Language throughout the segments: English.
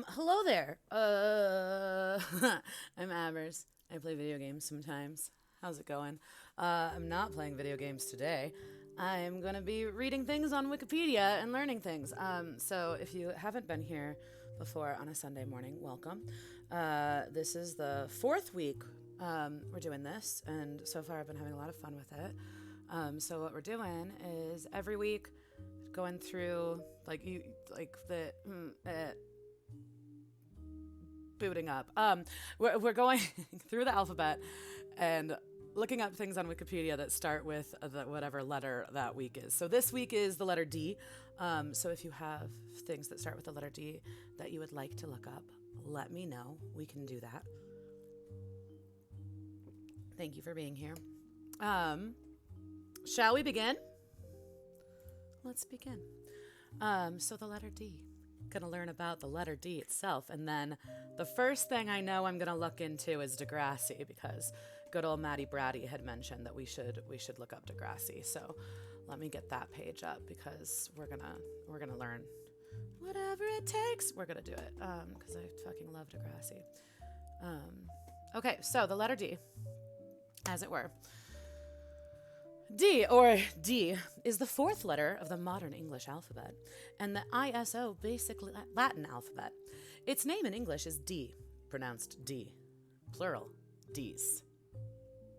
Hello there. I'm Amers. I play video games sometimes. How's it going? I'm not playing video games today. I'm going to be reading things on Wikipedia and learning things. So if you haven't been here before on a Sunday morning, welcome. This is the fourth week we're doing this, and so far I've been having a lot of fun with it. So what we're doing is every week going through booting up. We're going through the alphabet and looking up things on Wikipedia that start with whatever letter that week is. So this week is the letter D. So if you have things that start with the letter D that you would like to look up, let me know. We can do that. Thank you for being here. Shall we begin? Let's begin. So the letter D. Gonna learn about the letter D itself, and then the first thing I know I'm gonna look into is Degrassi, because good old Maddie Bratty had mentioned that we should look up Degrassi. So let me get that page up, because we're gonna learn whatever it takes. We're gonna do it because I fucking love Degrassi. Okay, so the letter D, as it were. D, or D, is the fourth letter of the modern English alphabet and the ISO basic Latin alphabet. Its name in English is D, pronounced D, plural, D's.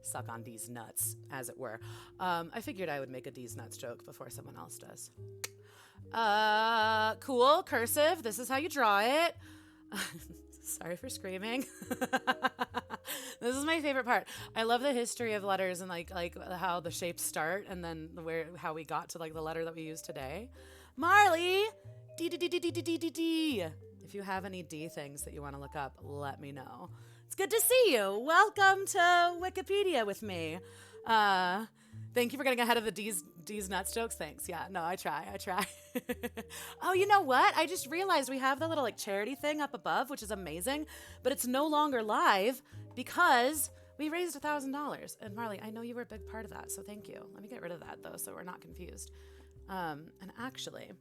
Suck on D's nuts, as it were. I figured I would make a D's nuts joke before someone else does. Cool, cursive, this is how you draw it. Sorry for screaming. This is my favorite part. I love the history of letters and like how the shapes start and then how we got to like the letter that we use today. Marley, D D D D D D D D D. If you have any D things that you want to look up, let me know. It's good to see you. Welcome to Wikipedia with me. Thank you for getting ahead of the D's nuts jokes. Thanks. Yeah, no, I try. Oh, you know what? I just realized we have the little like charity thing up above, which is amazing, but it's no longer live because we raised $1,000. And Marley, I know you were a big part of that, so thank you. Let me get rid of that though, so we're not confused. And actually,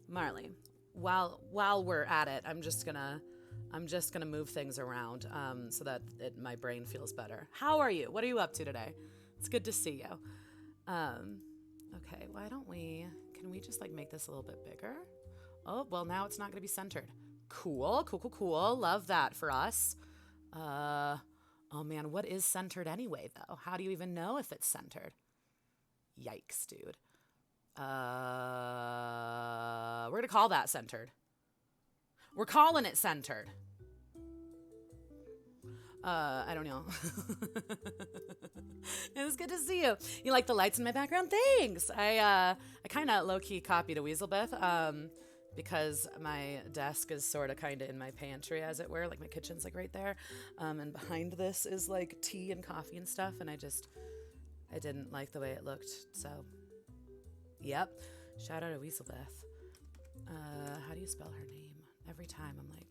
Marley, while we're at it, I'm just gonna move things around so that my brain feels better. How are you? What are you up to today? It's good to see you. Okay, can we just like make this a little bit bigger? Oh, well, now it's not going to be centered. Cool. Love that for us. Oh man, what is centered anyway, though? How do you even know if it's centered? Yikes, dude. We're going to call that centered. We're calling it centered. I don't know. It was good to see you. You like the lights in my background? Thanks. I kind of low-key copied a Weaselbeth because my desk is sort of kind of in my pantry, as it were. Like my kitchen's like right there. And behind this is like tea and coffee and stuff. And I didn't like the way it looked. So, yep. Shout out to Weaselbeth. How do you spell her name? Every time I'm like,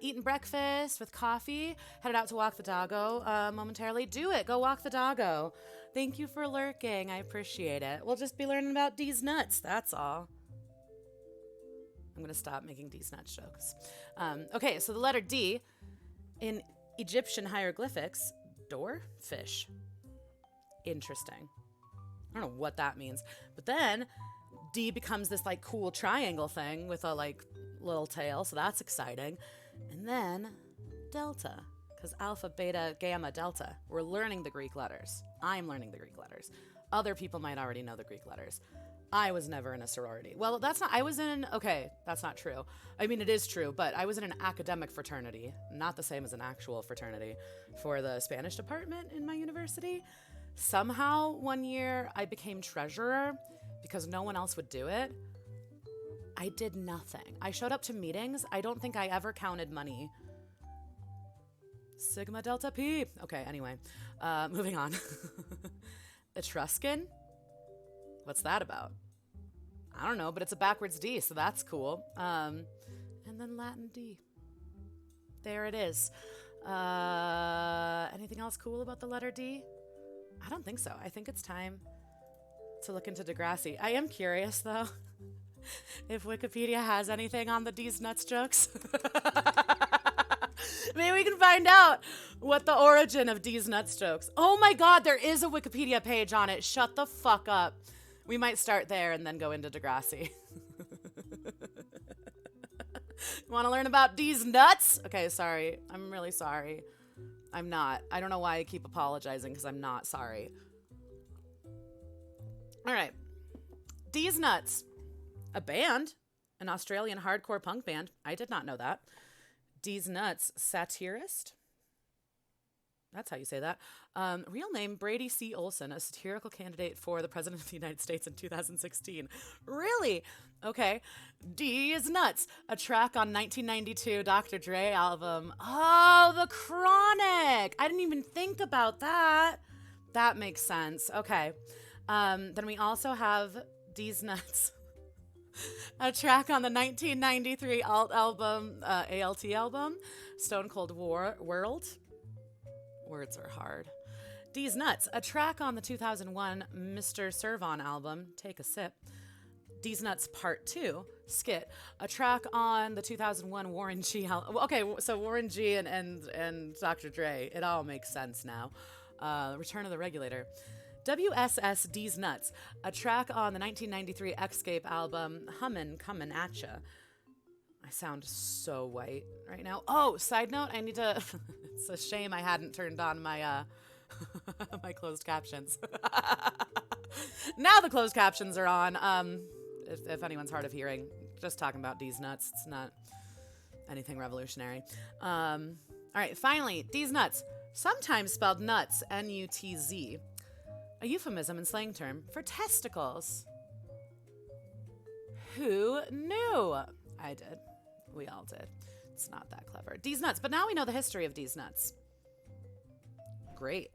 eating breakfast with coffee, headed out to walk the doggo momentarily. Do it. Go walk the doggo. Thank you for lurking. I appreciate it. We'll just be learning about D's nuts. That's all. I'm going to stop making D's nuts jokes. Okay, so the letter D in Egyptian hieroglyphics, door, fish. Interesting. I don't know what that means. But then D becomes this like cool triangle thing with a like little tail, so that's exciting. And then delta, because alpha, beta, gamma, delta. We're learning the Greek letters. I'm learning the Greek letters. Other people might already know the Greek letters. I was never in a sorority. Well, that's not true. I mean, it is true, but I was in an academic fraternity, not the same as an actual fraternity, for the Spanish department in my university. Somehow, one year, I became treasurer because no one else would do it. I did nothing. I showed up to meetings. I don't think I ever counted money. Sigma Delta P. Okay, anyway. Moving on. Etruscan? What's that about? I don't know, but it's a backwards D, so that's cool. And then Latin D. There it is. Anything else cool about the letter D? I don't think so. I think it's time to look into Degrassi. I am curious, though. If Wikipedia has anything on the D's nuts jokes. Maybe we can find out what the origin of D's nuts jokes. Oh my God, there is a Wikipedia page on it. Shut the fuck up. We might start there and then go into Degrassi. Want to learn about D's nuts? Okay, sorry. I'm really sorry. I'm not. I don't know why I keep apologizing because I'm not sorry. All right. D's Nuts. A band. An Australian hardcore punk band. I did not know that. D's Nuts. Satirist. That's how you say that. Real name, Brady C. Olson, a satirical candidate for the President of the United States in 2016. Really? Okay. D is Nuts, a track on 1992 Dr. Dre album. Oh, The Chronic. I didn't even think about that. That makes sense. Okay. Then we also have D's Nuts, a track on the 1993 ALT album, Stone Cold World. Words are hard. D's Nuts, a track on the 2001 Mr. Servon album, Take a Sip. D's Nuts Part 2, Skit, a track on the 2001 Warren G album. Okay, so Warren G and Dr. Dre, it all makes sense now. Return of the Regulator. WSS D's Nuts, a track on the 1993 Xscape album, Hummin' Comin' Atcha. I sound so white right now. Oh, side note, I need to... It's a shame I hadn't turned on my my closed captions. Now the closed captions are on. If anyone's hard of hearing, just talking about D's Nuts. It's not anything revolutionary. All right, finally, D's Nuts, sometimes spelled nuts, N-U-T-Z, a euphemism and slang term for testicles. Who knew? I did. We all did. It's not that clever. D's Nuts. But now we know the history of D's Nuts. Great.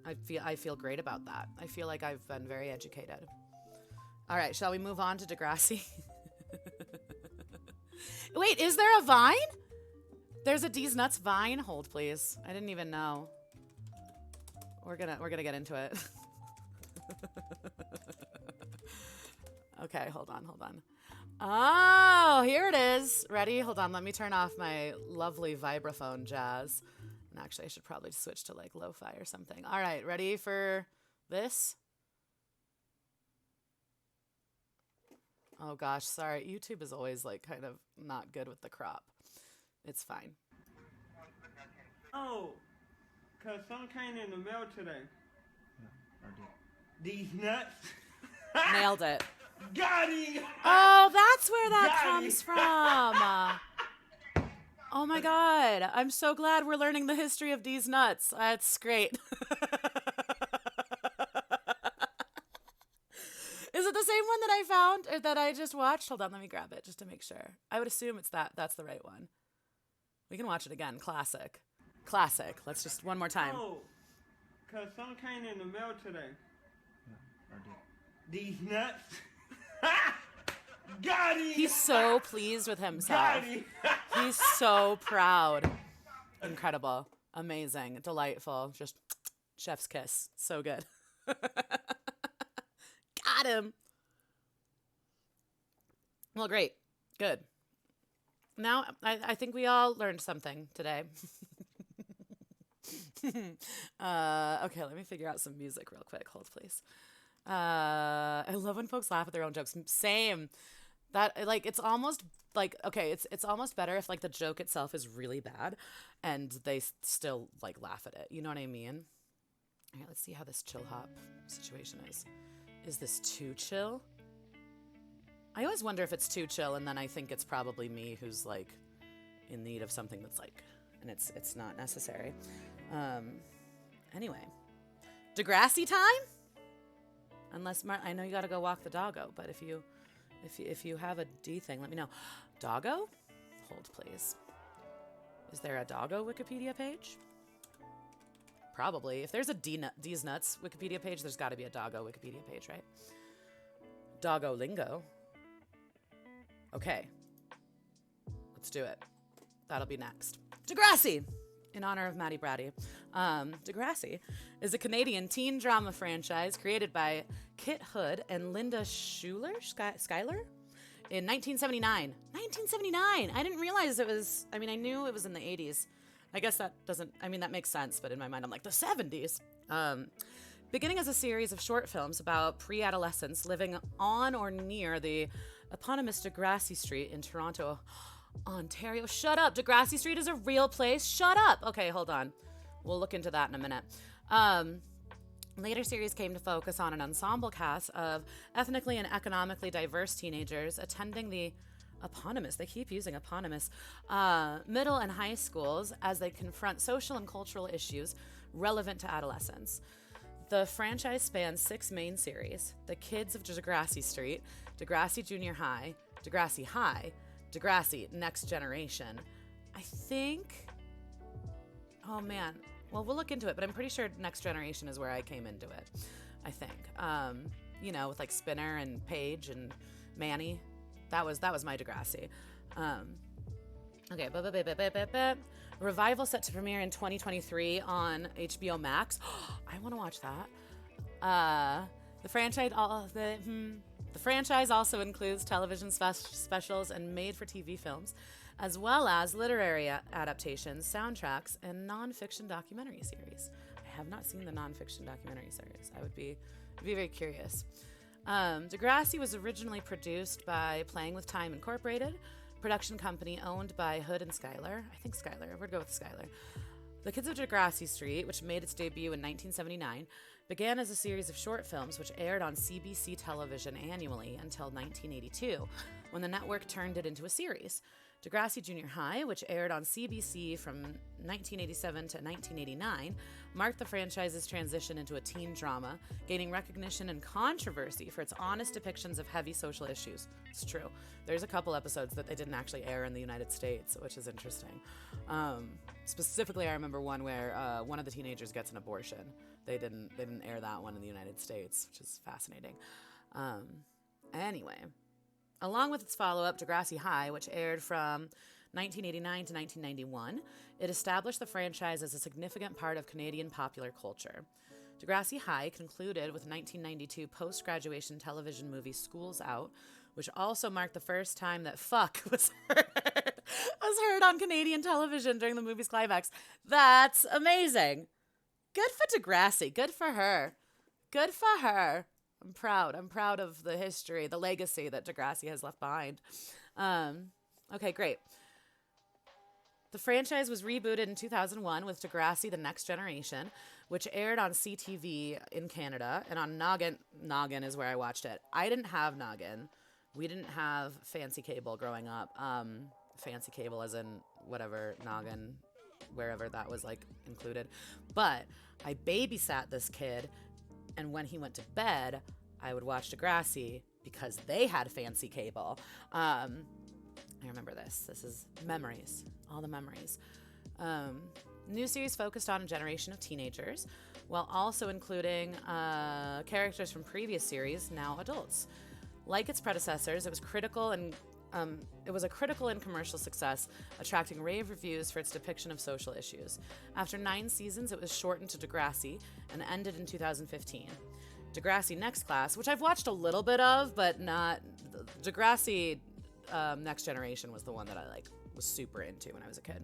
I feel great about that. I feel like I've been very educated. All right, shall we move on to Degrassi? Wait, is there a Vine? There's a D's Nuts Vine? Hold, please. I didn't even know. We're gonna get into it. Okay, hold on. Oh, here it is. Ready? Hold on. Let me turn off my lovely vibraphone jazz. And actually, I should probably switch to like lo-fi or something. All right, ready for this? Oh gosh, sorry. YouTube is always like kind of not good with the crop. It's fine. Oh, cause some came in the mail today. Yeah, I did. These nuts. Nailed it. Got him! Oh, that's where that comes from. Oh my God. I'm so glad we're learning the history of D's Nuts. That's great. Is it the same one that I found or that I just watched? Hold on, let me grab it just to make sure. I would assume it's that's the right one. We can watch it again. Classic. Let's just one more time. Oh, cause some came in the mail today. Yeah, I did. These nuts. Got him! He's so pleased with himself. Got him! He's so proud. Incredible. Amazing. Delightful. Just chef's kiss. So good. Got him. Well, great. Good. Now, I think we all learned something today. Okay, let me figure out some music real quick. Hold, please. I love when folks laugh at their own jokes. Same. That, like, it's almost like, okay, it's almost better if like the joke itself is really bad and they still like laugh at it. You know what I mean? All right, let's see how this chill hop situation is. Is this too chill? I always wonder if it's too chill, and then I think it's probably me who's like in need of something that's like, and it's not necessary. Anyway, Degrassi time? Unless I know you got to go walk the doggo, but if you have a D thing, let me know. Doggo? Hold, please. Is there a doggo Wikipedia page? Probably. If there's a D's Nuts Wikipedia page, there's got to be a doggo Wikipedia page, right? Doggo lingo. Okay. Let's do it. That'll be next. Degrassi! In honor of Maddie Brady. Degrassi is a Canadian teen drama franchise created by Kit Hood and Linda Schuyler? in 1979. 1979! I didn't realize it was, I mean, I knew it was in the 80s. I guess that doesn't, I mean, that makes sense, but in my mind, I'm like, the 70s. Beginning as a series of short films about pre-adolescents living on or near the eponymous Degrassi Street in Toronto, Ontario. Shut up! Degrassi Street is a real place? Shut up! Okay, hold on. We'll look into that in a minute. Later series came to focus on an ensemble cast of ethnically and economically diverse teenagers attending the eponymous, they keep using eponymous, middle and high schools as they confront social and cultural issues relevant to adolescence. The franchise spans 6 main series: The Kids of Degrassi Street, Degrassi Junior High, Degrassi High, Degrassi Next Generation. I think, oh man, well, we'll look into it, but I'm pretty sure Next Generation is where I came into it, I think. You know, with like Spinner and Paige and Manny. That was my Degrassi. Okay, Revival set to premiere in 2023 on HBO Max. I want to watch that. The franchise also includes television specials and made-for-TV films, as well as literary adaptations, soundtracks, and non-fiction documentary series. I have not seen the non-fiction documentary series. I would be very curious. Degrassi was originally produced by Playing with Time Incorporated, production company owned by Hood and Schuyler. I think Schuyler. We'd go with Schuyler. The Kids of Degrassi Street, which made its debut in 1979, began as a series of short films which aired on CBC television annually until 1982, when the network turned it into a series. Degrassi Junior High, which aired on CBC from 1987 to 1989, marked the franchise's transition into a teen drama, gaining recognition and controversy for its honest depictions of heavy social issues. It's true. There's a couple episodes that they didn't actually air in the United States, which is interesting. Specifically, I remember one where one of the teenagers gets an abortion. They didn't air that one in the United States, which is fascinating. Anyway. Along with its follow-up, Degrassi High, which aired from 1989 to 1991, it established the franchise as a significant part of Canadian popular culture. Degrassi High concluded with 1992 post-graduation television movie School's Out, which also marked the first time that fuck was heard on Canadian television during the movie's climax. That's amazing. Good for Degrassi. Good for her. Good for her. I'm proud. I'm proud of the history, the legacy that Degrassi has left behind. Okay, great. The franchise was rebooted in 2001 with Degrassi: The Next Generation, which aired on CTV in Canada, and on Noggin. Noggin is where I watched it. I didn't have Noggin. We didn't have fancy cable growing up. Fancy cable as in whatever, Noggin, wherever that was like included. But I babysat this kid, and when he went to bed, I would watch Degrassi because they had fancy cable. I remember this. This is memories. All the memories. New series focused on a generation of teenagers, while also including characters from previous series, now adults. Like its predecessors, it was a critical and commercial success, attracting rave reviews for its depiction of social issues. After 9 seasons, it was shortened to Degrassi and ended in 2015. Degrassi Next Class, which I've watched a little bit of, but not Degrassi Next Generation was the one that I was super into when I was a kid.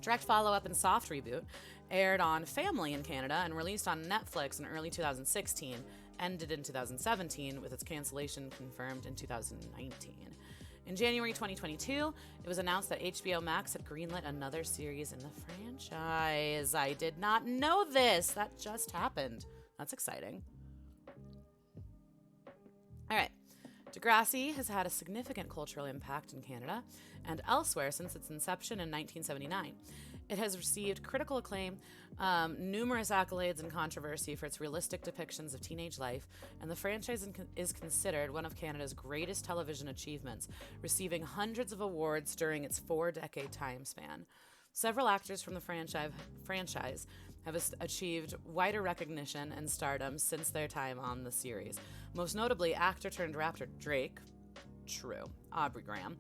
Direct follow-up and soft reboot aired on Family in Canada and released on Netflix in early 2016, ended in 2017 with its cancellation confirmed in 2019. In January 2022, it was announced that HBO Max had greenlit another series in the franchise. I did not know this. That just happened. That's exciting. All right. Degrassi has had a significant cultural impact in Canada and elsewhere since its inception in 1979. It has received critical acclaim, numerous accolades and controversy for its realistic depictions of teenage life, and the franchise is considered one of Canada's greatest television achievements, receiving hundreds of awards during its 4-decade time span. Several actors from the franchise have achieved wider recognition and stardom since their time on the series, most notably actor-turned-rapper Drake, true, Aubrey Graham,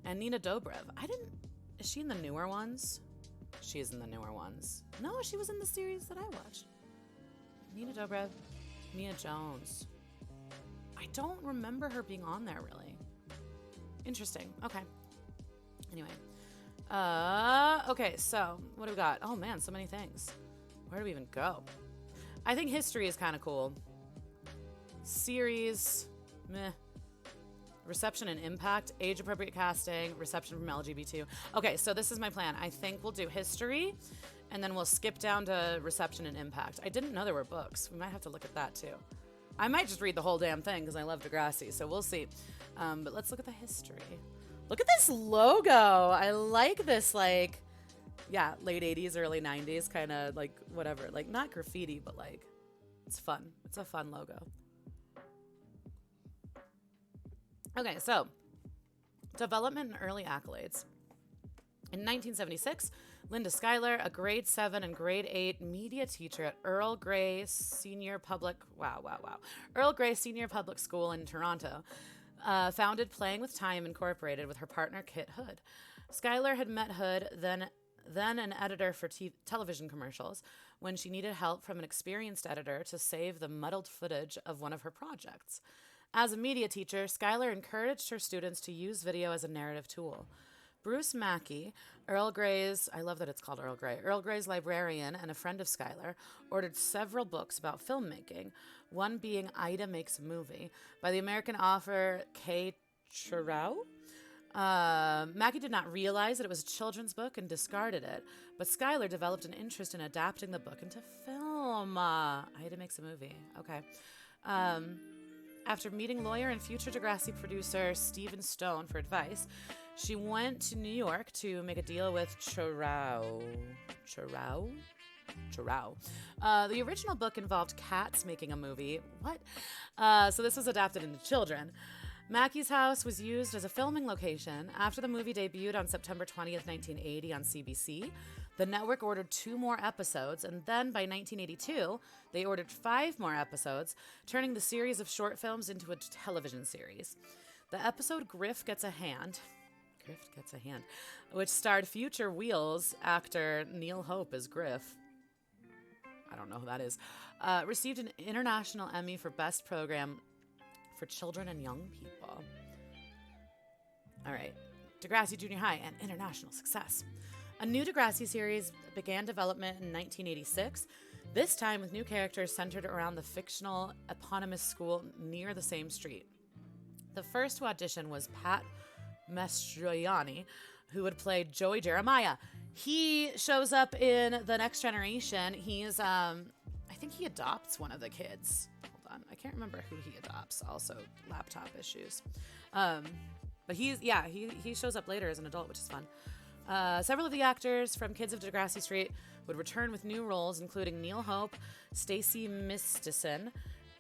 and Nina Dobrev. Is she in the newer ones? She is in the newer ones. No, she was in the series that I watched. Nina Dobrev, Mia Jones. I I don't remember her being on there really. Interesting. Okay. Anyway. Okay, so what do we got? Oh man, so many things. Where do we even go? I think history is kind of cool. Series, meh. Reception and impact, age-appropriate casting, reception from LGBT. Okay, so this is my plan. I think we'll do history, and then we'll skip down to reception and impact. I didn't know there were books. We might have to look at that, too. I might just read the whole damn thing, because I love Degrassi, so we'll see. But let's look at the history. Look at this logo. I like this, like, yeah, late 80s, early 90s, kind of, like, whatever. Like, not graffiti, but, like, it's fun. It's a fun logo. Okay, so development and early accolades. In 1976, Linda Schuyler, a grade 7 and grade 8 media teacher at Earl Grey Senior Public School in Toronto, founded Playing with Time Incorporated with her partner Kit Hood. Schuyler had met Hood, then an editor for television commercials, when she needed help from an experienced editor to save the muddled footage of one of her projects. As a media teacher, Schuyler encouraged her students to use video as a narrative tool. Bruce Mackey, Earl Grey's librarian and a friend of Schuyler, ordered several books about filmmaking, one being Ida Makes a Movie by the American author Kay Cherau. Mackey did not realize that it was a children's book and discarded it, but Schuyler developed an interest in adapting the book into film. Ida Makes a Movie. Okay. After meeting lawyer and future Degrassi producer Stephen Stone for advice, she went to New York to make a deal with Cherau. The original book involved cats making a movie. What? So this was adapted into children. Mackey's house was used as a filming location. After the movie debuted on September 20th, 1980 on CBC, the network ordered 2 more episodes, and then by 1982, they ordered 5 more episodes, turning the series of short films into a television series. The episode Griff Gets a Hand, which starred future Wheels actor Neil Hope as Griff. I don't know who that is. Received an International Emmy for Best Program for Children and Young People. All right. Degrassi Junior High, an international success. A new Degrassi series began development in 1986, this time with new characters centered around the fictional eponymous school near the same street. The first to audition was Pat Mastroianni, who would play Joey Jeremiah. He shows up in The Next Generation. He's, I think he adopts one of the kids. Hold on. I can't remember who he adopts. Also, laptop issues. But he shows up later as an adult, which is fun. Several of the actors from Kids of Degrassi Street would return with new roles, including Neil Hope, Stacey Mistison,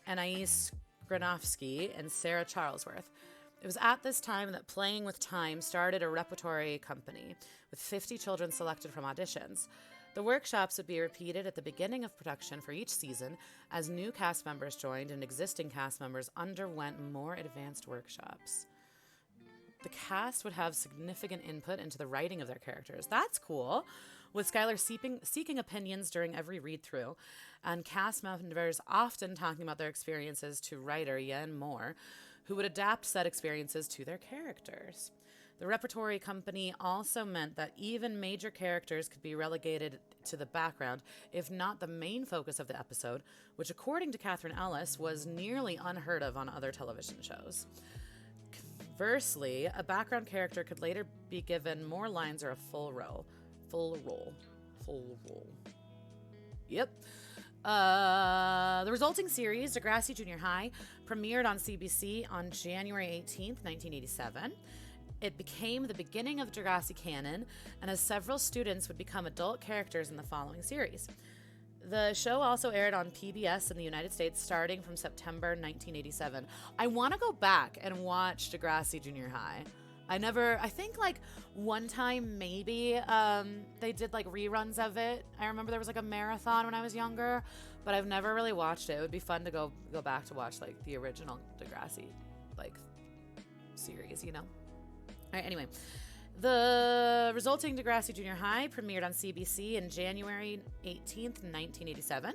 Anais Granofsky, and Sarah Charlesworth. It was at this time that Playing with Time started a repertory company, with 50 children selected from auditions. The workshops would be repeated at the beginning of production for each season as new cast members joined and existing cast members underwent more advanced workshops. The cast would have significant input into the writing of their characters. That's cool. With Schuyler seeking opinions during every read-through, and cast members often talking about their experiences to writer Yen Moore, who would adapt said experiences to their characters. The repertory company also meant that even major characters could be relegated to the background, if not the main focus of the episode, which, according to Catherine Ellis, was nearly unheard of on other television shows. Conversely, a background character could later be given more lines or a full role. Yep. The resulting series, Degrassi Junior High, premiered on CBC on January 18th, 1987. It became the beginning of Degrassi canon, and as several students would become adult characters in the following series. The show also aired on PBS in the United States starting from September 1987. I want to go back and watch Degrassi Junior High. I think like one time maybe they did like reruns of it. I remember there was like a marathon when I was younger, but I've never really watched it. It would be fun to go back to watch like the original Degrassi like series, you know? All right, anyway. The resulting Degrassi Junior High premiered on CBC in January 18th, 1987,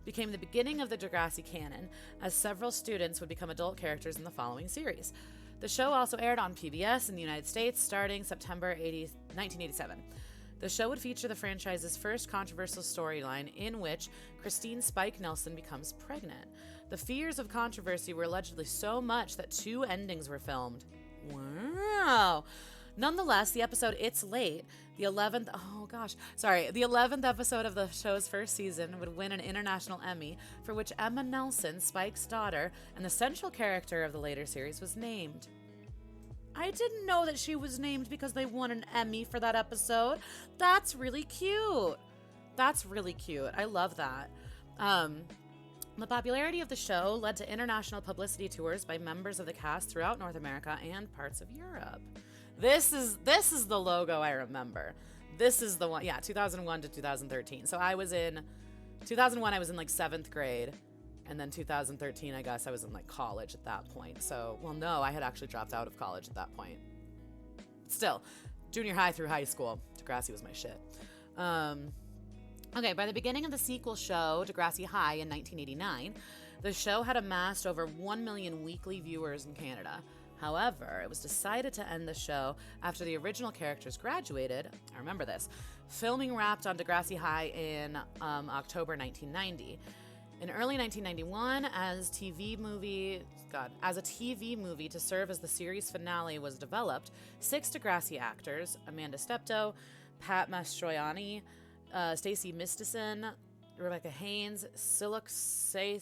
became the beginning of the Degrassi canon, as several students would become adult characters in the following series. The show also aired on PBS in the United States starting September 1987. The show would feature the franchise's first controversial storyline in which Christine Spike Nelson becomes pregnant. The fears of controversy were allegedly so much that 2 endings were filmed. Wow. Nonetheless, the episode It's Late, the 11th episode of the show's first season, would win an international Emmy, for which Emma Nelson, Spike's daughter, and the central character of the later series, was named. I didn't know that she was named because they won an Emmy for that episode. That's really cute. I love that. The popularity of the show led to international publicity tours by members of the cast throughout North America and parts of Europe. This is the logo I remember. This is the one, 2001 to 2013. So I was in 2001, I was in like 7th grade. And then 2013, I guess I was in like college at that point. So, well, no, I had actually dropped out of college at that point. Still, junior high through high school, Degrassi was my shit. Okay, by the beginning of the sequel show, Degrassi High, in 1989, the show had amassed over 1 million weekly viewers in Canada. However, it was decided to end the show after the original characters graduated. I remember this. Filming wrapped on Degrassi High in October 1990. In early 1991, as a TV movie to serve as the series finale was developed, 6 Degrassi actors, Amanda Steptoe, Pat Mastroianni, Stacey Mistison, Rebecca Haynes, Siluk Sanasi,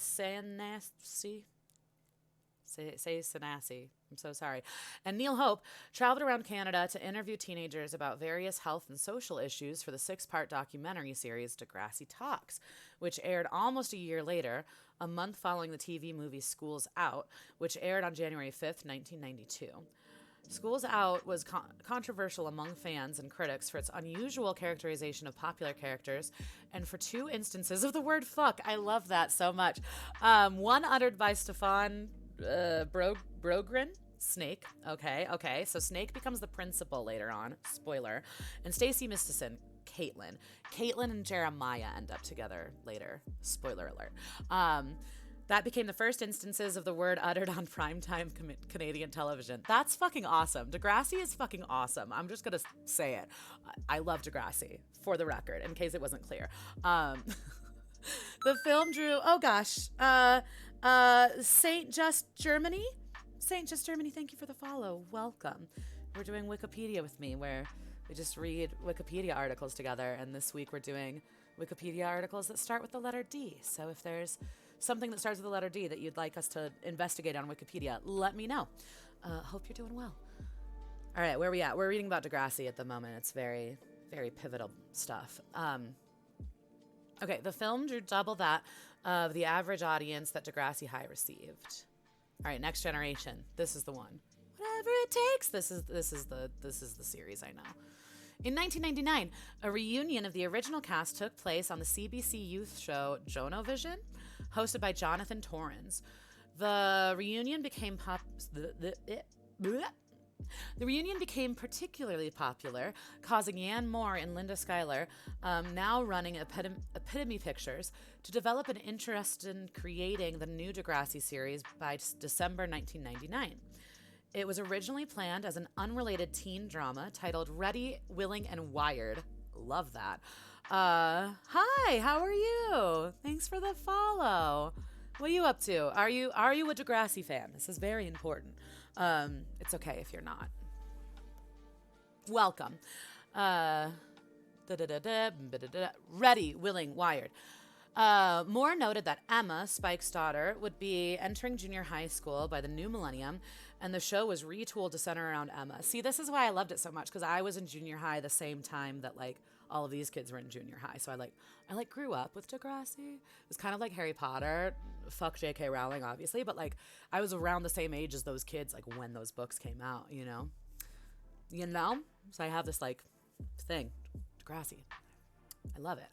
I'm so sorry, and Neil Hope traveled around Canada to interview teenagers about various health and social issues for the 6-part documentary series Degrassi Talks, which aired almost a year later, a month following the TV movie School's Out, which aired on January 5th, 1992. School's Out was controversial among fans and critics for its unusual characterization of popular characters and for 2 instances of the word fuck. I love that so much. One uttered by Stefan Brogren, Snake. Okay. So Snake becomes the principal later on. Spoiler. And Stacey Mistison, Caitlin. Caitlin and Jeremiah end up together later. Spoiler alert. That became the first instances of the word uttered on primetime Canadian television. That's fucking awesome. Degrassi is fucking awesome. I'm just going to say it. I love Degrassi, for the record, in case it wasn't clear. The film drew, St. Just Germany. St. Just Germany, thank you for the follow. Welcome. We're doing Wikipedia with me, where we just read Wikipedia articles together, and this week we're doing Wikipedia articles that start with the letter D. So if there's something that starts with the letter D that you'd like us to investigate on Wikipedia, let me know. Hope you're doing well. All right, where are we at? We're reading about Degrassi at the moment. It's very, very pivotal stuff. Okay, the film drew double that of the average audience that Degrassi High received. All right, Next Generation. This is the one. Whatever it takes. This is the series I know. In 1999, a reunion of the original cast took place on the CBC youth show Jonovision, hosted by Jonathan Torrens. The reunion became particularly popular, causing Yan Moore and Linda Schuyler, now running Epitome Pictures, to develop an interest in creating the new Degrassi series by December 1999. It was originally planned as an unrelated teen drama titled Ready, Willing, and Wired. Love that. Hi, how are you? Thanks for the follow. What are you up to? Are you a Degrassi fan? This is very important. It's okay if you're not. Welcome. Ready, Willing, Wired. Moore noted that Emma, Spike's daughter, would be entering junior high school by the new millennium, and the show was retooled to center around Emma. See, this is why I loved it so much, because I was in junior high the same time that, like, all of these kids were in junior high. So I grew up with Degrassi. It was kind of like Harry Potter. Fuck J.K. Rowling, obviously, but, like, I was around the same age as those kids, like, when those books came out, you know? So I have this, like, thing. Degrassi. I love it.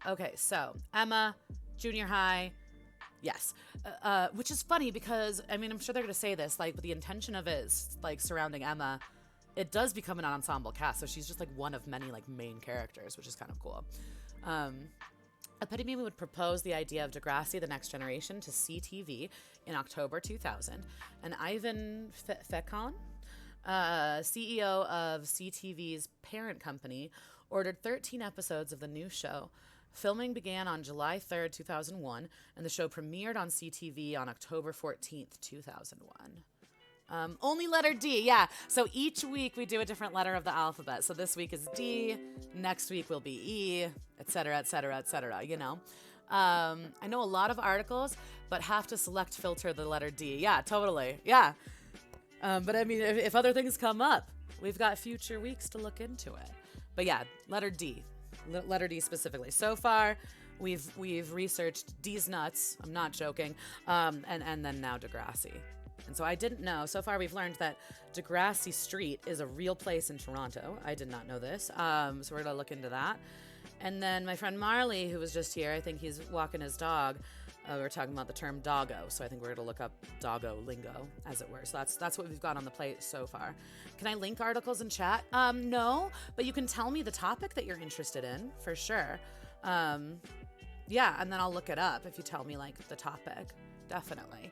Okay, so Emma, junior high, yes. Which is funny because, I mean, I'm sure they're going to say this, like, but the intention of it is, like, surrounding Emma. it does become an ensemble cast. So she's just like one of many like main characters, which is kind of cool. Epitome would propose the idea of Degrassi: The Next Generation to CTV in October 2000, and Ivan Fekon, CEO of CTV's parent company, ordered 13 episodes of the new show. Filming began on July 3rd, 2001, and the show premiered on CTV on October 14th, 2001. Only letter D, yeah. So each week we do a different letter of the alphabet. So this week is D, next week will be E, etc., etc., etc., you know. I know a lot of articles, but have to select filter the letter D. Yeah, totally, yeah. But I mean, if other things come up, we've got future weeks to look into it. But yeah, letter D. Letter D specifically. So far, we've researched D's nuts. I'm not joking. And then now Degrassi. And so I didn't know. So far, we've learned that Degrassi Street is a real place in Toronto. I did not know this. So we're gonna look into that. And then my friend Marley, who was just here, I think he's walking his dog. We were talking about the term doggo, so I think we're gonna look up doggo lingo, as it were. So that's what we've got on the plate so far. Can I link articles in chat? No, but you can tell me the topic that you're interested in for sure. Yeah, and then I'll look it up if you tell me like the topic, definitely.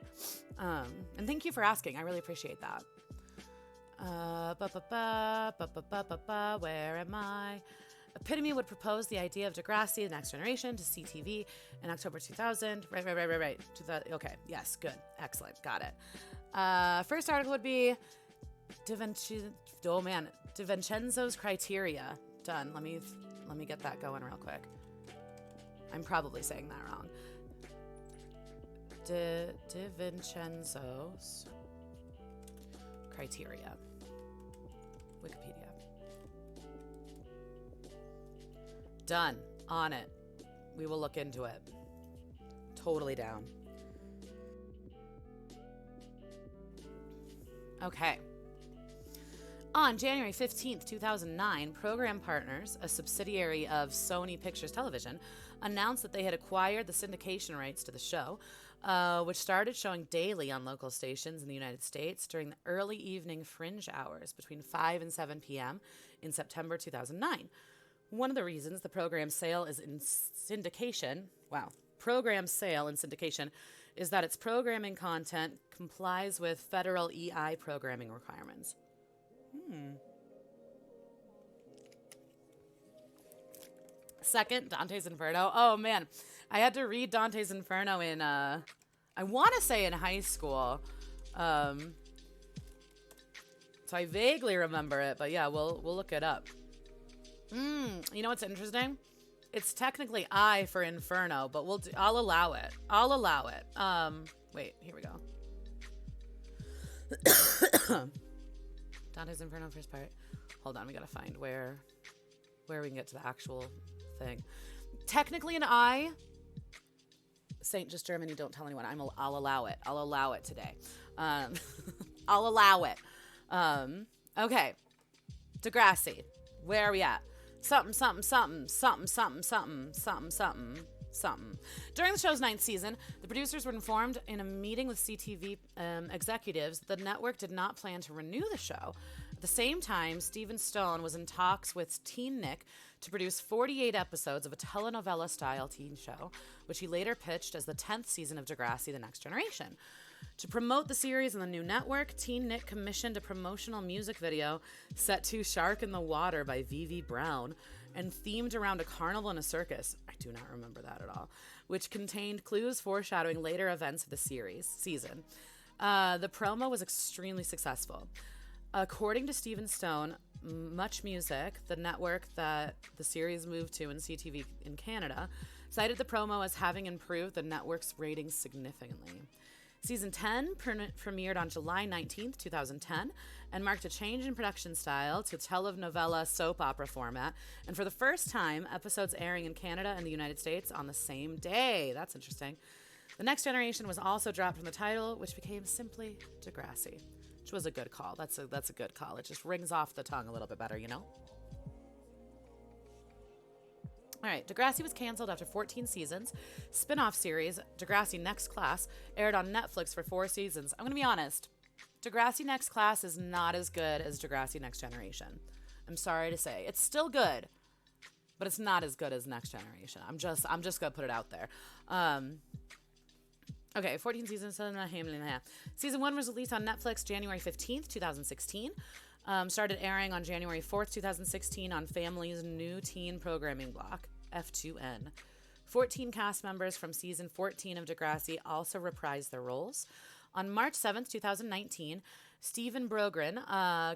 And thank you for asking. I really appreciate that. Where am I? Epitome would propose the idea of Degrassi: The Next Generation to CTV in October 2000. Right. Okay, yes, good. Excellent. Got it. First article would be DiVincenzo's Criteria. Done. Let me get that going real quick. I'm probably saying that wrong. DiVincenzo's Criteria. Wikipedia. Done. On it. We will look into it. Totally down. Okay. On January 15th, 2009, Program Partners, a subsidiary of Sony Pictures Television, announced that they had acquired the syndication rights to the show, which started showing daily on local stations in the United States during the early evening fringe hours between 5 and 7 p.m. in September 2009. One of the reasons the program sale is in syndication, is that its programming content complies with federal EI programming requirements. Second, Dante's Inferno. Oh man, I had to read Dante's Inferno in, I want to say in high school. So I vaguely remember it, but yeah, we'll look it up. You know what's interesting? It's technically I for Inferno, but I'll allow it. Wait, here we go. Dante's Inferno first part. Hold on, we gotta find where we can get to the actual thing. Technically an I. Saint just Germany, don't tell anyone. I'll allow it. I'll allow it today. I'll allow it. Okay. Degrassi. Where are we at? Something. During the show's 9th season, the producers were informed in a meeting with CTV executives that the network did not plan to renew the show. At the same time, Stephen Stone was in talks with Teen Nick to produce 48 episodes of a telenovela-style teen show, which he later pitched as the 10th season of Degrassi: The Next Generation. To promote the series on the new network, Teen Nick commissioned a promotional music video set to Shark in the Water by V.V. Brown and themed around a carnival and a circus. I do not remember that at all. Which contained clues foreshadowing later events of the season. The promo was extremely successful. According to Stephen Stone, Much Music, the network that the series moved to in CTV in Canada, cited the promo as having improved the network's ratings significantly. Season 10 premiered on July 19th, 2010, and marked a change in production style to telenovela soap opera format, and for the first time, episodes airing in Canada and the United States on the same day. That's interesting. The Next Generation was also dropped from the title, which became simply Degrassi, which was a good call. That's a good call. It just rings off the tongue a little bit better, you know? All right, Degrassi was canceled after 14 seasons. Spin-off series, Degrassi Next Class, aired on Netflix for 4 seasons. I'm going to be honest. Degrassi Next Class is not as good as Degrassi Next Generation. I'm sorry to say. It's still good, but it's not as good as Next Generation. I'm just gonna put it out there. Okay, 14 seasons. Season 1 was released on Netflix January 15th, 2016. Started airing on January 4th, 2016 on Family's new teen programming block, F2N. 14 cast members from season 14 of Degrassi also reprised their roles. On March 7th, 2019, Stephen Brogren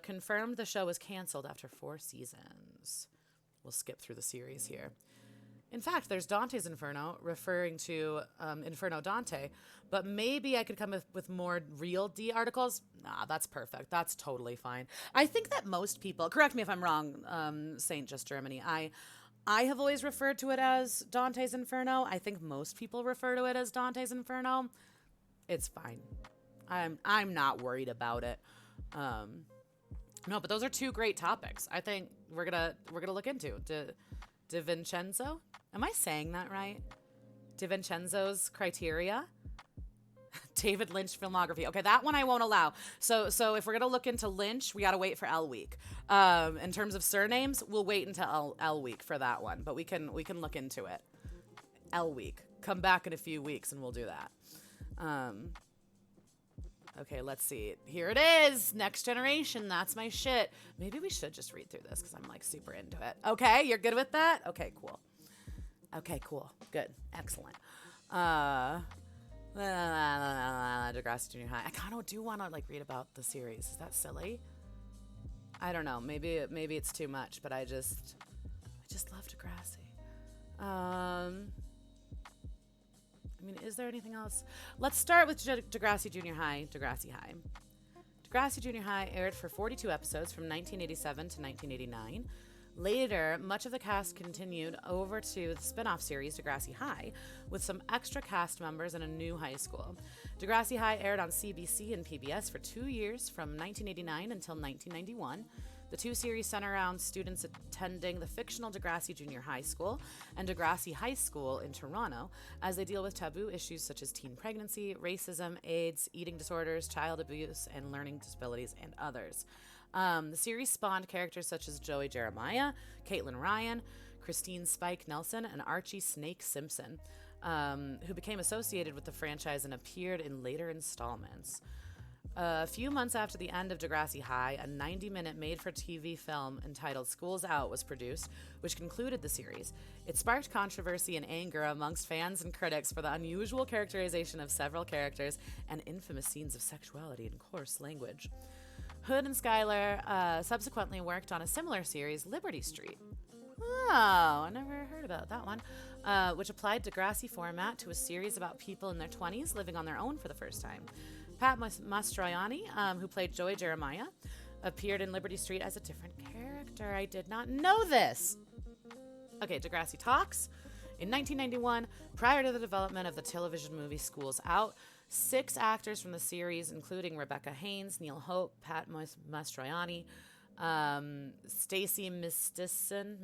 confirmed the show was canceled after 4 seasons. We'll skip through the series here. In fact, there's Dante's Inferno, referring to Inferno Dante, but maybe I could come with more real D articles. Nah, that's perfect. That's totally fine. I think that most people, correct me if I'm wrong, Saint Just Germany, I have always referred to it as Dante's Inferno. I think most people refer to it as Dante's Inferno. It's fine. I'm not worried about it. No, but those are 2 great topics. I think we're gonna look into De Vincenzo. Am I saying that right? De Vincenzo's Criteria. David Lynch filmography. Okay, that one I won't allow. So if we're gonna look into Lynch, we gotta wait for L Week. In terms of surnames, we'll wait until L Week for that one. But we can look into it. L Week. Come back in a few weeks and we'll do that. Okay, let's see. Here it is. Next Generation. That's my shit. Maybe we should just read through this because I'm like super into it. Okay, you're good with that? Okay, cool. Okay, cool. Good. Excellent. Degrassi Junior High. I kind of do want to like read about the series. Is that silly? I don't know. Maybe it's too much, but I just love Degrassi. I mean, is there anything else? Let's start with Degrassi Junior High, Degrassi High. Degrassi Junior High aired for 42 episodes from 1987 to 1989. Later, much of the cast continued over to the spin-off series Degrassi High, with some extra cast members and a new high school. Degrassi High aired on CBC and PBS for 2 years, from 1989 until 1991. The 2 series center around students attending the fictional Degrassi Junior High School and Degrassi High School in Toronto, as they deal with taboo issues such as teen pregnancy, racism, AIDS, eating disorders, child abuse, and learning disabilities, and others. The series spawned characters such as Joey Jeremiah, Caitlin Ryan, Christine Spike Nelson, and Archie Snake Simpson, who became associated with the franchise and appeared in later installments. A few months after the end of Degrassi High, a 90-minute made-for-TV film entitled School's Out was produced, which concluded the series. It sparked controversy and anger amongst fans and critics for the unusual characterization of several characters and infamous scenes of sexuality and coarse language. Hood and Skylar subsequently worked on a similar series, Liberty Street. Oh, I never heard about that one. Which applied Degrassi format to a series about people in their 20s living on their own for the first time. Pat Mastroianni, who played Joey Jeremiah, appeared in Liberty Street as a different character. I did not know this. Okay, Degrassi Talks. In 1991, prior to the development of the television movie School's Out, 6 actors from the series, including Rebecca Haynes, Neil Hope, Pat Mastroianni, Stacey Mistison,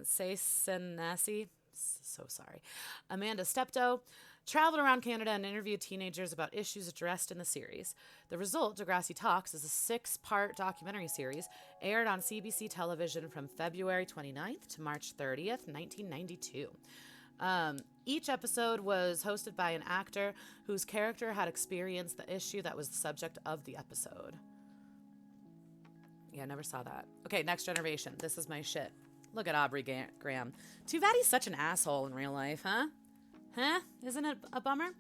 Saysenassi, so sorry, Amanda Steptoe, traveled around Canada and interviewed teenagers about issues addressed in the series. The result, Degrassi Talks, is a 6-part documentary series aired on CBC television from February 29th to March 30th, 1992. Each episode was hosted by an actor whose character had experienced the issue that was the subject of the episode. Yeah, I never saw that. Okay, Next Generation. This is my shit. Look at Aubrey Graham. Too bad he's such an asshole in real life, huh? Huh? Isn't it a bummer?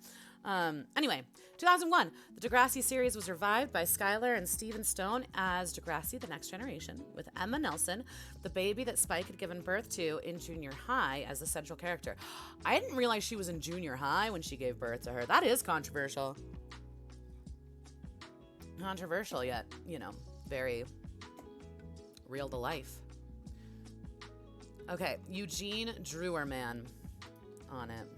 Anyway, 2001, the Degrassi series was revived by Skylar and Steven Stone as Degrassi: The Next Generation, with Emma Nelson, the baby that Spike had given birth to in junior high, as the central character. I didn't realize she was in junior high when she gave birth to her. That is controversial. Controversial, yet, very real to life. Okay, Eugene Drewerman on it.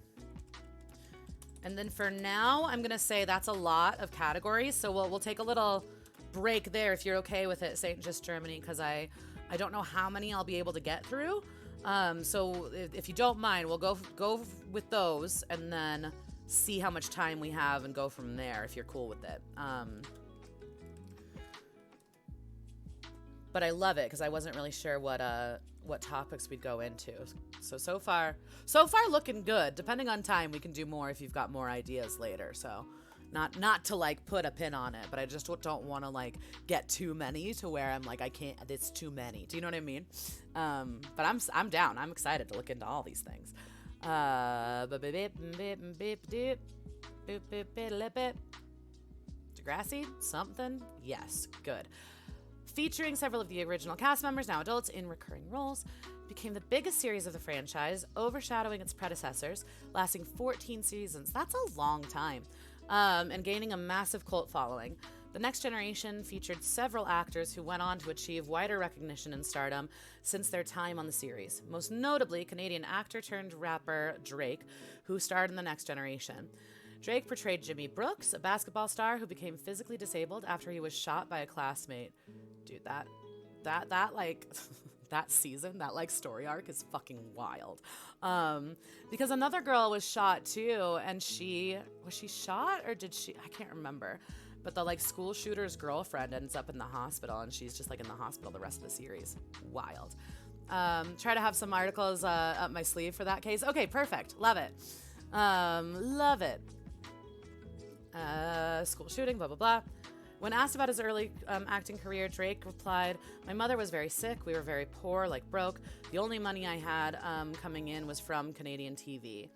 And then for now, I'm going to say that's a lot of categories. So we'll take a little break there if you're okay with it, St. Just Germany, because I don't know how many I'll be able to get through. So if you don't mind, we'll go with those and then see how much time we have and go from there if you're cool with it. But I love it because I wasn't really sure what topics we'd go into. So far looking good. Depending on time, we can do more if you've got more ideas later. So not to like put a pin on it, but I just don't want to like get too many to where I'm like, I can't, it's too many. Do you know what I mean? But I'm down. I'm excited to look into all these things. Degrassi? Something? Yes. Good. Featuring several of the original cast members, now adults, in recurring roles, became the biggest series of the franchise, overshadowing its predecessors, lasting 14 seasons. That's a long time. And gaining a massive cult following. The Next Generation featured several actors who went on to achieve wider recognition and stardom since their time on the series. Most notably, Canadian actor turned rapper Drake, who starred in The Next Generation. Drake portrayed Jimmy Brooks, a basketball star who became physically disabled after he was shot by a classmate. Dude, that like that season, that like story arc is fucking wild. Because another girl was shot too, and was she shot or did she? I can't remember. But the like school shooter's girlfriend ends up in the hospital, and she's just like in the hospital the rest of the series. Wild. Try to have some articles up my sleeve for that case. Okay, perfect. Love it. Love it. School shooting, blah, blah, blah. When asked about his early acting career, Drake replied, "My mother was very sick. We were very poor, like broke. The only money I had coming in was from Canadian TV."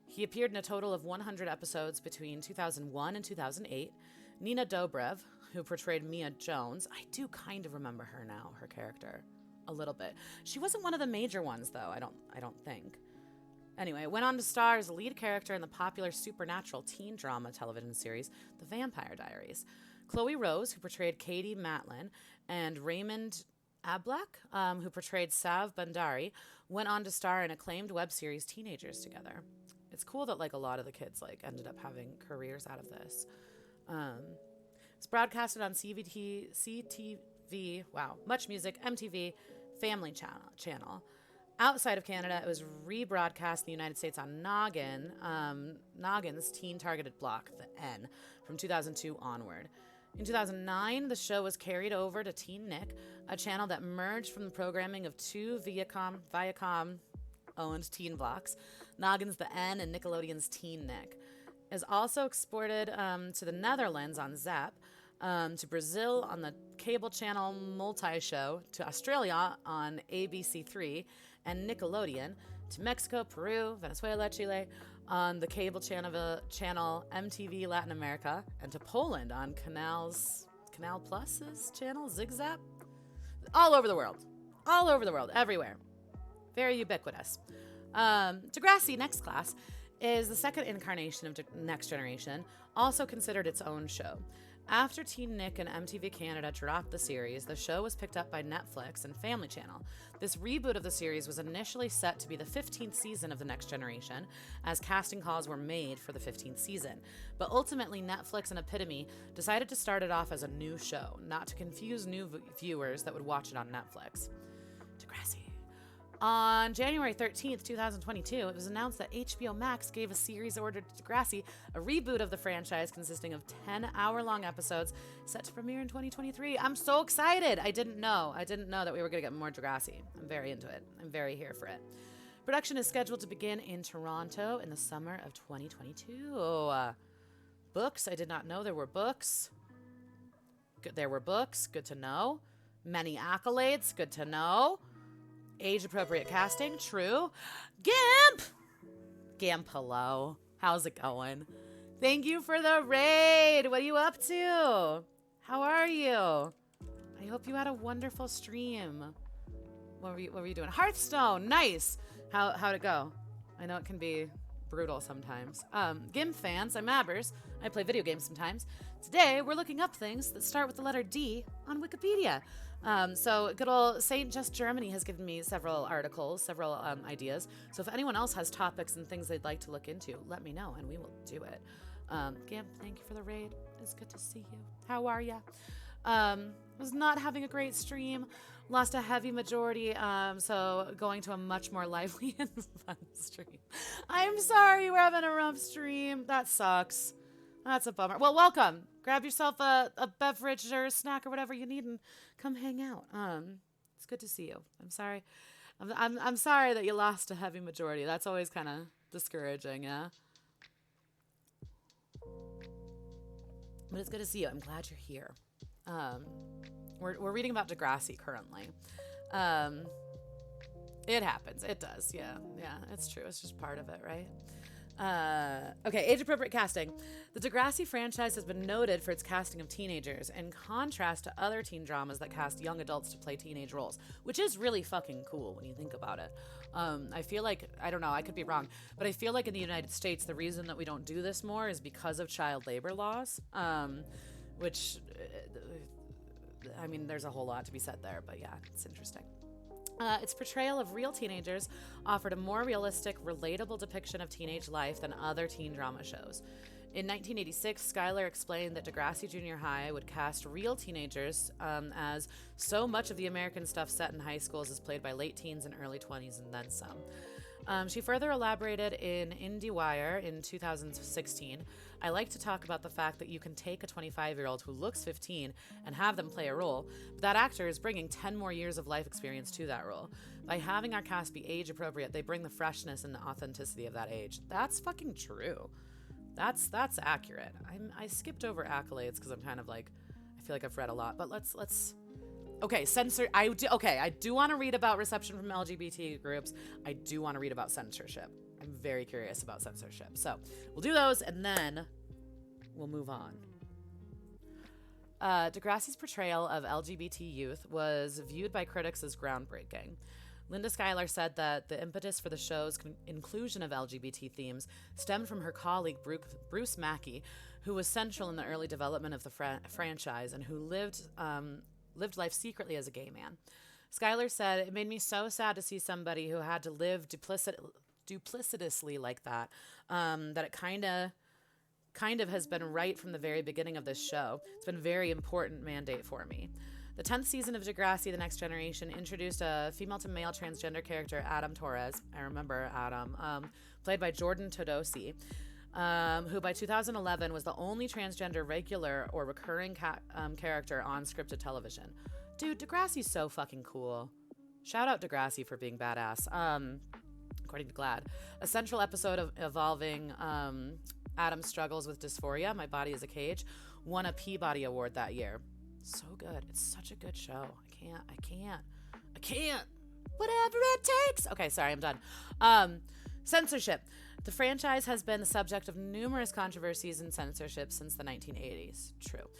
He appeared in a total of 100 episodes between 2001 and 2008. Nina Dobrev, who portrayed Mia Jones, I do kind of remember her now, her character, a little bit. She wasn't one of the major ones, though, I don't think. Anyway, went on to star as a lead character in the popular supernatural teen drama television series, The Vampire Diaries. Chloe Rose, who portrayed Katie Matlin, and Raymond Ablak, who portrayed Sav Bandari, went on to star in acclaimed web series Teenagers Together. It's cool that like a lot of the kids like ended up having careers out of this. It's broadcasted on CTV, wow, Much Music, MTV, Family Channel. Outside of Canada, it was rebroadcast in the United States on Noggin's teen-targeted block, the N, from 2002 onward. In 2009, the show was carried over to Teen Nick, a channel that merged from the programming of two Viacom-owned teen blocks, Noggin's The N and Nickelodeon's Teen Nick. It was also exported to the Netherlands on Zap, to Brazil on the cable channel Multishow, to Australia on ABC3 and Nickelodeon, to Mexico, Peru, Venezuela, Chile on the cable channel MTV Latin America, and to Poland on Canal Plus's channel Zigzap. All over the world, everywhere. Very ubiquitous. Degrassi Next Class is the second incarnation of Next Generation, also considered its own show. After Teen Nick and MTV Canada dropped the series, the show was picked up by Netflix and Family Channel. This reboot of the series was initially set to be the 15th season of The Next Generation, as casting calls were made for the 15th season. But ultimately, Netflix and Epitome decided to start it off as a new show, not to confuse new viewers that would watch it on Netflix. Degrassi. On January 13th, 2022, it was announced that HBO Max gave a series order to Degrassi, a reboot of the franchise consisting of 10-hour-long episodes set to premiere in 2023. I'm so excited. I didn't know that we were going to get more Degrassi. I'm very into it. I'm very here for it. Production is scheduled to begin in Toronto in the summer of 2022. Books. I did not know there were books. There were books. Good to know. Many accolades. Good to know. Age-appropriate casting, true. Gimp, hello. How's it going? Thank you for the raid. What are you up to? How are you? I hope you had a wonderful stream. What were you doing? Hearthstone, nice. How'd it go? I know it can be brutal sometimes. Gimp fans, I'm Mabbers. I play video games sometimes. Today, we're looking up things that start with the letter D on Wikipedia. So good old St. Just Germany has given me several articles, several ideas. So if anyone else has topics and things they'd like to look into, let me know and we will do it. Gimp, thank you for the raid. It's good to see you. How are ya? Was not having a great stream. Lost a heavy majority, so going to a much more lively and fun stream. I'm sorry we're having a rough stream. That sucks. That's a bummer. Well, welcome. Grab yourself a beverage or a snack or whatever you need and come hang out. It's good to see you. I'm sorry. I'm sorry that you lost a heavy majority. That's always kind of discouraging, yeah? But it's good to see you. I'm glad you're here. We're reading about Degrassi currently. It happens. It does. Yeah, it's true. It's just part of it, right? Okay, age-appropriate casting. The Degrassi franchise has been noted for its casting of teenagers, in contrast to other teen dramas that cast young adults to play teenage roles, which is really fucking cool when you think about it. I feel like, I don't know, I could be wrong, but I feel like in the United States, the reason that we don't do this more is because of child labor laws, which, I mean, there's a whole lot to be said there, but yeah, it's interesting. Its portrayal of real teenagers offered a more realistic, relatable depiction of teenage life than other teen drama shows. In 1986, Schuyler explained that Degrassi Junior High would cast real teenagers, as so much of the American stuff set in high schools is played by late teens and early 20s and then some. She further elaborated in IndieWire in 2016, I like to talk about the fact that you can take a 25-year-old who looks 15 and have them play a role, but that actor is bringing 10 more years of life experience to that role. By having our cast be age appropriate, they bring the freshness and the authenticity of that age. That's fucking true. That's accurate. I skipped over accolades because I'm kind of like, I feel like I've read a lot, but let's okay, I do want to read about reception from LGBT groups. I do want to read about censorship. I'm very curious about censorship. So we'll do those and then we'll move on. Degrassi's portrayal of LGBT youth was viewed by critics as groundbreaking. Linda Schuyler said that the impetus for the show's inclusion of LGBT themes stemmed from her colleague Bruce Mackey, who was central in the early development of the franchise and who lived life secretly as a gay man. Schuyler said, it made me so sad to see somebody who had to live duplicitously like that, that it kind of has been right from the very beginning of this show. It's been a very important mandate for me. The 10th season of Degrassi, The Next Generation, introduced a female-to-male transgender character, Adam Torres. I remember Adam, played by Jordan Todosi, who by 2011 was the only transgender regular or recurring character on scripted television. Dude, Degrassi's so fucking cool. Shout out Degrassi for being badass. According to GLAAD, a central episode of involving Adam's struggles with dysphoria, My Body is a Cage, won a Peabody Award that year. So good. It's such a good show. I can't. Whatever it takes. Okay, sorry, I'm done. Censorship. The franchise has been the subject of numerous controversies and censorship since the 1980s. True.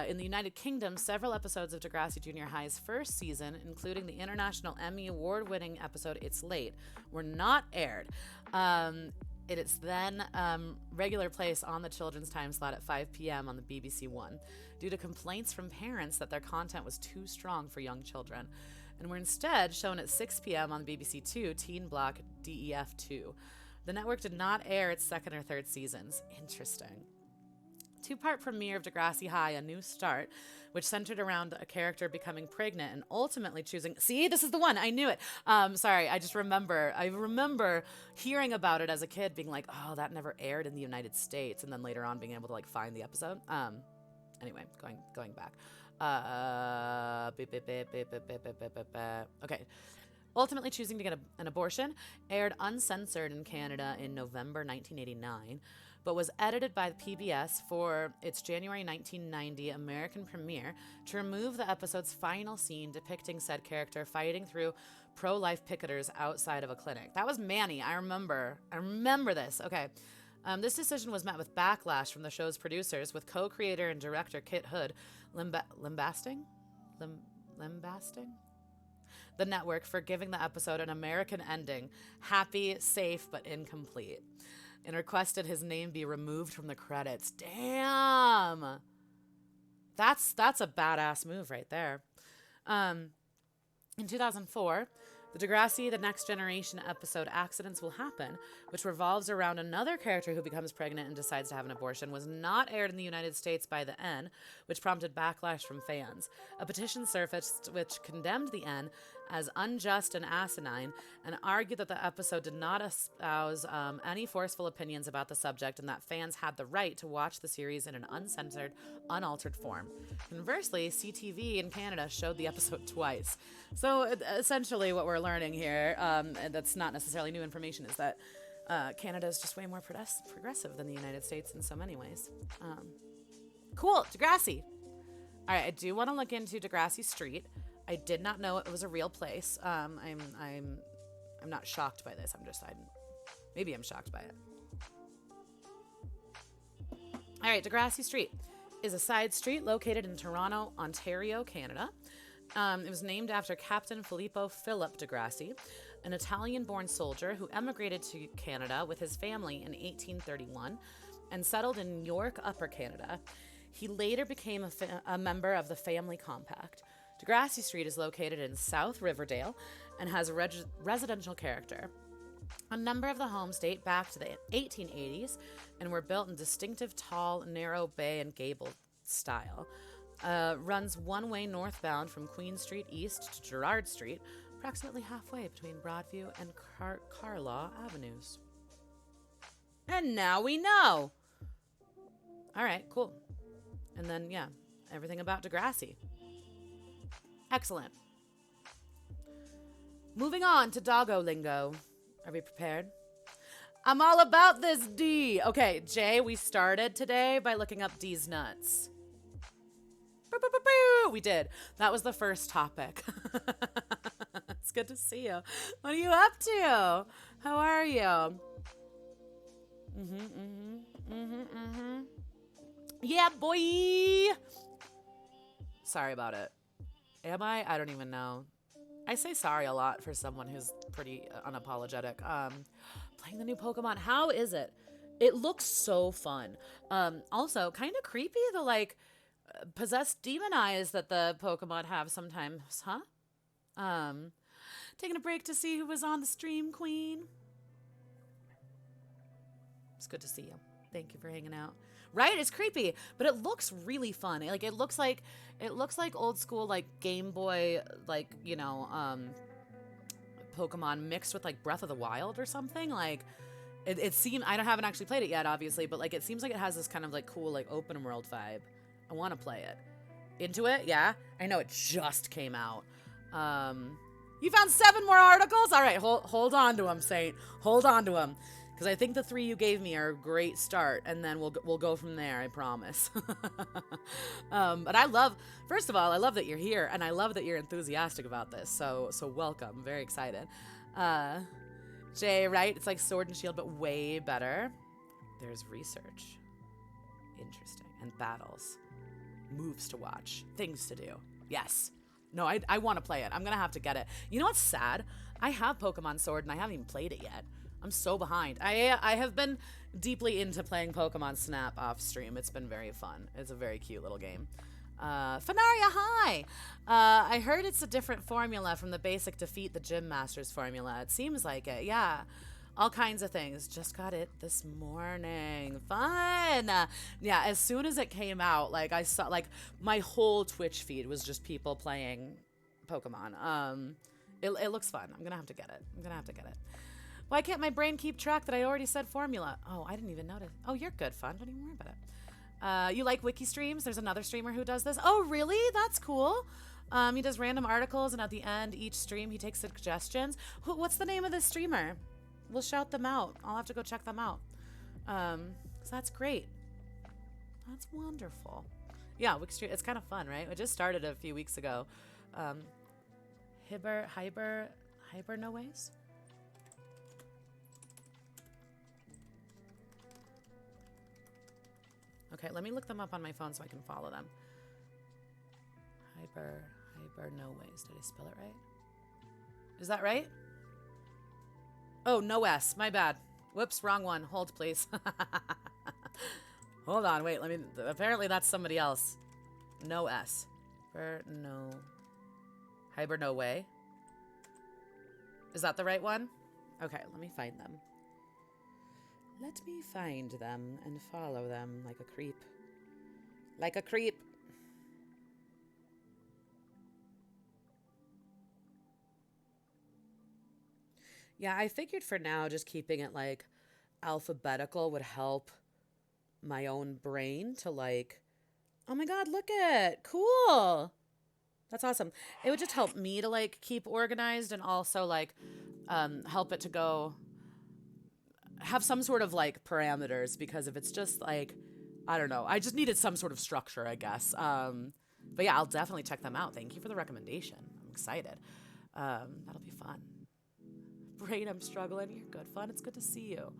In the United Kingdom, several episodes of Degrassi Junior High's first season, including the International Emmy Award-winning episode It's Late, were not aired. In its then regular place on the children's time slot at 5 p.m. on the BBC One, due to complaints from parents that their content was too strong for young children, and were instead shown at 6 p.m. on BBC Two teen block DEF2. The network did not air its second or third seasons. Interesting. Two-part premiere of Degrassi High, A New Start, which centered around a character becoming pregnant and ultimately choosing... See, this is the one. I knew it. Sorry, I remember hearing about it as a kid, being like, oh, that never aired in the United States, and then later on being able to, like, find the episode. Anyway, going back. Okay. Ultimately choosing to get an abortion, aired uncensored in Canada in November 1989, but was edited by PBS for its January 1990 American premiere to remove the episode's final scene depicting said character fighting through pro-life picketers outside of a clinic. That was Manny. I remember this. Okay. This decision was met with backlash from the show's producers, with co-creator and director Kit Hood lambasting the network for giving the episode an American ending, happy, safe, but incomplete, and requested his name be removed from the credits. Damn! That's a badass move right there. In 2004, The Degrassi The Next Generation episode Accidents Will Happen, which revolves around another character who becomes pregnant and decides to have an abortion, was not aired in the United States by the N, which prompted backlash from fans. A petition surfaced which condemned the N as unjust and asinine and argued that the episode did not espouse any forceful opinions about the subject and that fans had the right to watch the series in an uncensored, unaltered form. Conversely, CTV in Canada showed the episode twice. So essentially what we're learning here, and that's not necessarily new information, is that Canada is just way more progressive than the United States in so many ways. Cool, Degrassi. All right, I do want to look into Degrassi Street. I did not know it was a real place. I'm not shocked by this. Maybe I'm shocked by it. All right, Degrassi Street is a side street located in Toronto, Ontario, Canada. It was named after Captain Filippo Philip Degrassi, an Italian-born soldier who emigrated to Canada with his family in 1831 and settled in York, Upper Canada. He later became a member of the Family Compact. Degrassi Street is located in South Riverdale and has a residential character. A number of the homes date back to the 1880s and were built in distinctive tall, narrow bay and gable style. Runs one-way northbound from Queen Street East to Gerrard Street, approximately halfway between Broadview and Carlaw Avenues. And now we know! All right, cool. And then, yeah, everything about Degrassi. Excellent. Moving on to doggo lingo. Are we prepared? I'm all about this D. Okay, Jay, we started today by looking up D's nuts. Boop, boop, boop, boop. We did. That was the first topic. It's good to see you. What are you up to? How are you? Yeah, boy. Sorry about it. Am I? I don't even know. I say sorry a lot for someone who's pretty unapologetic. Playing the new Pokemon. How is it? It looks so fun. Also, kind of creepy, the, like, possessed demon eyes that the Pokemon have sometimes, huh? Taking a break to see who was on the stream, Queen. It's good to see you. Thank you for hanging out. Right? It's creepy, but it looks really fun. Like it looks like old school, like Game Boy, like, you know, Pokemon mixed with like Breath of the Wild or something. Like it seemed, I haven't actually played it yet, obviously, but like it seems like it has this kind of like cool, like open world vibe. I want to play it. Into it? Yeah. I know it just came out. You found 7 more articles? All right, hold on to them, Saint. Hold on to them. Because I think the 3 you gave me are a great start, and then we'll go from there, I promise. But I love, first of all, I love that you're here, and I love that you're enthusiastic about this, so welcome. I'm very excited. Jay, right? It's like Sword and Shield, but way better. There's research. Interesting. And battles. Moves to watch. Things to do. Yes. No, I want to play it. I'm going to have to get it. You know what's sad? I have Pokemon Sword, and I haven't even played it yet. I'm so behind. I have been deeply into playing Pokemon Snap off stream. It's been very fun. It's a very cute little game. Fanaria, hi! I heard it's a different formula from the basic Defeat the Gym Masters formula. It seems like it, yeah. All kinds of things. Just got it this morning. Fun! Yeah, as soon as it came out, like, I saw, like, my whole Twitch feed was just people playing Pokemon. It looks fun. I'm gonna have to get it. Why can't my brain keep track that I already said formula? Oh, I didn't even notice. Oh, you're good, fun. Don't even worry about it. You like wiki streams? There's another streamer who does this. Oh, really? That's cool. He does random articles, and at the end, each stream, he takes suggestions. What's the name of this streamer? We'll shout them out. I'll have to go check them out. So that's great. That's wonderful. Yeah, wiki stream. It's kind of fun, right? I just started a few weeks ago. Hyper no ways? Okay, let me look them up on my phone so I can follow them. Hyper no ways. Did I spell it right? Is that right? Oh, no S. My bad. Whoops, wrong one. Hold, please. Hold on, wait, apparently that's somebody else. No S. Hyper no way. Is that the right one? Okay, let me find them. Let me find them and follow them like a creep. Like a creep. Yeah, I figured for now just keeping it like alphabetical would help my own brain to like, oh my God, look it. Cool. That's awesome. It would just help me to like keep organized and also like help it to go have some sort of like parameters, because if it's just like, I don't know, I just needed some sort of structure, I guess. But yeah, I'll definitely check them out. Thank you for the recommendation. I'm excited. That'll be fun. Brain, I'm struggling. You're good, fun. It's good to see you.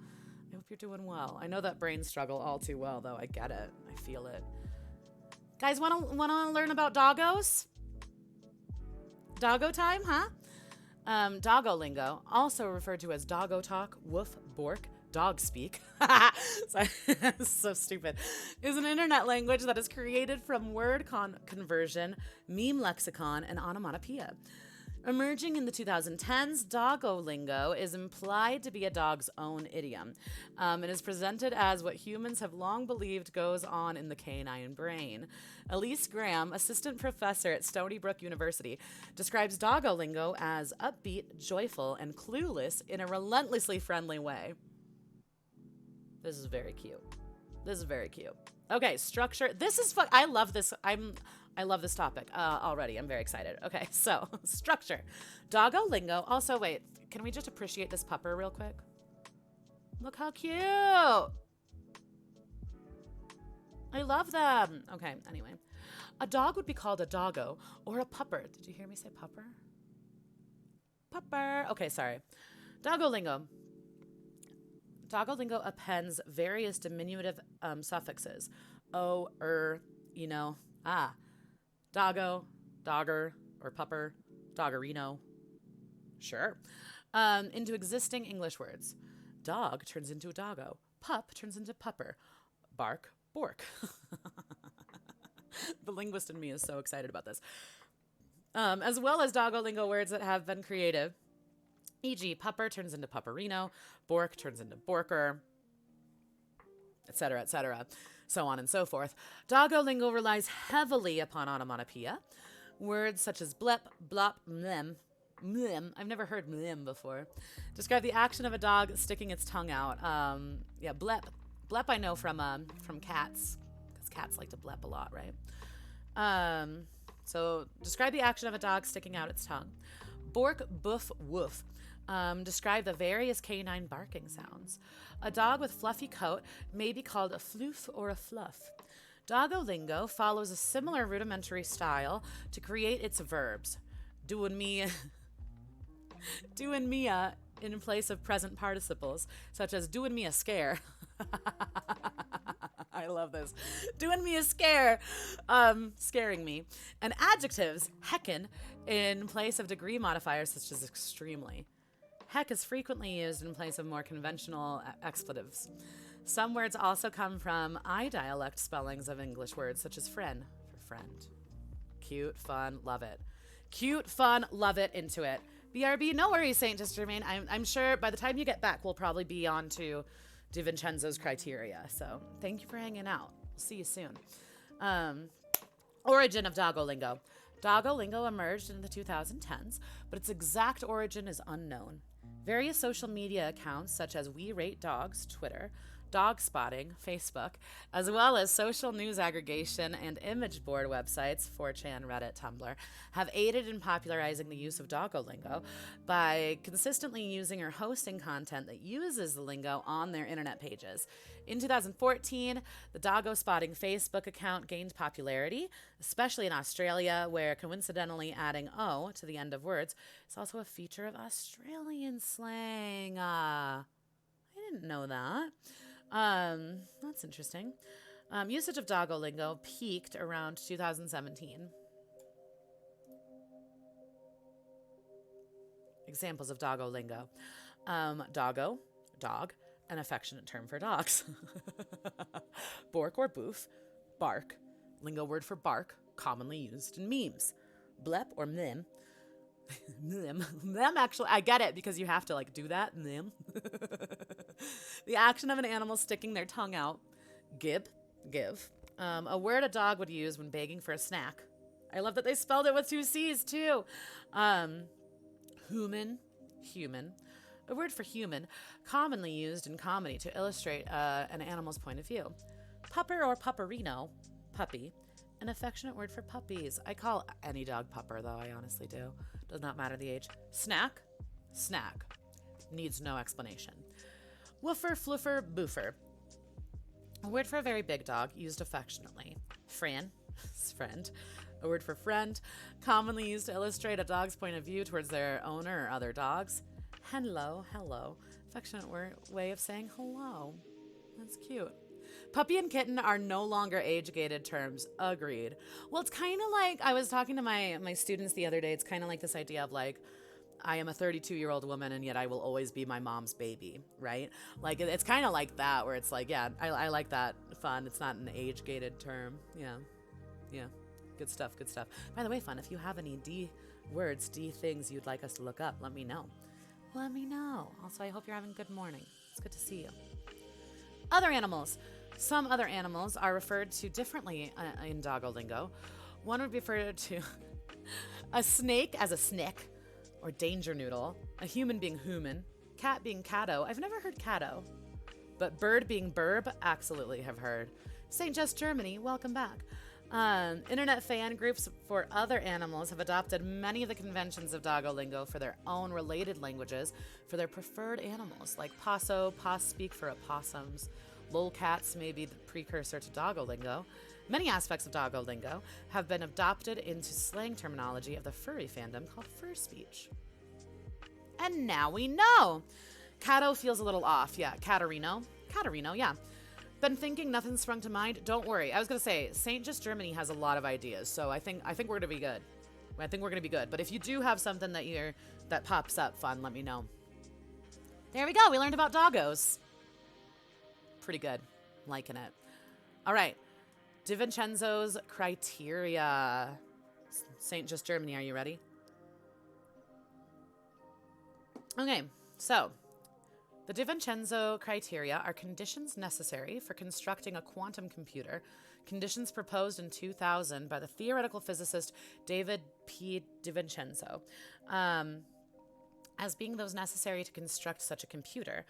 I hope you're doing well. I know that brain struggle all too well, though. I get it. I feel it. Guys, wanna learn about doggos? Doggo time, huh? Doggo lingo, also referred to as doggo talk, woof, bork, dog speak. So stupid. Is an internet language that is created from word conversion, meme lexicon, and onomatopoeia. Emerging in the 2010s, doggo lingo is implied to be a dog's own idiom. It is presented as what humans have long believed goes on in the canine brain. Elise Graham, assistant professor at Stony Brook University, describes doggo lingo as upbeat, joyful, and clueless in a relentlessly friendly way. This is very cute. Okay, structure. This is fun. I love this. I love this topic already. I'm very excited. Okay, so structure. Doggo lingo. Also, wait, can we just appreciate this pupper real quick? Look how cute. I love them. Okay, anyway. A dog would be called a doggo or a pupper. Did you hear me say pupper? Pupper. Okay, sorry. Doggo lingo. Doggo lingo appends various diminutive suffixes. O, doggo, dogger, or pupper, doggerino. Sure. Into existing English words. Dog turns into a doggo. Pup turns into pupper. Bark, bork. The linguist in me is so excited about this. As well as doggo lingo words that have been creative. E.g., pupper turns into pupperino, bork turns into borker, etc., so on and so forth. Doggo lingo relies heavily upon onomatopoeia. Words such as blep, blop, mlem, I've never heard mlem before, describe the action of a dog sticking its tongue out. Blep. Blep I know from cats, because cats like to blep a lot, right? So describe the action of a dog sticking out its tongue. Bork, boof, woof. Describe the various canine barking sounds. A dog with fluffy coat may be called a floof or a fluff. Doggo lingo follows a similar rudimentary style to create its verbs. Doin' me in place of present participles, such as doing me a scare. I love this. Doing me a scare, scaring me. And adjectives, heckin', in place of degree modifiers such as extremely. Heck is frequently used in place of more conventional expletives. Some words also come from I-dialect spellings of English words, such as friend for friend. Cute, fun, love it. Cute, fun, love it, into it. BRB, no worries, Saint Just Jermaine. I'm sure by the time you get back, we'll probably be on to DiVincenzo's criteria. So thank you for hanging out. We'll see you soon. Origin of doggo lingo. Doggo lingo emerged in the 2010s, but its exact origin is unknown. Various social media accounts, such as We Rate Dogs, Twitter, Dog Spotting, Facebook, as well as social news aggregation and image board websites, 4chan, Reddit, Tumblr, have aided in popularizing the use of doggo lingo by consistently using or hosting content that uses the lingo on their internet pages. In 2014, the Doggo Spotting Facebook account gained popularity, especially in Australia, where coincidentally adding O to the end of words is also a feature of Australian slang. I didn't know that. That's interesting. Usage of doggo lingo peaked around 2017. Examples of doggo lingo. Doggo, dog, an affectionate term for dogs. Bork or boof, bark, lingo word for bark, commonly used in memes. Blep or mim, Them actually, I get it because you have to like do that. Them. The action of an animal sticking their tongue out. Give. A word a dog would use when begging for a snack. I love that they spelled it with 2 C's too. Human. A word for human, commonly used in comedy to illustrate an animal's point of view. Pupper or pupperino, puppy, an affectionate word for puppies. I call any dog pupper, though, I honestly do. Does not matter the age. Snack. Needs no explanation. Woofer, fluffer, boofer. A word for a very big dog, used affectionately. Fran, friend. A word for friend, commonly used to illustrate a dog's point of view towards their owner or other dogs. Hello. Affectionate way of saying hello. That's cute. Puppy and kitten are no longer age-gated terms. Agreed. Well, it's kind of like, I was talking to my students the other day, it's kind of like this idea of like, I am a 32-year-old woman and yet I will always be my mom's baby, right? Like, it's kind of like that where it's like, yeah, I like that. Fun. It's not an age-gated term. Yeah. Good stuff. By the way, fun, if you have any D words, D things you'd like us to look up, let me know. Also, I hope you're having a good morning. It's good to see you. Other animals. Some other animals are referred to differently in doggo lingo. One would be referred to a snake as a snick or danger noodle, a human being human, cat being catto. I've never heard catto, but bird being burb, absolutely have heard. St. Just Germany, welcome back. Internet fan groups for other animals have adopted many of the conventions of doggo lingo for their own related languages for their preferred animals, like posso, pos speak for opossums. Lolcats may be the precursor to doggo lingo. Many aspects of doggo lingo have been adopted into slang terminology of the furry fandom called fur speech. And now we know. Catto feels a little off. Yeah, Catarino, yeah. Been thinking, nothing sprung to mind? Don't worry. I was going to say, St. Just Germany has a lot of ideas, so I think we're going to be good. But if you do have something that pops up fun, let me know. There we go. We learned about doggos. Pretty good. Liking it. All right. DiVincenzo's criteria. St. Just Germany, are you ready? Okay, so the DiVincenzo criteria are conditions necessary for constructing a quantum computer, conditions proposed in 2000 by the theoretical physicist David P. DiVincenzo, as being those necessary to construct such a computer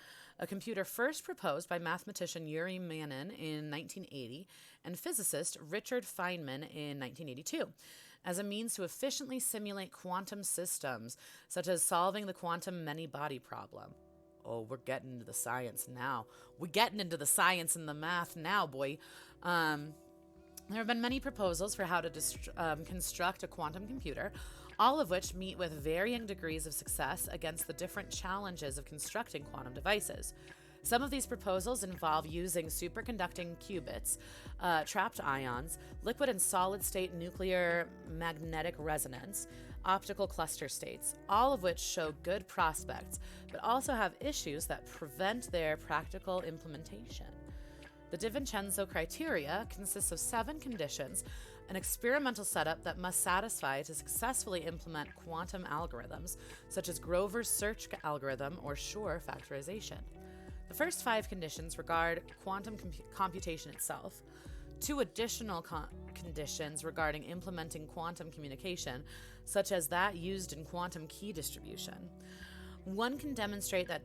first proposed by mathematician Yuri Manin in 1980 and physicist Richard Feynman in 1982. As a means to efficiently simulate quantum systems, such as solving the quantum many-body problem. Oh, we're getting into the science now. We're getting into the science and the math now, boy. There have been many proposals for how to construct a quantum computer, all of which meet with varying degrees of success against the different challenges of constructing quantum devices. Some of these proposals involve using superconducting qubits, trapped ions, liquid and solid state nuclear magnetic resonance, optical cluster states, all of which show good prospects, but also have issues that prevent their practical implementation. The DiVincenzo criteria consists of 7 conditions, an experimental setup that must satisfy to successfully implement quantum algorithms, such as Grover's search algorithm or Shor factorization. The first 5 conditions regard quantum computation itself. 2 additional conditions regarding implementing quantum communication, such as that used in quantum key distribution. One can demonstrate that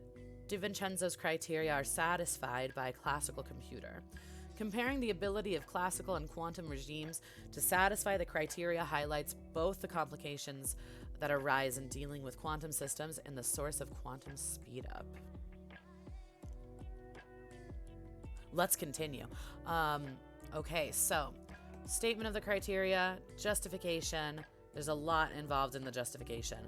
DiVincenzo's criteria are satisfied by a classical computer. Comparing the ability of classical and quantum regimes to satisfy the criteria highlights both the complications that arise in dealing with quantum systems and the source of quantum speedup. Let's continue. Okay, so statement of the criteria, justification. There's a lot involved in the justification.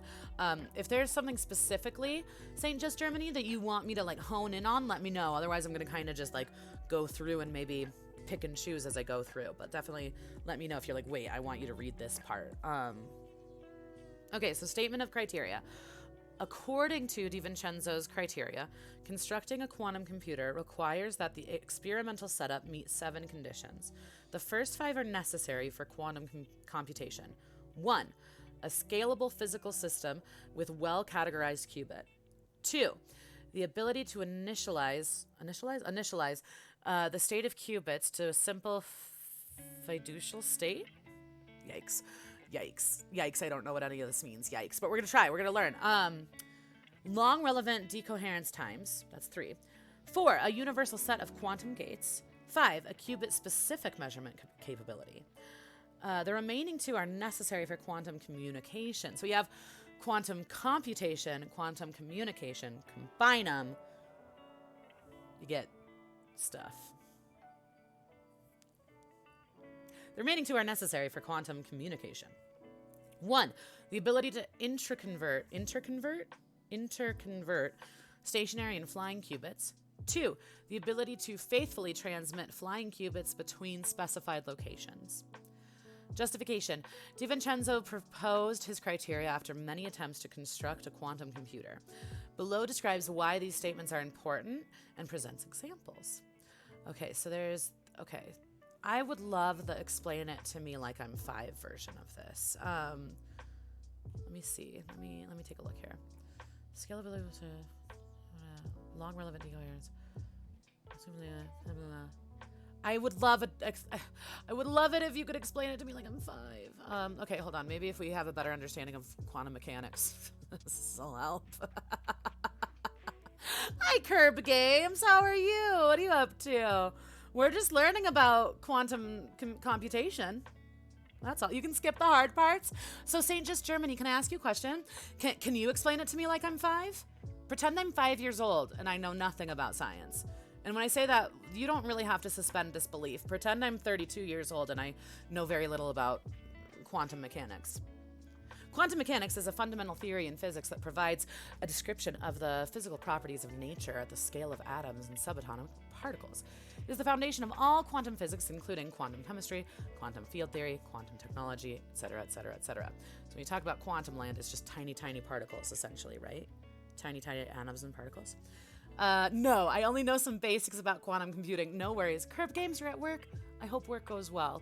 If there's something specifically, St. Just Germany, that you want me to like hone in on, let me know. Otherwise, I'm going to kind of just like go through and maybe pick and choose as I go through. But definitely let me know if you're like, wait, I want you to read this part. Okay, so statement of criteria. According to DiVincenzo's criteria, constructing a quantum computer requires that the experimental setup meet 7 conditions. The first 5 are necessary for quantum computation. 1. a scalable physical system with well-categorized qubit. 2, the ability to initialize the state of qubits to a simple fiducial state. Yikes. I don't know what any of this means. Yikes. But we're going to try. We're going to learn. Long relevant decoherence times. That's 3. 4, a universal set of quantum gates. 5, a qubit-specific measurement capability. The remaining 2 are necessary for quantum communication. So we have quantum computation, quantum communication. Combine them, you get stuff. The remaining 2 are necessary for quantum communication. 1, the ability to interconvert stationary and flying qubits. 2, the ability to faithfully transmit flying qubits between specified locations. Justification. DiVincenzo proposed his criteria after many attempts to construct a quantum computer. Below describes why these statements are important and presents examples. Okay, so I would love the explain it to me like I'm 5 version of this. Let me see. Let me take a look here. Scalability to long relevant decoherence. I would love it if you could explain it to me like I'm 5. Okay, hold on. Maybe if we have a better understanding of quantum mechanics, this will help. Hi, Curb Games. How are you? What are you up to? We're just learning about quantum computation. That's all. You can skip the hard parts. So, St. Just Germany, can I ask you a question? Can you explain it to me like I'm 5? Pretend I'm 5 years old and I know nothing about science. And when I say that, you don't really have to suspend disbelief. Pretend I'm 32 years old and I know very little about quantum mechanics. Quantum mechanics is a fundamental theory in physics that provides a description of the physical properties of nature at the scale of atoms and subatomic particles. It is the foundation of all quantum physics, including quantum chemistry, quantum field theory, quantum technology, etc., etc., etc. So when you talk about quantum land, it's just tiny, tiny particles, essentially, right? Tiny, tiny atoms and particles. No, I only know some basics about quantum computing. No worries. Curb Games, you're at work? I hope work goes well.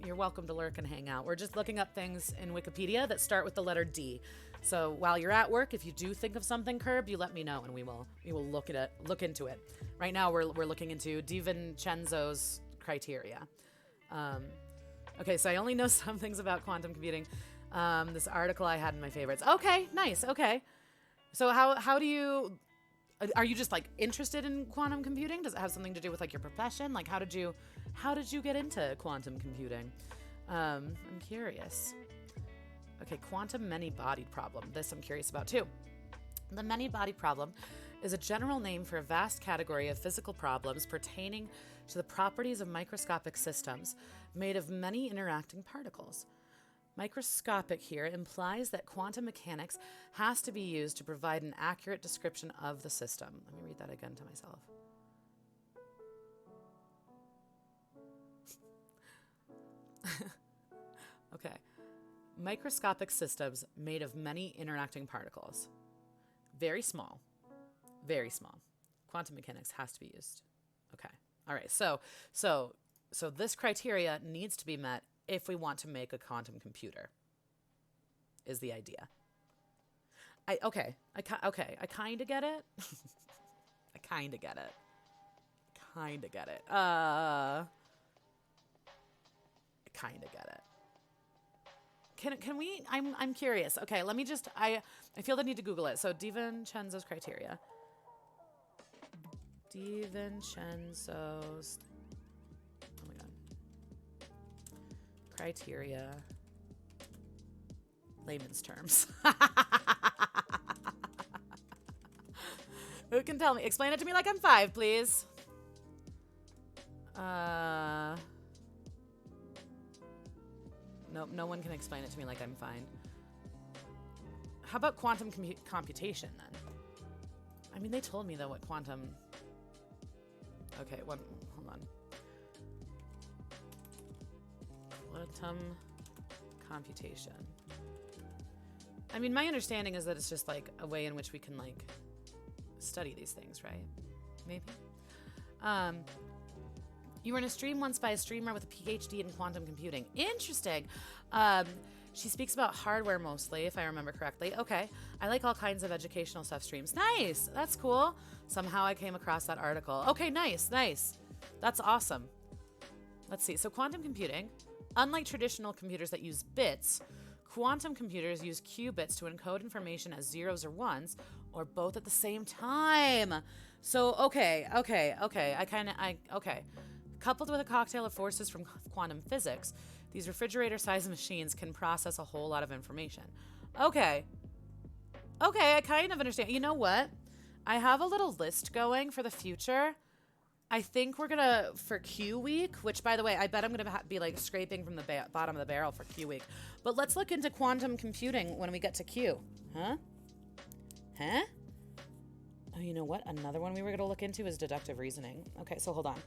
You're welcome to lurk and hang out. We're just looking up things in Wikipedia that start with the letter D. So while you're at work, if you do think of something, Curb, you let me know and we will look into it. Right now we're looking into DiVincenzo's criteria. Okay, so I only know some things about quantum computing. This article I had in my favorites. Okay, nice. Okay. So how do you... Are you just like interested in quantum computing? Does it have something to do with like your profession? Like how did you get into quantum computing? I'm curious. Okay, quantum many-bodied problem. This I'm curious about too. The many-bodied problem is a general name for a vast category of physical problems pertaining to the properties of microscopic systems made of many interacting particles. Microscopic here implies that quantum mechanics has to be used to provide an accurate description of the system. Let me read that again to myself. Okay. Microscopic systems made of many interacting particles. Very small. Very small. Quantum mechanics has to be used. Okay. All right. So this criteria needs to be met if we want to make a quantum computer, is the idea. I kind of get it. I kind of get it. I kind of get it. Can we? I'm curious. Okay, let me just. I feel the need to Google it. So DiVincenzo's criteria. DiVincenzo's. Oh my god. Criteria. Layman's terms. Who can tell me? Explain it to me like I'm 5, please. Nope, no one can explain it to me like I'm fine. How about quantum computation then? I mean, they told me though what quantum... Okay, hold on. Quantum computation. I mean, my understanding is that it's just like a way in which we can like study these things, right? Maybe. You were in a stream once by a streamer with a PhD in quantum computing. Interesting. She speaks about hardware mostly, if I remember correctly. Okay. I like all kinds of educational stuff streams. Nice. That's cool. Somehow I came across that article. Okay, nice. That's awesome. Let's see. So quantum computing, unlike traditional computers that use bits, quantum computers use qubits to encode information as zeros or ones, or both at the same time. So, okay. Coupled with a cocktail of forces from quantum physics, these refrigerator-sized machines can process a whole lot of information. Okay, I kind of understand. You know what? I have a little list going for the future. I think we're gonna, for Q week, which, by the way, I bet I'm gonna be like scraping from the bottom of the barrel for Q week. But let's look into quantum computing when we get to Q. Huh? Oh, you know what? Another one we were gonna look into is deductive reasoning. Okay, so hold on.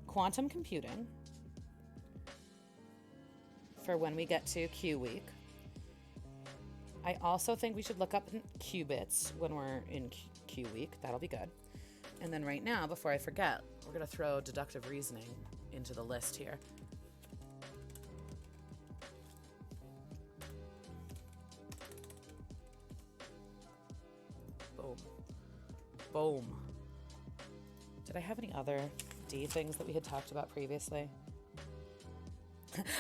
Quantum computing for when we get to Q week. I also think we should look up qubits when we're in Q week. That'll be good. And then right now, before I forget, we're going to throw deductive reasoning into the list here. Boom. Did I have any other D things that we had talked about previously?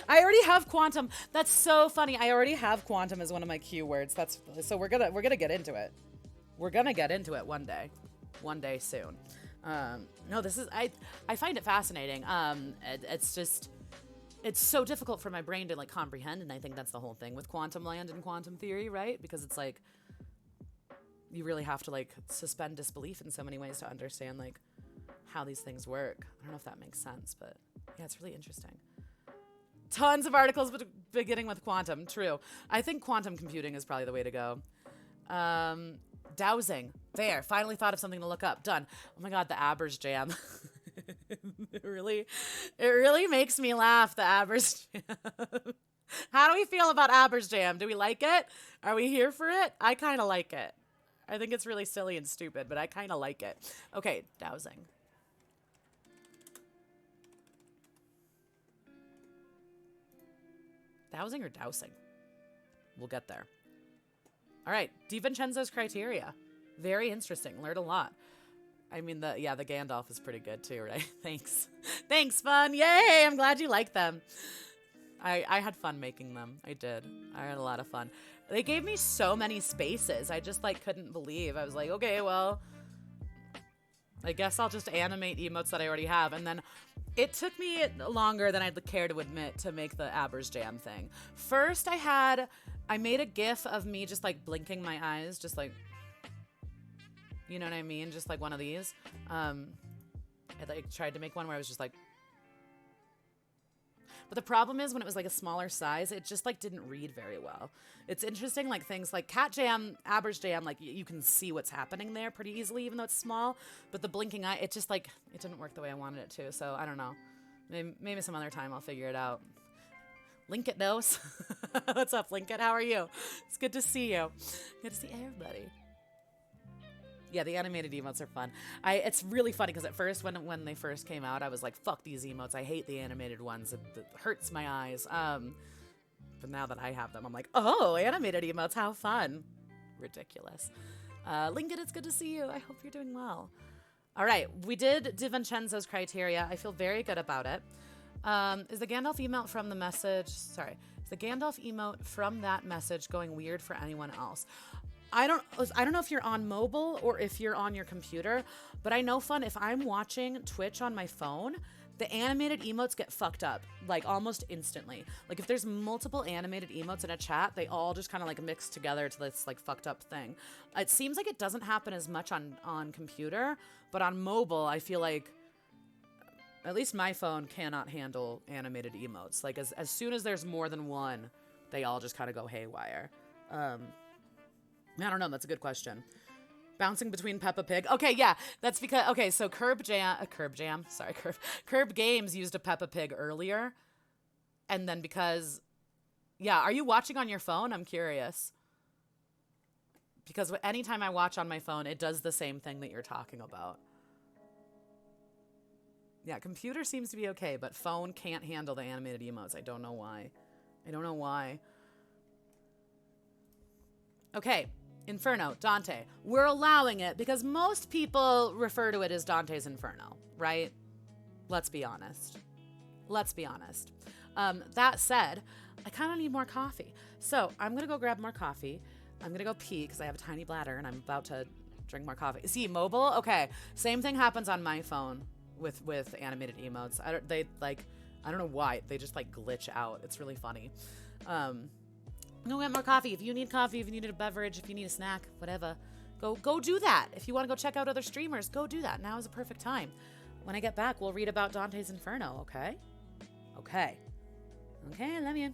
I already have quantum. That's so funny. I already have quantum as one of my keywords. So we're gonna get into it. We're gonna get into it one day soon. No, this is I find it fascinating. It's so difficult for my brain to like comprehend, and I think that's the whole thing with quantum land and quantum theory, right? Because it's like you really have to like suspend disbelief in so many ways to understand like how these things work. I don't know if that makes sense, but yeah, it's really interesting. Tons of articles beginning with quantum. True. I think quantum computing is probably the way to go. Dowsing. There. Finally thought of something to look up. Done. Oh my God, the Aber's Jam. It really makes me laugh, the Aber's Jam. How do we feel about Aber's Jam? Do we like it? Are we here for it? I kind of like it. I think it's really silly and stupid, but I kind of like it. Okay, dowsing. Dowsing or dousing? We'll get there. All right, DiVincenzo's criteria. Very interesting. Learned a lot. I mean, the Gandalf is pretty good too, right? Thanks. Thanks, Fun. Yay, I'm glad you like them. I had fun making them. I did. I had a lot of fun. They gave me so many spaces. I just like couldn't believe. I was like, okay, well, I guess I'll just animate emotes that I already have. And then it took me longer than I'd care to admit to make the Aber's Jam thing. First, I made a GIF of me just like blinking my eyes, just like, you know what I mean? Just like one of these. I like tried to make one where I was just like, but the problem is when it was like a smaller size, it just like didn't read very well. It's interesting, like things like Cat Jam, Aber's Jam, like you can see what's happening there pretty easily, even though it's small. But the blinking eye, it just like, it didn't work the way I wanted it to. So I don't know. Maybe some other time I'll figure it out. Linkit knows. What's up, Linkit? How are you? It's good to see you. Good to see everybody. Yeah, the animated emotes are fun. It's really funny because at first, when they first came out, I was like, fuck these emotes. I hate the animated ones. It hurts my eyes. But now that I have them, I'm like, oh, animated emotes, how fun. Ridiculous. Linkit, it's good to see you. I hope you're doing well. All right, we did DiVincenzo's criteria. I feel very good about it. Is the Gandalf emote from the message... Sorry. Is the Gandalf emote from that message going weird for anyone else? I don't know if you're on mobile or if you're on your computer, but I know, Fun, if I'm watching Twitch on my phone, the animated emotes get fucked up, like almost instantly. Like if there's multiple animated emotes in a chat, they all just kind of like mix together to this like fucked up thing. It seems like it doesn't happen as much on computer, but on mobile, I feel like at least my phone cannot handle animated emotes. Like as soon as there's more than one, they all just kind of go haywire. I don't know. That's a good question. Bouncing between Peppa Pig. Okay, yeah. That's because... Okay, so Curb Games used a Peppa Pig earlier. And then because... Yeah, are you watching on your phone? I'm curious. Because anytime I watch on my phone, it does the same thing that you're talking about. Yeah, computer seems to be okay, but phone can't handle the animated emotes. I don't know why. Okay, Inferno, Dante. We're allowing it because most people refer to it as Dante's Inferno, right? Let's be honest. Let's be honest. That said, I kind of need more coffee. So I'm going to go grab more coffee. I'm going to go pee because I have a tiny bladder and I'm about to drink more coffee. See, mobile? Okay. Same thing happens on my phone with animated emotes. I don't know why. They just like glitch out. It's really funny. Go get more coffee. If you need coffee, if you need a beverage, if you need a snack, whatever, go do that. If you want to go check out other streamers, go do that. Now is a perfect time. When I get back, we'll read about Dante's Inferno, okay? Okay. Okay, I love you.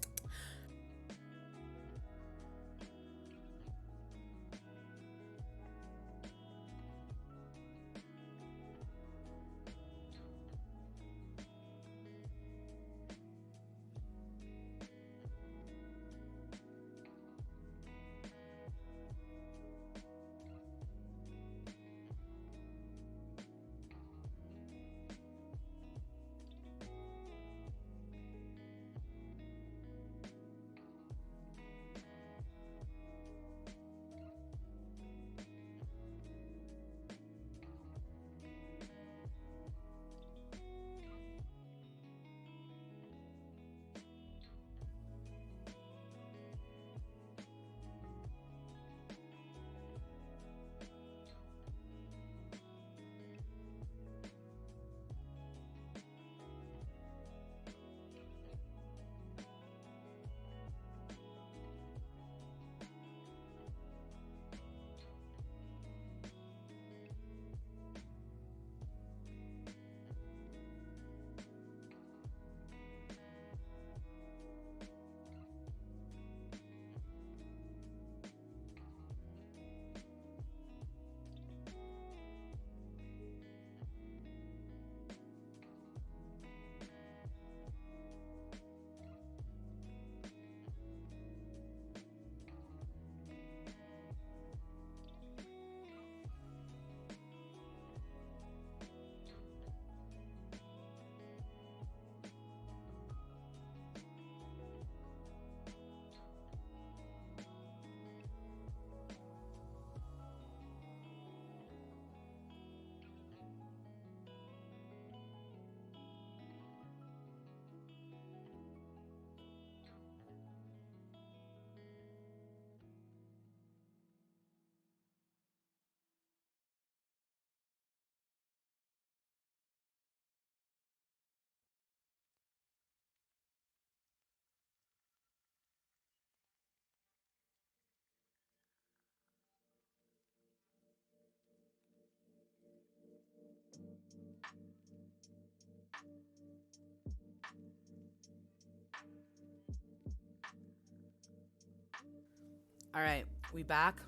All right, we back.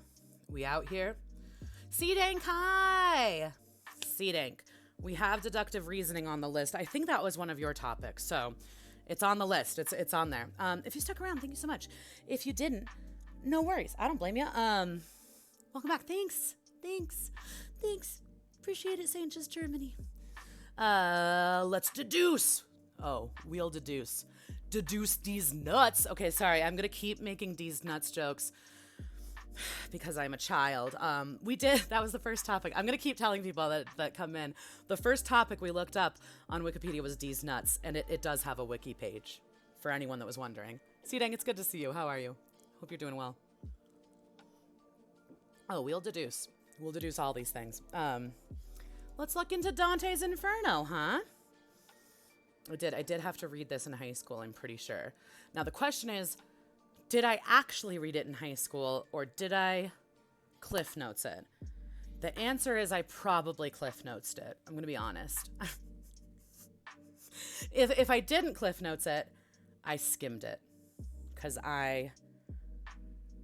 We out here. Seedank, hi! Seedank. We have deductive reasoning on the list. I think that was one of your topics, so it's on the list. It's on there. If you stuck around, thank you so much. If you didn't, no worries. I don't blame you. Welcome back. Thanks. Appreciate it, Sanchez, Germany. Let's deduce. Oh, we'll deduce. Deduce these nuts. Okay, sorry. I'm gonna keep making these nuts jokes because I'm a child. That was the first topic. I'm gonna keep telling people that come in. The first topic we looked up on Wikipedia was D's nuts, and it does have a wiki page for anyone that was wondering. Seedang, it's good to see you. How are you? Hope you're doing well. Oh, we'll deduce all these things. Let's look into Dante's Inferno, huh? I did have to read this in high school, I'm pretty sure. Now the question is, did I actually read it in high school, or did I Cliff Notes it? The answer is I probably Cliff Notes it. I'm gonna be honest. If I didn't Cliff Notes it, I skimmed it. Because I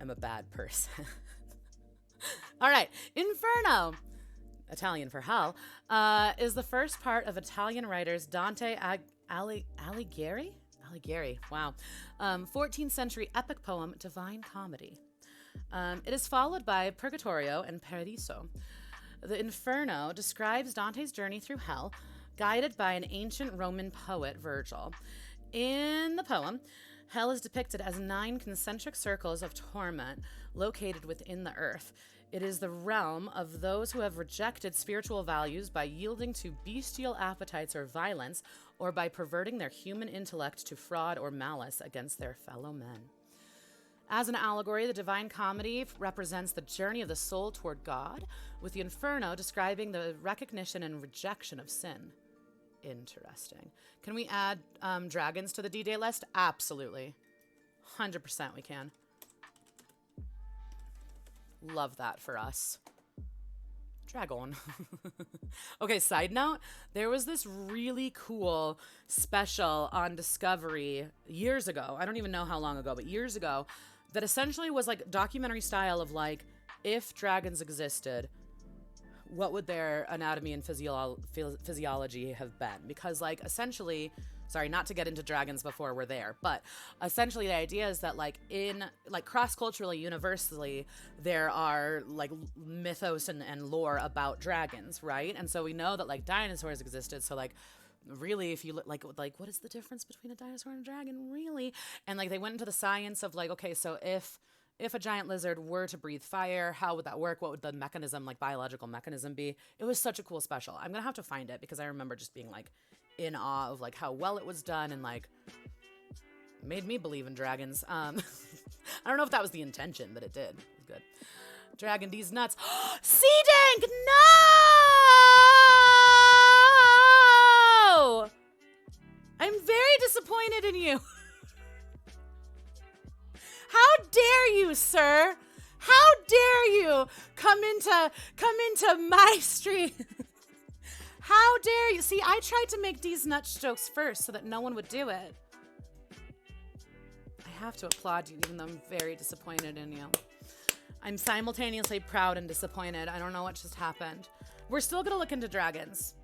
am a bad person. All right, Inferno, Italian for hell, is the first part of Italian writers Dante Alighieri? Alighieri, wow. 14th century epic poem, Divine Comedy. It is followed by Purgatorio and Paradiso. The Inferno describes Dante's journey through hell, guided by an ancient Roman poet, Virgil. In the poem, Hell is depicted as 9 concentric circles of torment located within the earth. It is the realm of those who have rejected spiritual values by yielding to bestial appetites or violence, or by perverting their human intellect to fraud or malice against their fellow men. As an allegory, the Divine Comedy represents the journey of the soul toward God, with the Inferno describing the recognition and rejection of sin. Interesting. Can we add dragons to the D-Day list? Absolutely. 100% we can. Love that for us. Dragon. Okay, side note, there was this really cool special on Discovery years ago. I don't even know how long ago, but years ago, that essentially was like documentary style of like, if dragons existed, what would their anatomy and physiology have been? Because like essentially, sorry, not to get into dragons before we're there, but essentially the idea is that like in like cross-culturally, universally, there are like mythos and lore about dragons, right? And so we know that like dinosaurs existed. So like really, if you look like what is the difference between a dinosaur and a dragon, really? And like they went into the science of like, okay, so if a giant lizard were to breathe fire, how would that work? What would the mechanism, like biological mechanism, be? It was such a cool special. I'm gonna have to find it because I remember just being like in awe of like how well it was done and like made me believe in dragons. I don't know if that was the intention, but it did. It was good. Dragon D's nuts. Sea Dank, no! I'm very disappointed in you. How dare you, sir? How dare you come into my street? How dare you? See, I tried to make these nut jokes first so that no one would do it. I have to applaud you, even though I'm very disappointed in you. I'm simultaneously proud and disappointed. I don't know what just happened. We're still gonna look into dragons.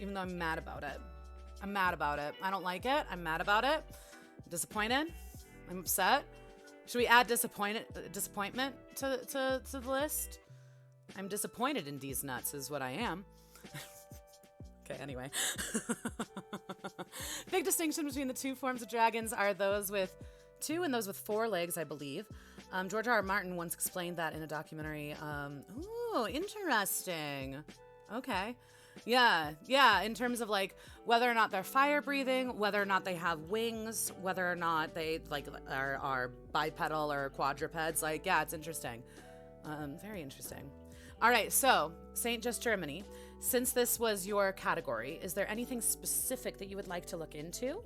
Even though I'm mad about it. I'm mad about it. I don't like it. I'm mad about it. I'm disappointed. I'm upset. Should we add disappointment to the list? I'm disappointed in these nuts is what I am. Okay, anyway. Big distinction between the two forms of dragons are those with 2 and those with 4 legs, I believe. George R. Martin once explained that in a documentary. Ooh, interesting. Okay. Yeah, in terms of like whether or not they're fire breathing, whether or not they have wings, whether or not they like are bipedal or quadrupeds, like yeah, it's interesting. Very interesting. All right, so St. Just Germany, since this was your category, is there anything specific that you would like to look into?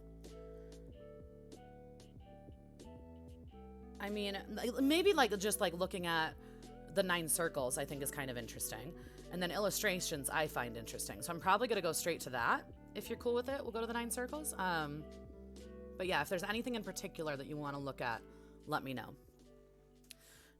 I mean, maybe like just like looking at the 9 circles I think is kind of interesting. And then illustrations I find interesting. So I'm probably going to go straight to that. If you're cool with it, we'll go to the 9 circles. But yeah, if there's anything in particular that you want to look at, let me know.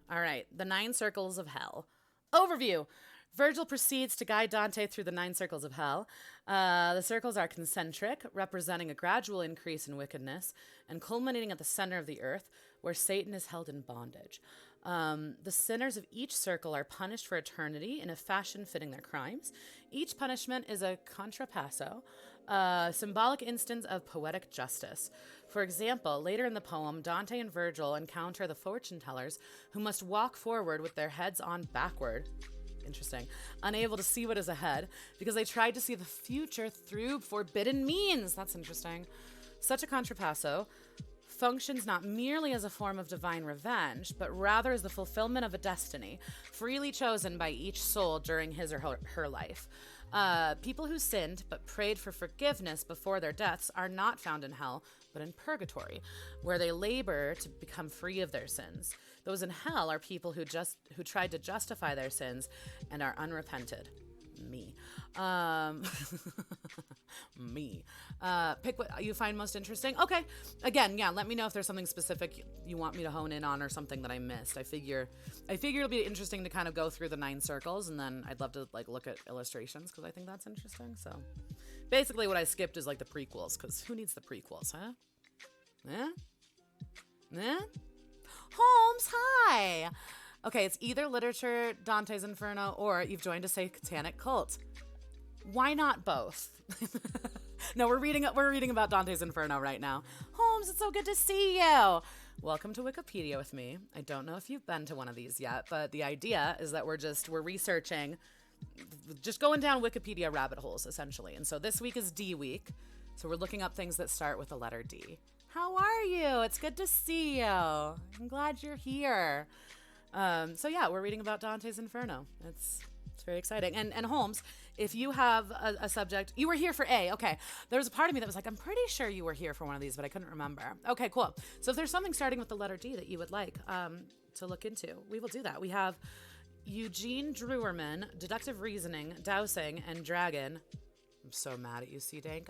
All right, the 9 circles of hell. Overview. Virgil proceeds to guide Dante through the 9 circles of hell. The circles are concentric, representing a gradual increase in wickedness, and culminating at the center of the earth, where Satan is held in bondage. The sinners of each circle are punished for eternity in a fashion fitting their crimes. Each punishment is a contrapasso, a symbolic instance of poetic justice. For example, later in the poem, Dante and Virgil encounter the fortune tellers who must walk forward with their heads on backward. Interesting. Unable to see what is ahead because they tried to see the future through forbidden means. That's interesting. Such a contrapasso functions not merely as a form of divine revenge, but rather as the fulfillment of a destiny freely chosen by each soul during his or her life. People who sinned but prayed for forgiveness before their deaths are not found in hell, but in purgatory, where they labor to become free of their sins. Those in hell are people who tried to justify their sins and are unrepented. Me. Me. Pick what you find most interesting. Okay. Again, yeah, let me know if there's something specific you want me to hone in on or something that I missed. I figure it'll be interesting to kind of go through the 9 circles, and then I'd love to like look at illustrations because I think that's interesting. So basically what I skipped is like the prequels, because who needs the prequels, huh? Holmes, hi! Okay, it's either literature, Dante's Inferno, or you've joined a satanic cult. Why not both? No, we're reading about Dante's Inferno right now. Holmes, it's so good to see you. Welcome to Wikipedia with me. I don't know if you've been to one of these yet, but the idea is that we're researching, just going down Wikipedia rabbit holes, essentially. And so this week is D week. So we're looking up things that start with the letter D. How are you? It's good to see you. I'm glad you're here. So yeah, we're reading about Dante's Inferno. It's very exciting. And Holmes, if you have a subject, you were here for A. Okay. There was a part of me that was like, I'm pretty sure you were here for one of these, but I couldn't remember. Okay, cool. So if there's something starting with the letter D that you would like to look into, we will do that. We have Eugene Drewerman, Deductive Reasoning, Dowsing, and Dragon. I'm so mad at you, C-Dank.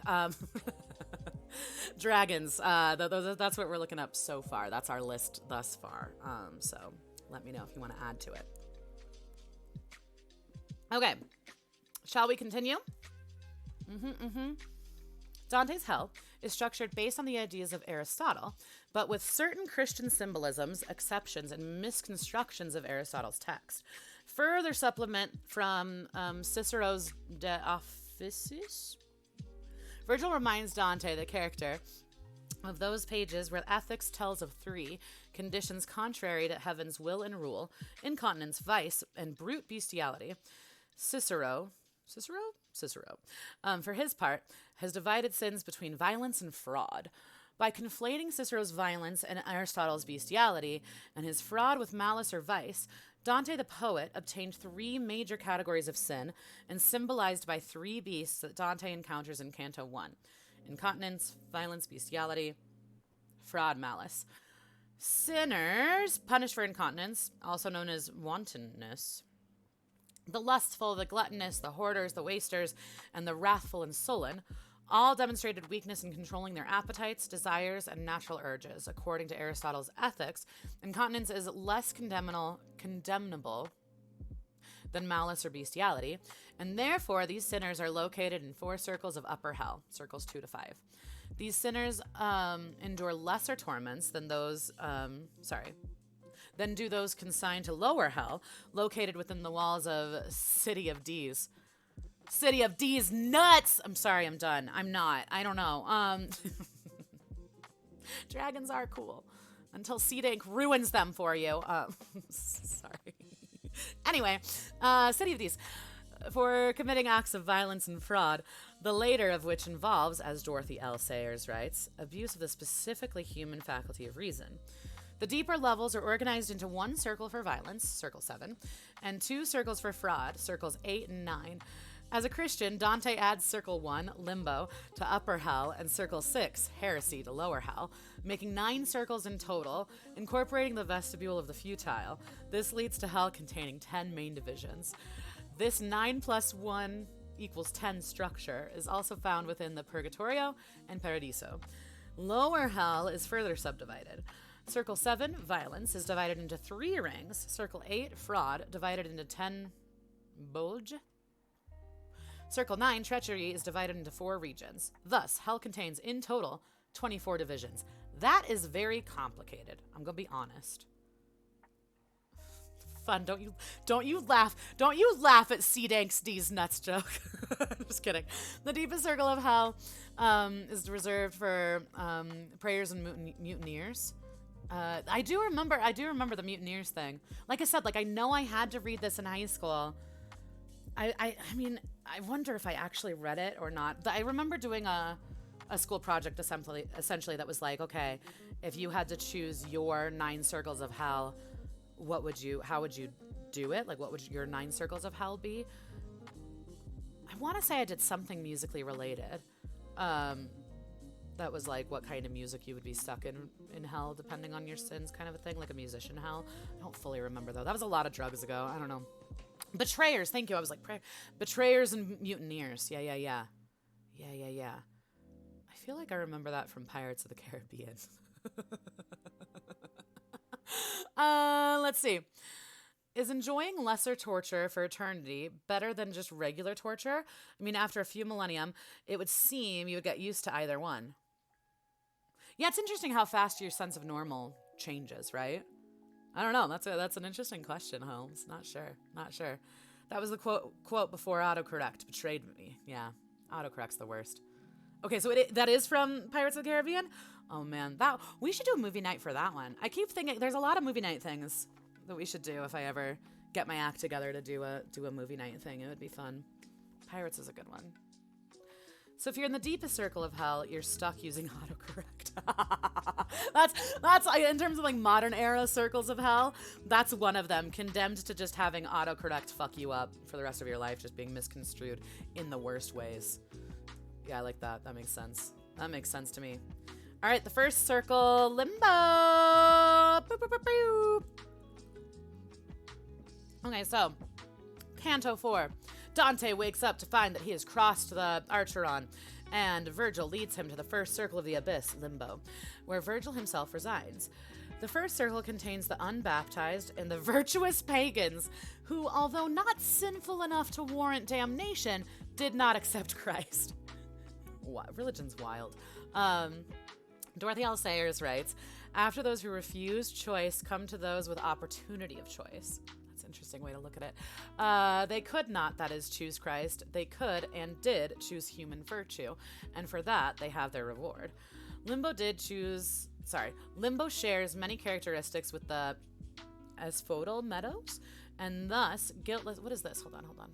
Dragons. That's what we're looking up so far. That's our list thus far. So let me know if you want to add to it. Okay. Shall we continue? Dante's Hell is structured based on the ideas of Aristotle, but with certain Christian symbolisms, exceptions, and misconstructions of Aristotle's text. Further supplement from Cicero's De Officiis. Virgil reminds Dante, the character, of those pages where ethics tells of 3 conditions contrary to heaven's will and rule: incontinence, vice, and brute bestiality. Cicero, for his part, has divided sins between violence and fraud. By conflating Cicero's violence and Aristotle's bestiality, and his fraud with malice or vice, Dante the poet obtained 3 major categories of sin, and symbolized by 3 beasts that Dante encounters in Canto 1. Incontinence, violence, bestiality, fraud, malice. Sinners punished for incontinence, also known as wantonness. The lustful, the gluttonous, the hoarders, the wasters, and the wrathful and sullen all demonstrated weakness in controlling their appetites, desires, and natural urges. According to Aristotle's Ethics, incontinence is less condemnable than malice or bestiality, and therefore these sinners are located in 4 circles of upper hell, circles 2 to 5. These sinners endure lesser torments than do those consigned to lower hell, located within the walls of City of D's. City of D's nuts! I'm sorry, I'm done. I'm not. I don't know. Dragons are cool. Until C-Dank ruins them for you. Sorry. Anyway, City of D's. For committing acts of violence and fraud, the later of which involves, as Dorothy L. Sayers writes, abuse of the specifically human faculty of reason. The deeper levels are organized into 1 circle for violence, circle 7, and 2 circles for fraud, circles 8 and 9. As a Christian, Dante adds circle 1, limbo, to upper hell, and circle 6, heresy, to lower hell, making 9 circles in total, incorporating the vestibule of the futile. This leads to hell containing 10 main divisions. This 9 plus 1 equals 10 structure is also found within the Purgatorio and Paradiso. Lower hell is further subdivided. Circle 7, violence, is divided into 3 rings. Circle 8, fraud, divided into 10 bulge. Circle 9, treachery, is divided into 4 regions. Thus, hell contains, in total, 24 divisions. That is very complicated. I'm going to be honest. Fun. Don't you laugh at C-Dank's D's nuts joke. I'm just kidding. The deepest circle of hell is reserved for prayers and mutineers. I do remember the mutineers thing. Like I said, I know I had to read this in high school. I mean, I wonder if I actually read it or not. I remember doing a school project essentially that was like, okay, if you had to choose your 9 circles of hell, how would you do it? Like, what would your 9 circles of hell be? I want to say I did something musically related. That was like what kind of music you would be stuck in hell depending on your sins, kind of a thing, like a musician hell. I don't fully remember though. That was a lot of drugs ago. I don't know. Betrayers, thank you. I was like, betrayers and mutineers. Yeah. I feel like I remember that from Pirates of the Caribbean. Let's see. Is enjoying lesser torture for eternity better than just regular torture? I mean, after a few millennium, it would seem you would get used to either one. Yeah, it's interesting how fast your sense of normal changes, right? I don't know. That's an interesting question, Holmes. Not sure. That was the quote before autocorrect betrayed me. Yeah, autocorrect's the worst. Okay, so that is from Pirates of the Caribbean? Oh man, we should do a movie night for that one. I keep thinking there's a lot of movie night things that we should do if I ever get my act together to do a movie night thing. It would be fun. Pirates is a good one. So if you're in the deepest circle of hell, you're stuck using autocorrect. that's in terms of like modern era circles of hell, that's one of them. Condemned to just having autocorrect fuck you up for the rest of your life, just being misconstrued in the worst ways. Yeah, I like that. That makes sense. That makes sense to me. All right, the first circle, limbo. Boop, boop, boop, boop. Okay, so Canto 4. Dante wakes up to find that he has crossed the Archeron, and Virgil leads him to the first circle of the abyss, Limbo, where Virgil himself resides. The first circle contains the unbaptized and the virtuous pagans who, although not sinful enough to warrant damnation, did not accept Christ. What? Religion's wild. Dorothy L. Sayers writes, after those who refuse choice come to those with opportunity of choice. Interesting way to look at it. They could not, that is, choose Christ. They could and did choose human virtue, and for that they have their reward. Limbo shares many characteristics with the asphodel meadows, and thus guiltless. What is this? Hold on.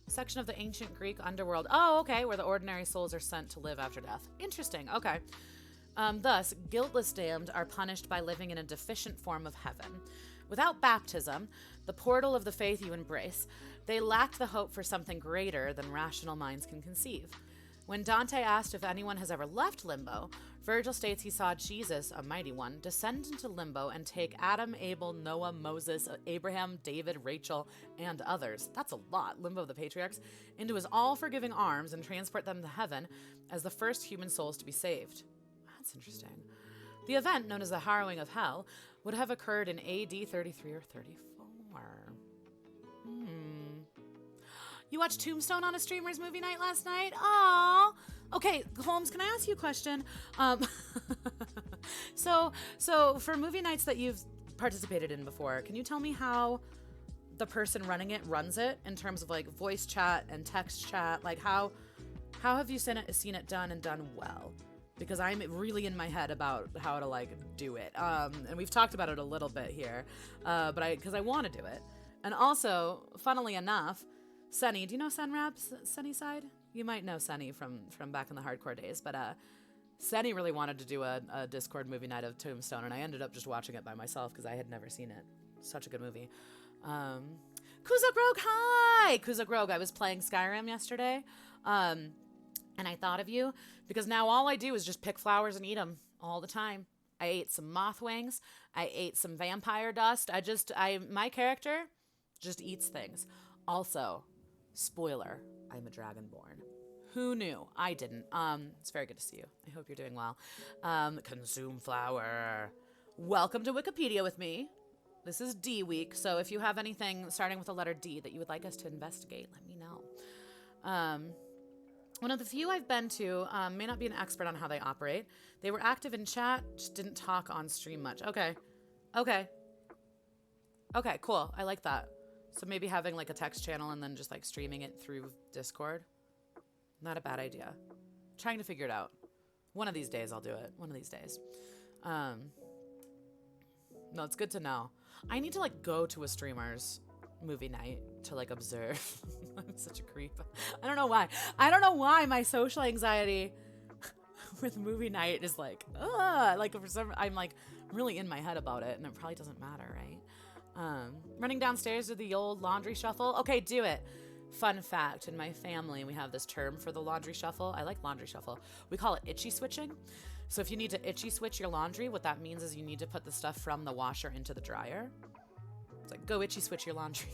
Section of the ancient Greek underworld. Oh, okay, where the ordinary souls are sent to live after death. Interesting. Okay. Thus, guiltless damned are punished by living in a deficient form of heaven. Without baptism, the portal of the faith you embrace, they lack the hope for something greater than rational minds can conceive. When Dante asked if anyone has ever left limbo, Virgil states he saw Jesus, a mighty one, descend into limbo and take Adam, Abel, Noah, Moses, Abraham, David, Rachel, and others, that's a lot, limbo of the patriarchs, into his all-forgiving arms and transport them to heaven as the first human souls to be saved. That's interesting. The event, known as the Harrowing of Hell, would have occurred in AD 33 or 34. You watched Tombstone on a streamer's movie night last night? Aww. Okay, Holmes, can I ask you a question? So for movie nights that you've participated in before, can you tell me how the person running it runs it in terms of like voice chat and text chat? Like how have you seen it done and done well? Because I'm really in my head about how to like do it. And we've talked about it a little bit here, because I want to do it. And also, funnily enough, Sunny, do you know Sunrap's Sunnyside? You might know Sunny from back in the hardcore days, but Sunny really wanted to do a Discord movie night of Tombstone, and I ended up just watching it by myself because I had never seen it. Such a good movie. Kuzo Grog, hi! Kuzo Grog, I was playing Skyrim yesterday. And I thought of you because now all I do is just pick flowers and eat them all the time. I ate some moth wings. I ate some vampire dust. My character just eats things. Also, spoiler, I'm a dragonborn. Who knew? I didn't. It's very good to see you. I hope you're doing well. Consume flower. Welcome to Wikipedia with me. This is D week, so if you have anything starting with the letter D that you would like us to investigate, let me know. One of the few I've been to, may not be an expert on how they operate. They were active in chat, just didn't talk on stream much. Okay, cool. I like that. So maybe having like a text channel and then just like streaming it through Discord. Not a bad idea. Trying to figure it out. One of these days I'll do it. One of these days. No, it's good to know. I need to like go to a streamer's movie night to like observe. I'm such a creep. I don't know why my social anxiety with movie night is like for some, I'm like really in my head about it, and it probably doesn't matter, right? Running downstairs to the old laundry shuffle. Okay, do it. Fun fact, in my family we have this term for the laundry shuffle. I like laundry shuffle. We call it itchy switching. So if you need to itchy switch your laundry, what that means is you need to put the stuff from the washer into the dryer. It's like, go itchy switch your laundry.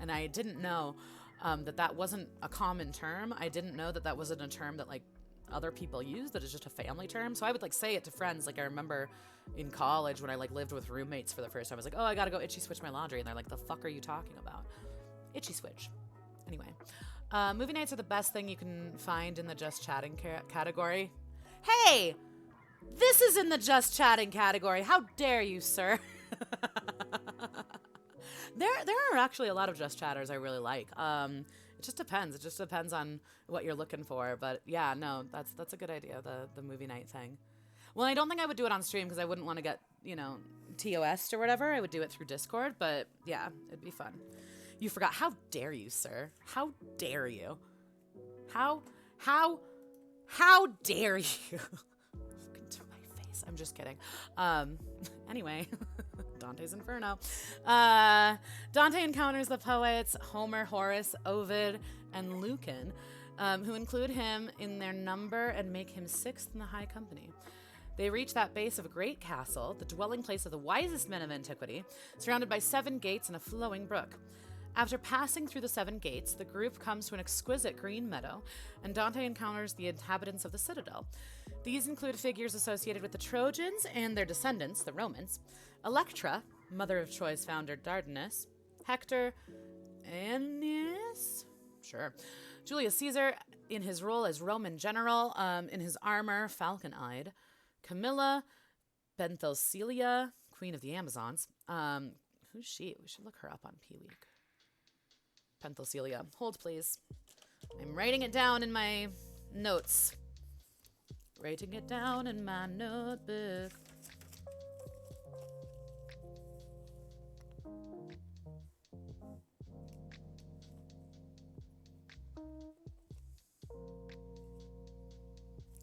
And I didn't know that wasn't a common term. I didn't know that wasn't a term that like other people use, that it's just a family term. So I would like say it to friends. Like I remember in college when I like lived with roommates for the first time, I was like, oh, I gotta go itchy switch my laundry. And they're like, the fuck are you talking about? Itchy switch. Anyway, movie nights are the best thing you can find in the just chatting category. Hey, this is in the just chatting category. How dare you, sir? There are actually a lot of Just Chatters I really like. It just depends. It just depends on what you're looking for. But yeah, no, that's a good idea. The movie night thing. Well, I don't think I would do it on stream because I wouldn't want to get, TOS'd or whatever. I would do it through Discord. But yeah, it'd be fun. You forgot. How dare you, sir? How dare you? How dare you? To my face. I'm just kidding. Anyway, Dante's Inferno. Dante encounters the poets Homer, Horace, Ovid, and Lucan, who include him in their number and make him sixth in the high company. They reach that base of a great castle, the dwelling place of the wisest men of antiquity, surrounded by 7 gates and a flowing brook. After passing through the 7 gates, the group comes to an exquisite green meadow, and Dante encounters the inhabitants of the citadel. These include figures associated with the Trojans and their descendants, the Romans, Electra, mother of Troy's founder Dardanus, Hector, Aeneas, sure, Julius Caesar in his role as Roman general, in his armor, falcon-eyed, Camilla, Penthesilea, queen of the Amazons. Who's she? We should look her up on P-Week. Penthesilea. Hold, please. I'm writing it down in my notes. Writing it down in my notebook.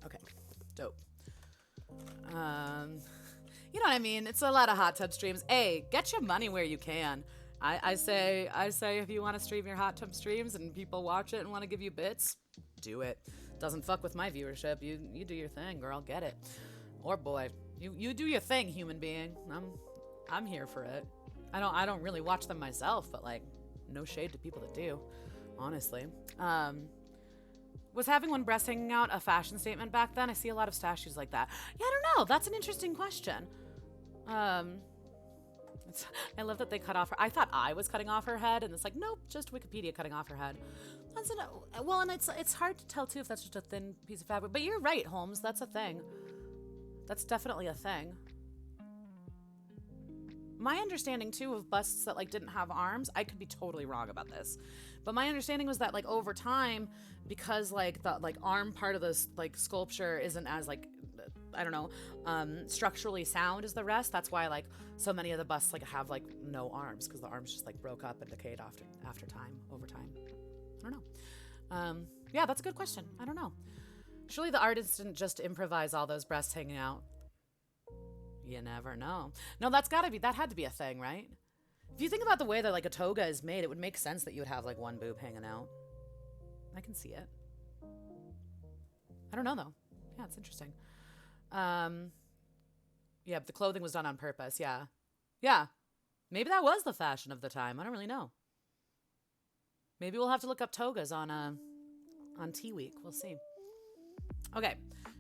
Okay. Dope. You know what I mean? It's a lot of hot tub streams. Hey, get your money where you can. I say if you want to stream your hot tub streams and people watch it and want to give you bits, do it. Doesn't fuck with my viewership. You do your thing, girl. Get it. Or boy. You do your thing, human being. I'm here for it. I don't really watch them myself, but like, no shade to people that do. Honestly. Was having one breast hanging out a fashion statement back then? I see a lot of statues like that. Yeah, I don't know. That's an interesting question. I love that they cut off her. I thought I was cutting off her head, and it's like, nope, just Wikipedia cutting off her head. Well, and it's hard to tell, too, if that's just a thin piece of fabric. But you're right, Holmes. That's a thing. That's definitely a thing. My understanding, too, of busts that, like, didn't have arms, I could be totally wrong about this. But my understanding was that, like, over time, because, like, the, like, arm part of this, like, sculpture isn't as, like, I don't know, structurally sound as the rest. That's why, like, so many of the busts, like, have, like, no arms, because the arms just, like, broke up and decayed over time. I don't know. Yeah, that's a good question. I don't know. Surely the artist didn't just improvise all those breasts hanging out. You never know. No, that had to be a thing, right? If you think about the way that, like, a toga is made, it would make sense that you would have, like, one boob hanging out. I can see it. I don't know, though. Yeah, it's interesting. Yeah, but the clothing was done on purpose. Yeah. Yeah. Maybe that was the fashion of the time. I don't really know. Maybe we'll have to look up togas on T-Week. We'll see. Okay.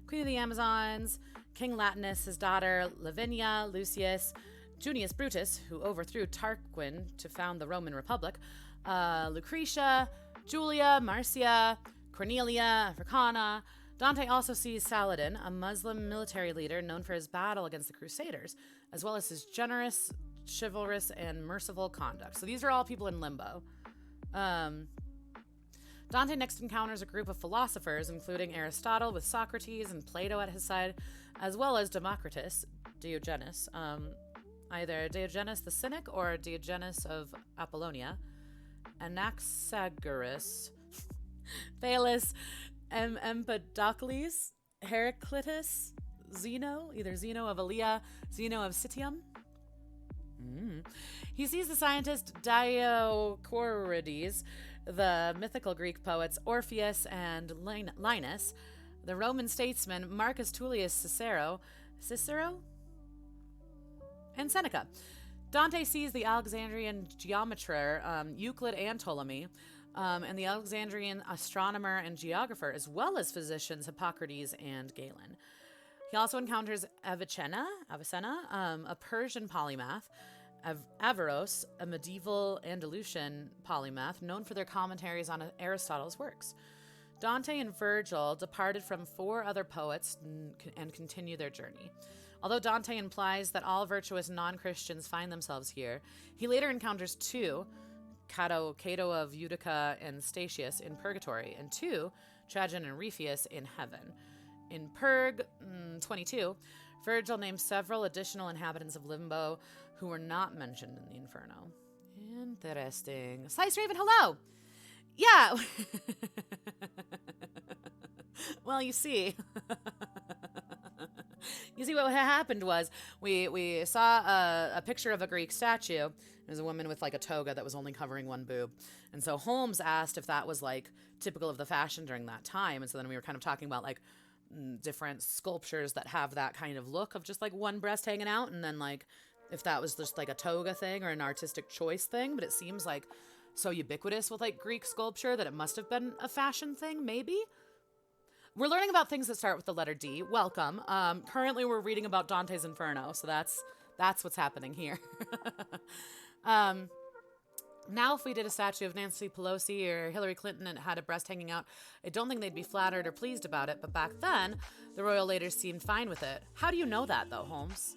Queen of the Amazons, King Latinus, his daughter Lavinia, Lucius, Junius Brutus, who overthrew Tarquin to found the Roman Republic, Lucretia, Julia, Marcia, Cornelia, Africana. Dante also sees Saladin, a Muslim military leader known for his battle against the Crusaders, as well as his generous, chivalrous, and merciful conduct. So these are all people in limbo. Dante next encounters a group of philosophers, including Aristotle with Socrates and Plato at his side, as well as Democritus, Diogenes, either Diogenes the Cynic or Diogenes of Apollonia, Anaxagoras, Thales, Empedocles, Heraclitus, Zeno, either Zeno of Elea, Zeno of Citium. He sees the scientist Dioscorides, the mythical Greek poets Orpheus and Linus, the Roman statesman Marcus Tullius Cicero, and Seneca. Dante sees the Alexandrian geometer Euclid and Ptolemy, and the Alexandrian astronomer and geographer, as well as physicians Hippocrates and Galen. He also encounters Avicenna, a Persian polymath, Averroes, a medieval Andalusian polymath known for their commentaries on Aristotle's works. Dante and Virgil departed from 4 other poets and continue their journey. Although Dante implies that all virtuous non-Christians find themselves here, he later encounters two, Cato of Utica and Statius in purgatory, and two, Trajan and Ripheus in heaven. In Purg 22, Virgil names several additional inhabitants of Limbo who were not mentioned in the Inferno. Interesting. Slice Raven, hello! Yeah! Well, you see... You see, what happened was we saw a picture of a Greek statue. It was a woman with like a toga that was only covering one boob. And so Holmes asked if that was like typical of the fashion during that time. And so then we were kind of talking about like different sculptures that have that kind of look of just like one breast hanging out. And then like if that was just like a toga thing or an artistic choice thing. But it seems like so ubiquitous with like Greek sculpture that it must have been a fashion thing, maybe? We're learning about things that start with the letter D. Welcome. Currently, we're reading about Dante's Inferno, so that's what's happening here. Now, if we did a statue of Nancy Pelosi or Hillary Clinton and it had a breast hanging out, I don't think they'd be flattered or pleased about it, but back then, the royal ladies seemed fine with it. How do you know that, though, Holmes?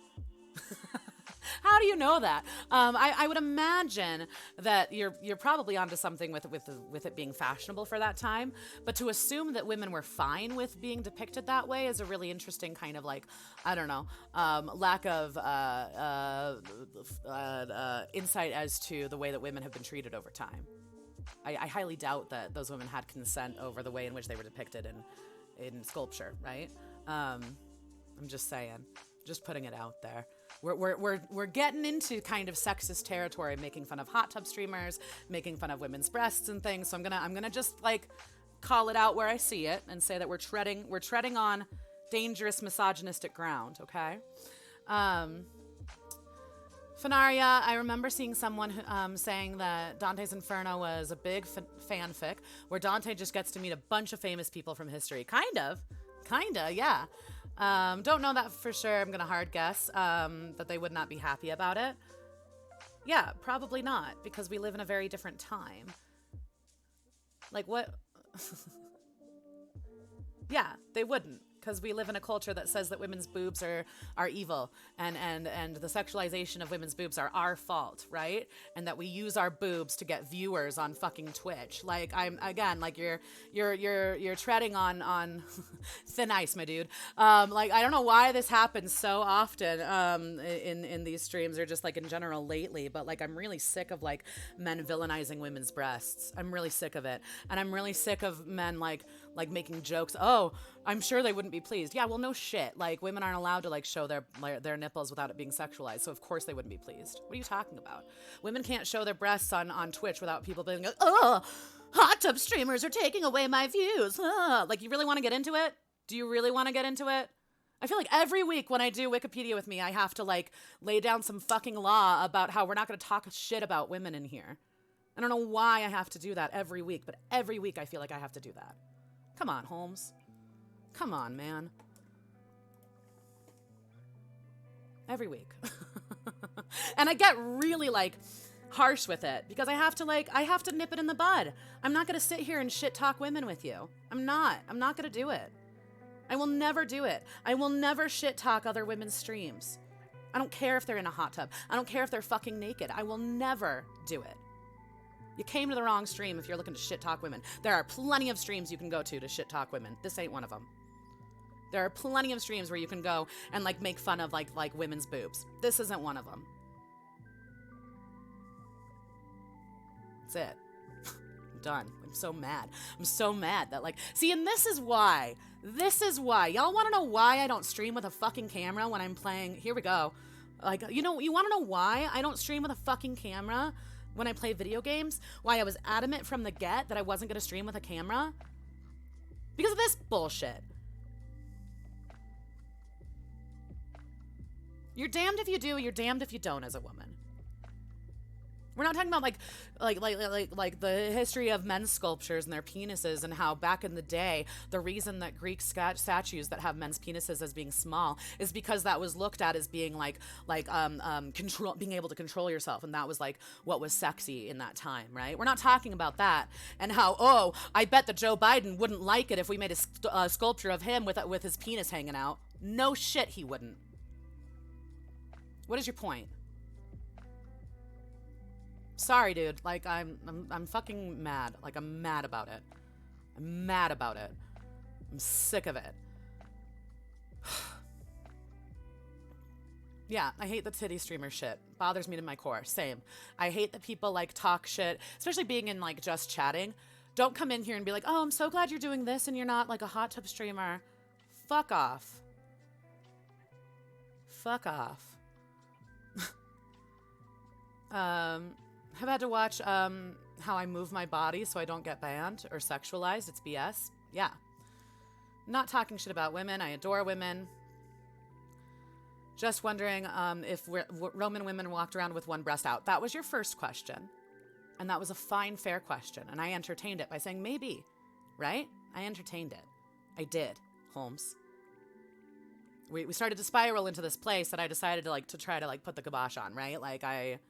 How do you know that? I would imagine that you're probably onto something with it being fashionable for that time. But to assume that women were fine with being depicted that way is a really interesting kind of like, I don't know, lack of insight as to the way that women have been treated over time. I highly doubt that those women had consent over the way in which they were depicted in sculpture, right? I'm just saying, just putting it out there. We're getting into kind of sexist territory, making fun of hot tub streamers, making fun of women's breasts and things. So I'm gonna just like call it out where I see it and say that we're treading on dangerous misogynistic ground. Okay. Fenaria, I remember seeing someone saying that Dante's Inferno was a big fanfic where Dante just gets to meet a bunch of famous people from history. Kinda, yeah. Don't know that for sure. I'm gonna hard guess that they would not be happy about it. Yeah, probably not, because we live in a very different time. Like what? Yeah, they wouldn't, because we live in a culture that says that women's boobs are evil and the sexualization of women's boobs are our fault, right? And that we use our boobs to get viewers on fucking Twitch. Like I'm again, like you're treading on thin ice, my dude. Like I don't know why this happens so often in these streams or just like in general lately, but like I'm really sick of like men villainizing women's breasts. I'm really sick of it. And I'm really sick of men like making jokes. Oh, I'm sure they wouldn't be pleased. Yeah, well, no shit. Like women aren't allowed to like show their nipples without it being sexualized. So of course they wouldn't be pleased. What are you talking about? Women can't show their breasts on Twitch without people being like, oh, hot tub streamers are taking away my views. Like you really want to get into it? Do you really want to get into it? I feel like every week when I do Wikipedia with me, I have to like lay down some fucking law about how we're not going to talk shit about women in here. I don't know why I have to do that every week, but every week I feel like I have to do that. Come on, Holmes. Come on, man. Every week. And I get really like harsh with it because I have to nip it in the bud. I'm not going to sit here and shit talk women with you. I'm not going to do it. I will never do it. I will never shit talk other women's streams. I don't care if they're in a hot tub. I don't care if they're fucking naked. I will never do it. You came to the wrong stream if you're looking to shit talk women. There are plenty of streams you can go to shit talk women. This ain't one of them. There are plenty of streams where you can go and like make fun of like women's boobs. This isn't one of them. That's it. I'm done. I'm so mad. I'm so mad that like, see, and this is why. Y'all want to know why I don't stream with a fucking camera when I'm playing? Here we go. Like, you want to know why I don't stream with a fucking camera when I play video games? Why I was adamant from the get that I wasn't going to stream with a camera? Because of this bullshit. You're damned if you do, you're damned if you don't as a woman. We're not talking about like the history of men's sculptures and their penises and how back in the day, the reason that Greek statues that have men's penises as being small is because that was looked at as being being able to control yourself. And that was like what was sexy in that time, right? We're not talking about that and how, oh, I bet that Joe Biden wouldn't like it if we made a sculpture of him with his penis hanging out. No shit, he wouldn't. What is your point? Sorry, dude. Like, I'm fucking mad. Like, I'm mad about it. I'm mad about it. I'm sick of it. Yeah, I hate the titty streamer shit. Bothers me to my core. Same. I hate that people like talk shit, especially being in like just chatting. Don't come in here and be like, oh, I'm so glad you're doing this and you're not like a hot tub streamer. Fuck off. Fuck off. Have had to watch how I move my body so I don't get banned or sexualized. It's BS. Yeah. Not talking shit about women. I adore women. Just wondering if Roman women walked around with one breast out. That was your first question. And that was a fine, fair question. And I entertained it by saying maybe, right? I entertained it. I did, Holmes. We started to spiral into this place that I decided to try to put the kibosh on, right? Like I'm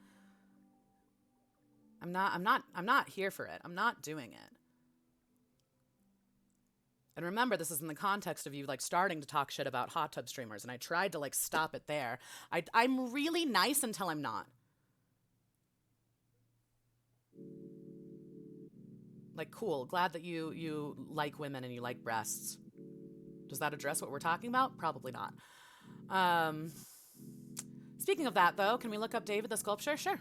not here for it. I'm not doing it. And remember, this is in the context of you starting to talk shit about hot tub streamers, and I tried to stop it there. I'm really nice until I'm not. Cool. Glad that you like women and you like breasts. Does that address what we're talking about? Probably not. Speaking of that, though, can we look up David the sculpture? Sure.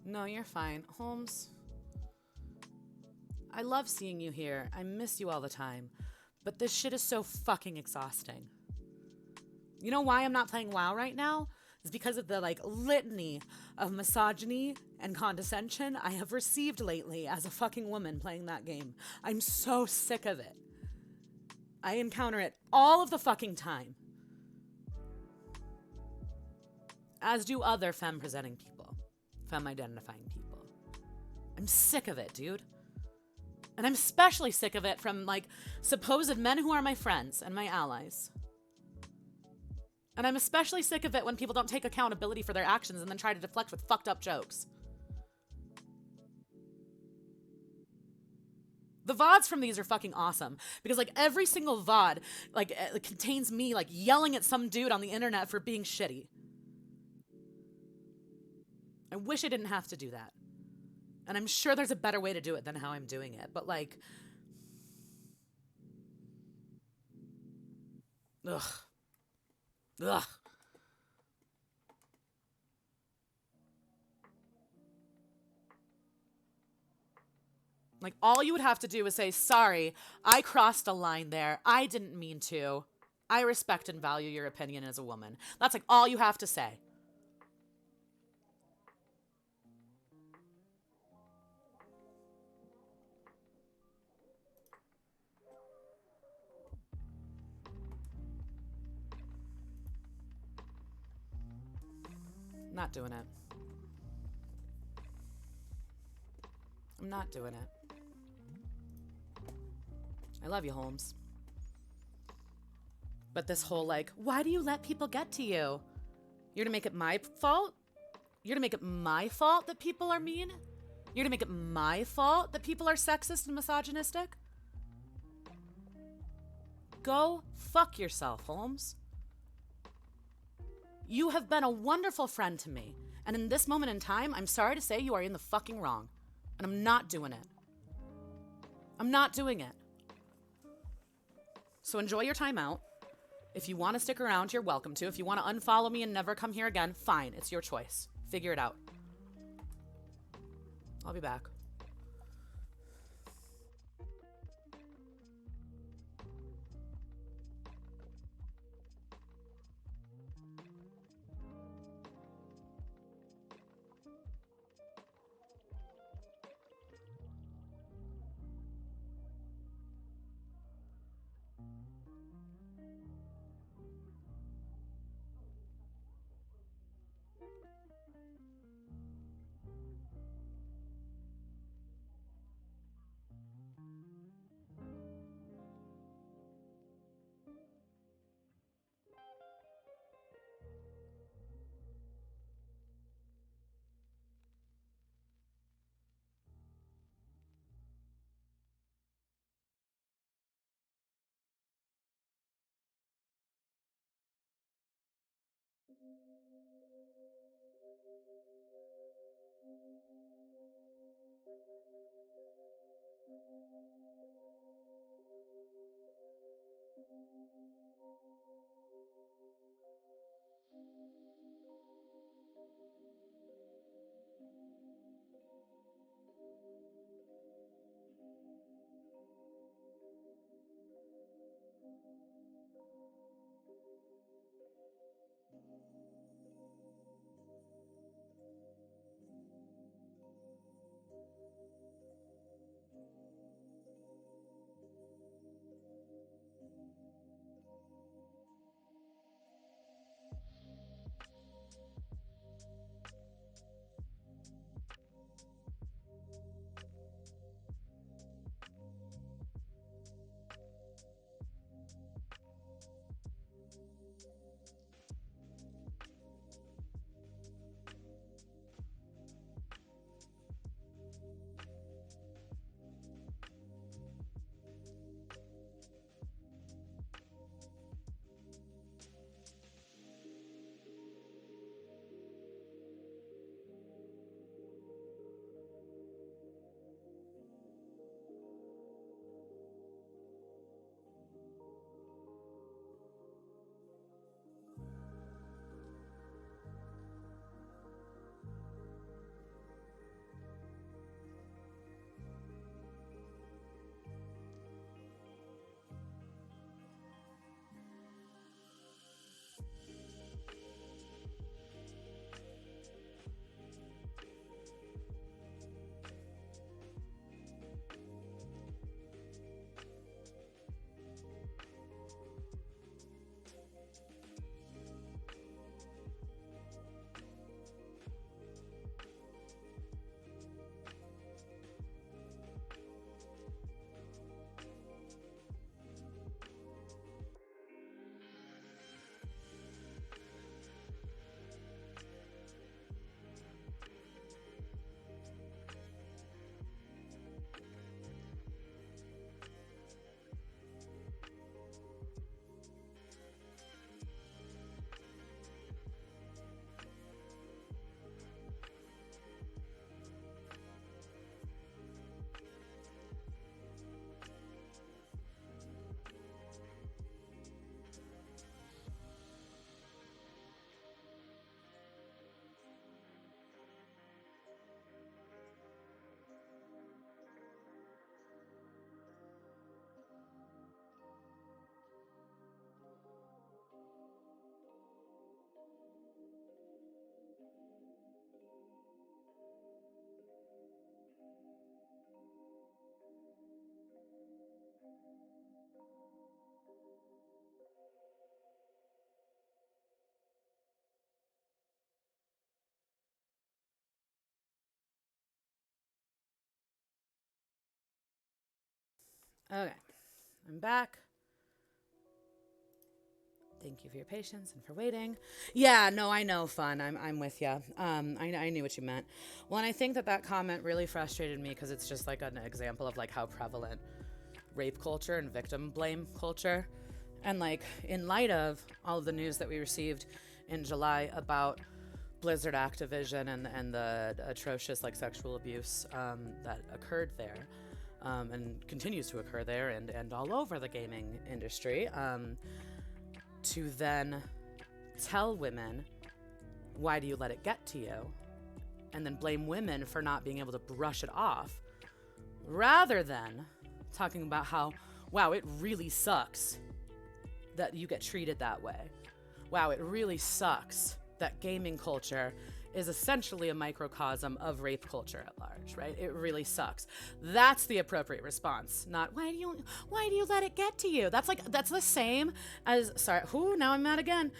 No, you're fine. Holmes, I love seeing you here. I miss you all the time. But this shit is so fucking exhausting. You know why I'm not playing WoW right now? It's because of the litany of misogyny and condescension I have received lately as a fucking woman playing that game. I'm so sick of it. I encounter it all of the fucking time. As do other femme-presenting people. Femme-identifying people. I'm sick of it, dude. And I'm especially sick of it from, supposed men who are my friends and my allies. And I'm especially sick of it when people don't take accountability for their actions and then try to deflect with fucked up jokes. The VODs from these are fucking awesome. Because, every single VOD, it contains me, yelling at some dude on the internet for being shitty. I wish I didn't have to do that. And I'm sure there's a better way to do it than how I'm doing it. But ugh. Ugh. All you would have to do is say, sorry, I crossed a line there. I didn't mean to. I respect and value your opinion as a woman. That's all you have to say. Not doing it. I'm not doing it. I love you, Holmes. But this whole why do you let people get to you? You're gonna make it my fault? You're gonna make it my fault that people are mean? You're gonna make it my fault that people are sexist and misogynistic? Go fuck yourself, Holmes. You have been a wonderful friend to me. And in this moment in time, I'm sorry to say you are in the fucking wrong. And I'm not doing it. I'm not doing it. So enjoy your time out. If you want to stick around, you're welcome to. If you want to unfollow me and never come here again, fine. It's your choice. Figure it out. I'll be back. Okay, I'm back. Thank you for your patience and for waiting. Yeah, no, I know, fun. I'm with you. I knew what you meant. Well, and I think that comment really frustrated me because it's just like an example of like how prevalent rape culture and victim blame culture, and like in light of all of the news that we received in July about Blizzard Activision and the atrocious like sexual abuse that occurred there. And continues to occur there and all over the gaming industry. To then tell women, why do you let it get to you? And then blame women for not being able to brush it off, rather than talking about how, wow, it really sucks that you get treated that way. Wow, it really sucks that gaming culture is essentially a microcosm of rape culture at large, right? It really sucks. That's the appropriate response, not why do you let it get to you? That's the same as, now I'm mad again.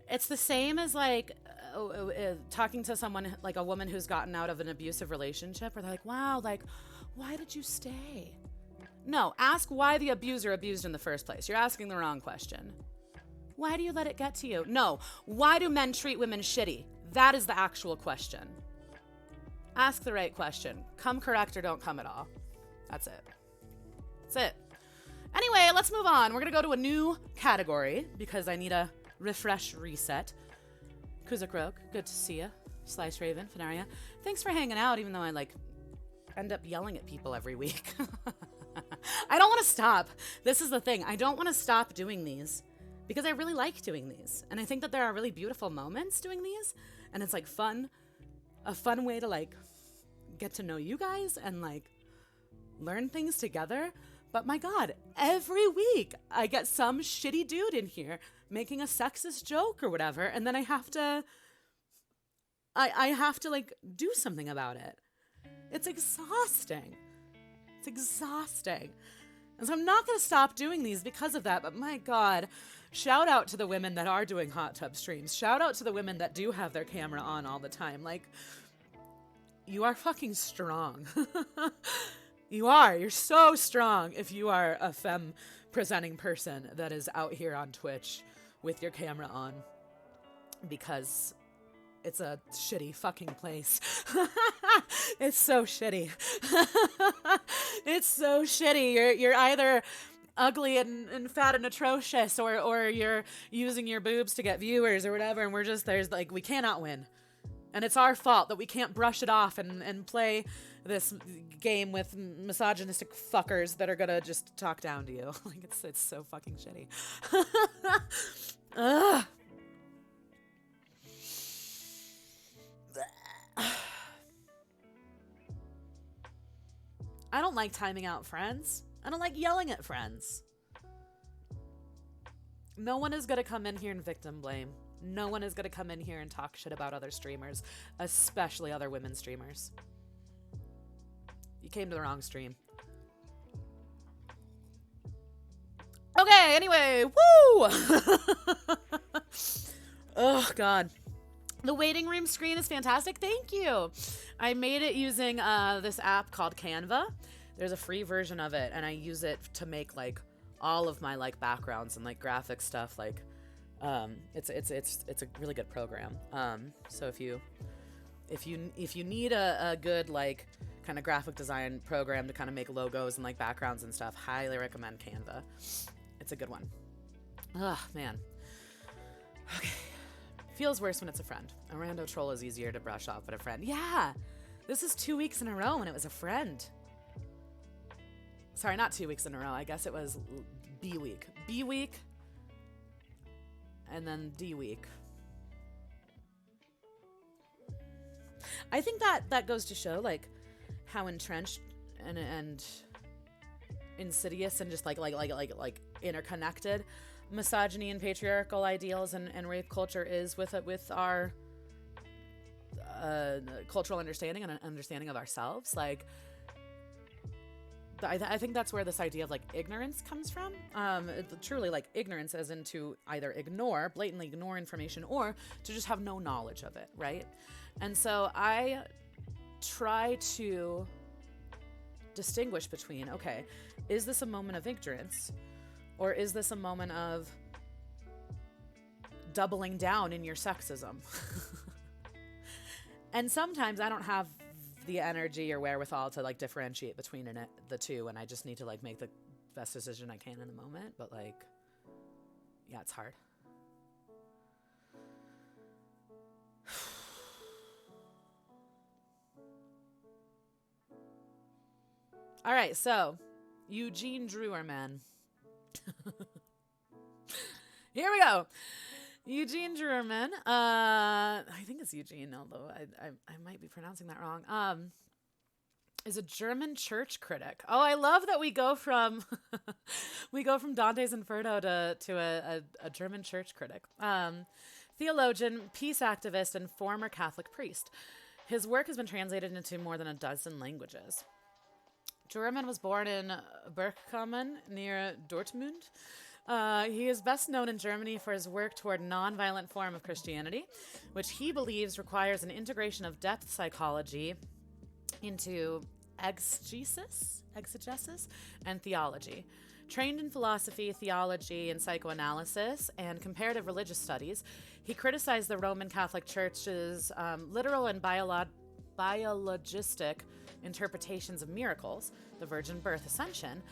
It's the same as like talking to someone, like a woman who's gotten out of an abusive relationship, where they're like, wow, like, why did you stay? No, ask why the abuser abused in the first place. You're asking the wrong question. Why do you let it get to you? No, why do men treat women shitty? That is the actual question. Ask the right question. Come correct or don't come at all. That's it. That's it. Anyway, let's move on. We're going to go to a new category because I need a refresh reset. Kuzak Rogue, good to see you. Slice Raven, Fenaria. Thanks for hanging out, even though I end up yelling at people every week. I don't want to stop. This is the thing. I don't want to stop doing these because I really like doing these. And I think that there are really beautiful moments doing these. And it's like fun, a fun way to like get to know you guys and like learn things together. But my God, every week I get some shitty dude in here making a sexist joke or whatever. And then I have to like do something about it. It's exhausting. It's exhausting. And so I'm not going to stop doing these because of that. But my God, shout out to the women that are doing hot tub streams. Shout out to the women that do have their camera on all the time. Like, you are fucking strong. You are. You're so strong if you are a femme presenting person that is out here on Twitch with your camera on. Because it's a shitty fucking place. It's so shitty. It's so shitty. You're either ugly and fat and atrocious, or you're using your boobs to get viewers or whatever, and we cannot win. And it's our fault that we can't brush it off and play this game with misogynistic fuckers that are gonna just talk down to you. Like, it's so fucking shitty. Ugh. I don't like timing out friends. I don't like yelling at friends. No one is going to come in here and victim blame. No one is going to come in here and talk shit about other streamers, especially other women streamers. You came to the wrong stream. Okay, anyway, woo! Oh, God. The waiting room screen is fantastic. Thank you. I made it using this app called Canva. There's a free version of it, and I use it to make like all of my like backgrounds and like graphic stuff. Like, it's a really good program. So if you need a good like kind of graphic design program to kind of make logos and like backgrounds and stuff, highly recommend Canva. It's a good one. Ugh, man. Okay. Feels worse when it's a friend. A rando troll is easier to brush off, but a friend. Yeah! This is 2 weeks in a row and it was a friend. Sorry, not 2 weeks in a row. I guess it was B week. B week. And then D week. I think that goes to show like how entrenched and insidious and just like interconnected misogyny and patriarchal ideals and rape culture is with our cultural understanding and understanding of ourselves. Like, I think that's where this idea of like ignorance comes from. Truly like ignorance as in to either blatantly ignore information, or to just have no knowledge of it, right? And so I try to distinguish between, okay, is this a moment of ignorance? Or is this a moment of doubling down in your sexism? And sometimes I don't have the energy or wherewithal to like differentiate between the two, and I just need to like make the best decision I can in the moment. But like, yeah, it's hard. All right, so Eugene Drewerman. Here we go. Eugene Drewerman. I think it's Eugene, although I might be pronouncing that wrong. Is a German church critic. Oh, I love that we go from Dante's Inferno to a German church critic. Theologian, peace activist, and former Catholic priest. His work has been translated into more than a dozen languages. Drewerman was born in Bergkamen near Dortmund. He is best known in Germany for his work toward nonviolent form of Christianity, which he believes requires an integration of depth psychology into exegesis, and theology. Trained in philosophy, theology, and psychoanalysis, and comparative religious studies, he criticized the Roman Catholic Church's literal and biologistic interpretations of miracles, the virgin birth, ascension,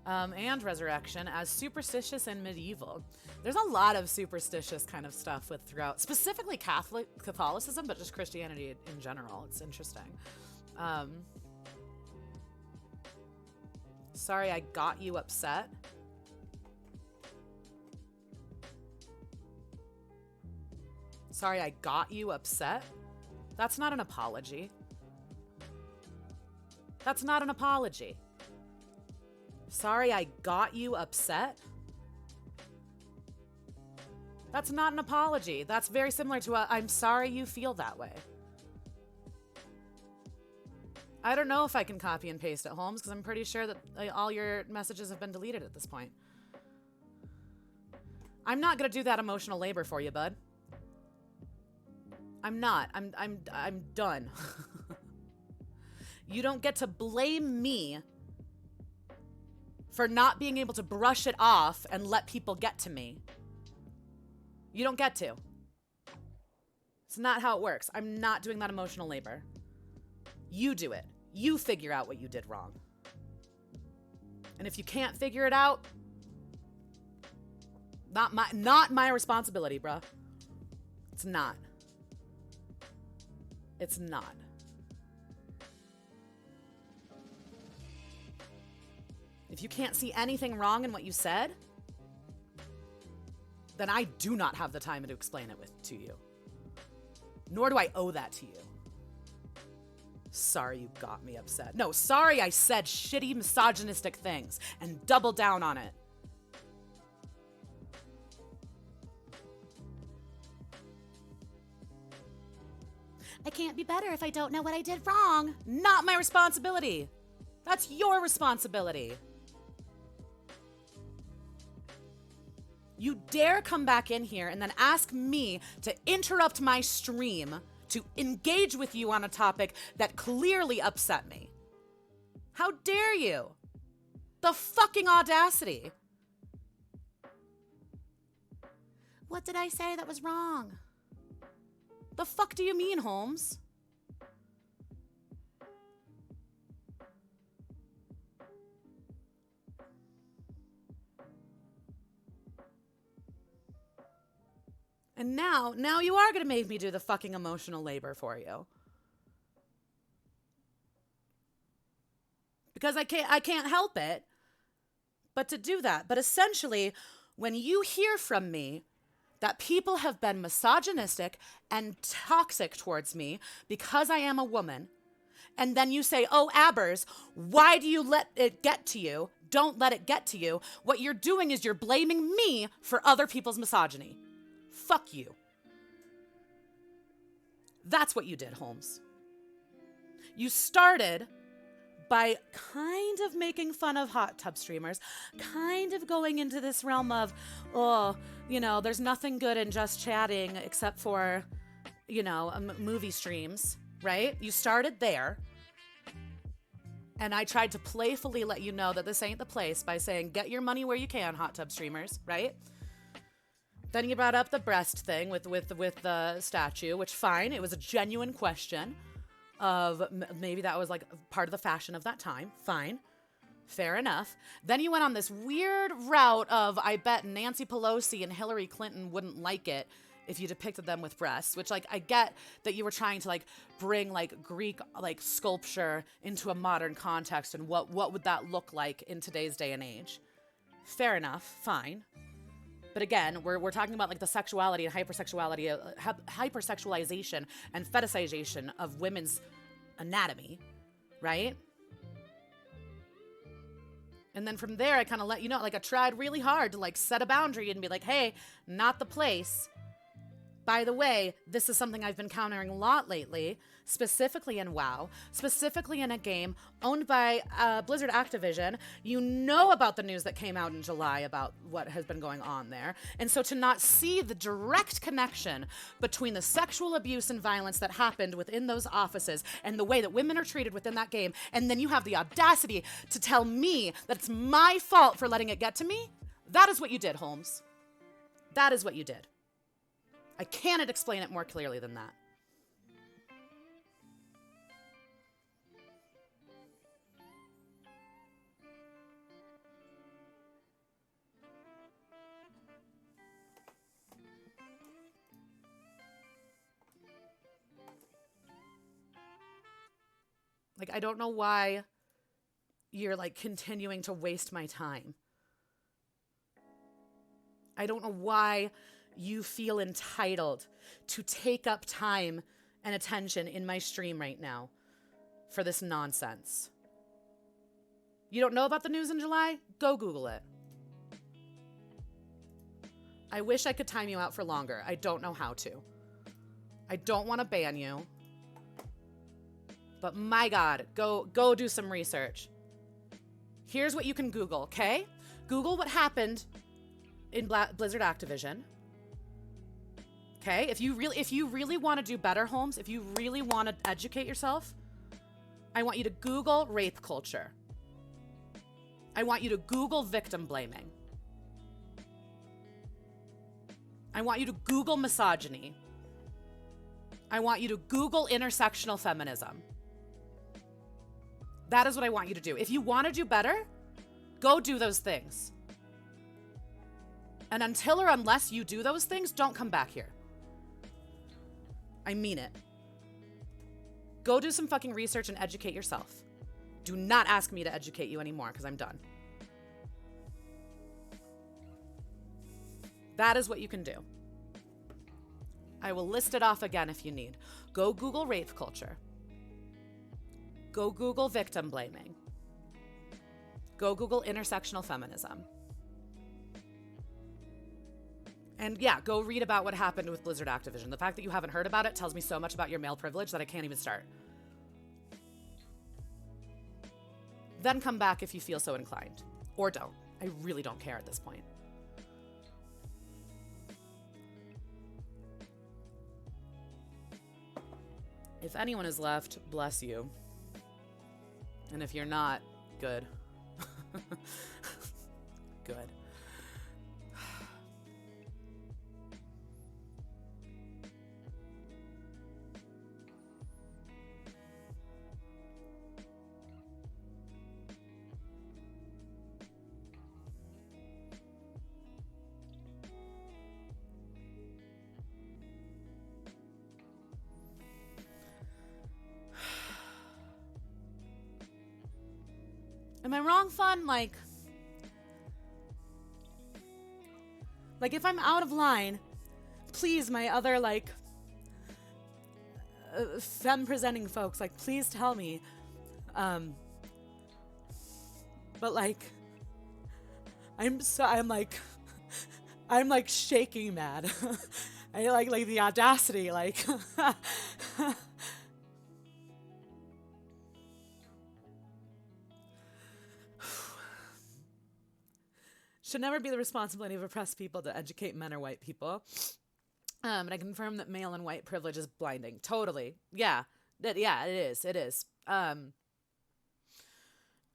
and resurrection as superstitious and medieval. There's a lot of superstitious kind of stuff throughout, specifically Catholicism, but just Christianity in general. It's interesting. Sorry I got you upset. Sorry I got you upset. That's not an apology. That's not an apology. Sorry I got you upset. That's not an apology. That's very similar to a I'm sorry you feel that way. I don't know if I can copy and paste it, Holmes, because I'm pretty sure that all your messages have been deleted at this point. I'm not gonna do that emotional labor for you, bud. I'm not. I'm done. You don't get to blame me for not being able to brush it off and let people get to me. You don't get to. It's not how it works. I'm not doing that emotional labor. You do it. You figure out what you did wrong. And if you can't figure it out, not my responsibility, bruh. It's not. It's not. If you can't see anything wrong in what you said, then I do not have the time to explain it to you. Nor do I owe that to you. Sorry you got me upset. No, sorry I said shitty misogynistic things and double down on it. I can't be better if I don't know what I did wrong. Not my responsibility. That's your responsibility. You dare come back in here and then ask me to interrupt my stream to engage with you on a topic that clearly upset me. How dare you? The fucking audacity. What did I say that was wrong? The fuck do you mean, Holmes? And now you are going to make me do the fucking emotional labor for you. Because I can't help it but to do that. But essentially, when you hear from me that people have been misogynistic and toxic towards me because I am a woman, and then you say, oh, Abbers, why do you let it get to you? Don't let it get to you. What you're doing is you're blaming me for other people's misogyny. Fuck you. That's what you did, Holmes. You started by kind of making fun of hot tub streamers, kind of going into this realm of, oh, you know, there's nothing good in just chatting except for, you know, movie streams, right? You started there. And I tried to playfully let you know that this ain't the place by saying, get your money where you can, hot tub streamers, right? Then you brought up the breast thing with the statue, which fine, it was a genuine question of maybe that was like part of the fashion of that time. Fine. Fair enough. Then you went on this weird route of, I bet Nancy Pelosi and Hillary Clinton wouldn't like it if you depicted them with breasts, which like I get that you were trying to like bring like Greek like sculpture into a modern context and what would that look like in today's day and age. Fair enough. Fine. But again, we're talking about like the sexuality and hypersexualization and fetishization of women's anatomy, right? And then from there, I kind of let you know, like I tried really hard to like set a boundary and be like, hey, not the place. By the way, this is something I've been countering a lot lately, specifically in WoW, specifically in a game owned by Blizzard Activision. You know about the news that came out in July about what has been going on there. And so to not see the direct connection between the sexual abuse and violence that happened within those offices and the way that women are treated within that game, and then you have the audacity to tell me that it's my fault for letting it get to me, that is what you did, Holmes. That is what you did. I cannot explain it more clearly than that. Like, I don't know why you're like continuing to waste my time. I don't know why you feel entitled to take up time and attention in my stream right now for this nonsense. You don't know about the news in July? Go Google it. I wish I could time you out for longer. I don't know how to. I don't want to ban you. But my God, go do some research. Here's what you can Google, okay? Google what happened in Blizzard Activision. Okay? If you really want to do better, Holmes, if you really want to educate yourself, I want you to Google rape culture. I want you to Google victim blaming. I want you to Google misogyny. I want you to Google intersectional feminism. That is what I want you to do. If you want to do better, go do those things. And until or unless you do those things, don't come back here. I mean it. Go do some fucking research and educate yourself. Do not ask me to educate you anymore because I'm done. That is what you can do. I will list it off again if you need. Go Google rape culture. Go Google victim blaming. Go Google intersectional feminism. And yeah, go read about what happened with Blizzard Activision. The fact that you haven't heard about it tells me so much about your male privilege that I can't even start. Then come back if you feel so inclined. Or don't. I really don't care at this point. If anyone is left, bless you. And if you're not, good. Good. Am I wrong, Fun? Like if I'm out of line, please, my other, femme-presenting folks, please tell me. But, I'm shaking mad. I like the audacity, should never be the responsibility of oppressed people to educate men or white people. And I confirm that male and white privilege is blinding. Totally. Yeah. It is. It is.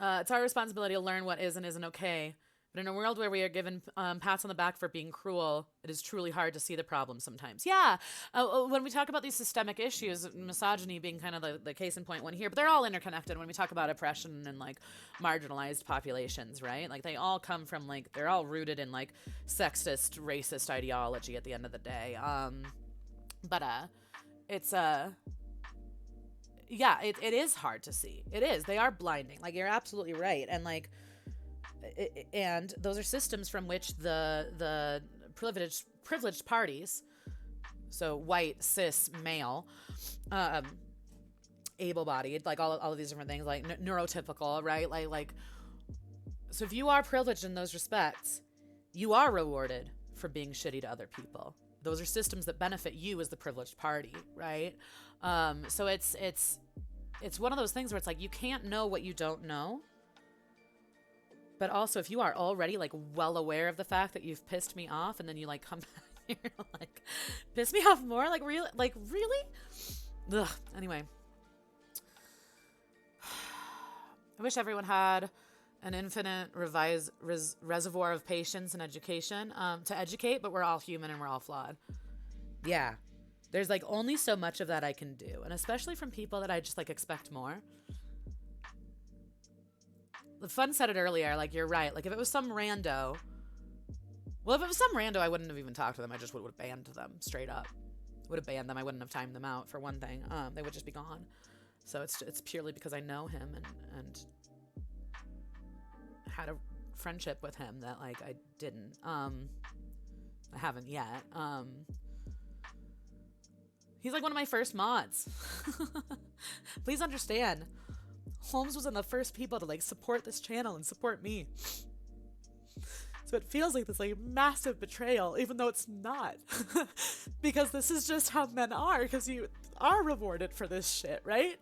It's our responsibility to learn what is and isn't okay. But in a world where we are given pats on the back for being cruel, it is truly hard to see the problem sometimes. Yeah. When we talk about these systemic issues, misogyny being kind of the case in point one here, but they're all interconnected when we talk about oppression and marginalized populations, right? They all come from they're all rooted in sexist, racist ideology at the end of the day. It's yeah, it is hard to see. It is. They are blinding. You're absolutely right. And and those are systems from which the privileged parties, so white, cis, male, able-bodied, all of these different things, neurotypical, right? So if you are privileged in those respects, you are rewarded for being shitty to other people. Those are systems that benefit you as the privileged party, right? So it's one of those things where it's you can't know what you don't know. But also, if you are already well aware of the fact that you've pissed me off, and then you come back here piss me off more, really, ugh. Anyway, I wish everyone had an infinite reservoir of patience and education to educate, but we're all human and we're all flawed. Yeah, there's only so much of that I can do, and especially from people that I just expect more. The Fun said it earlier, you're right. If it was some rando, I wouldn't have even talked to them. I just would have banned them straight up. Would have banned them. I wouldn't have timed them out for one thing. They would just be gone. So it's purely because I know him and had a friendship with him that like I didn't. I haven't yet. He's like one of my first mods. Please understand, Holmes was one of the first people to like support this channel and support me. So it feels like this like massive betrayal, even though it's not. Because this is just how men are, because you are rewarded for this shit, right?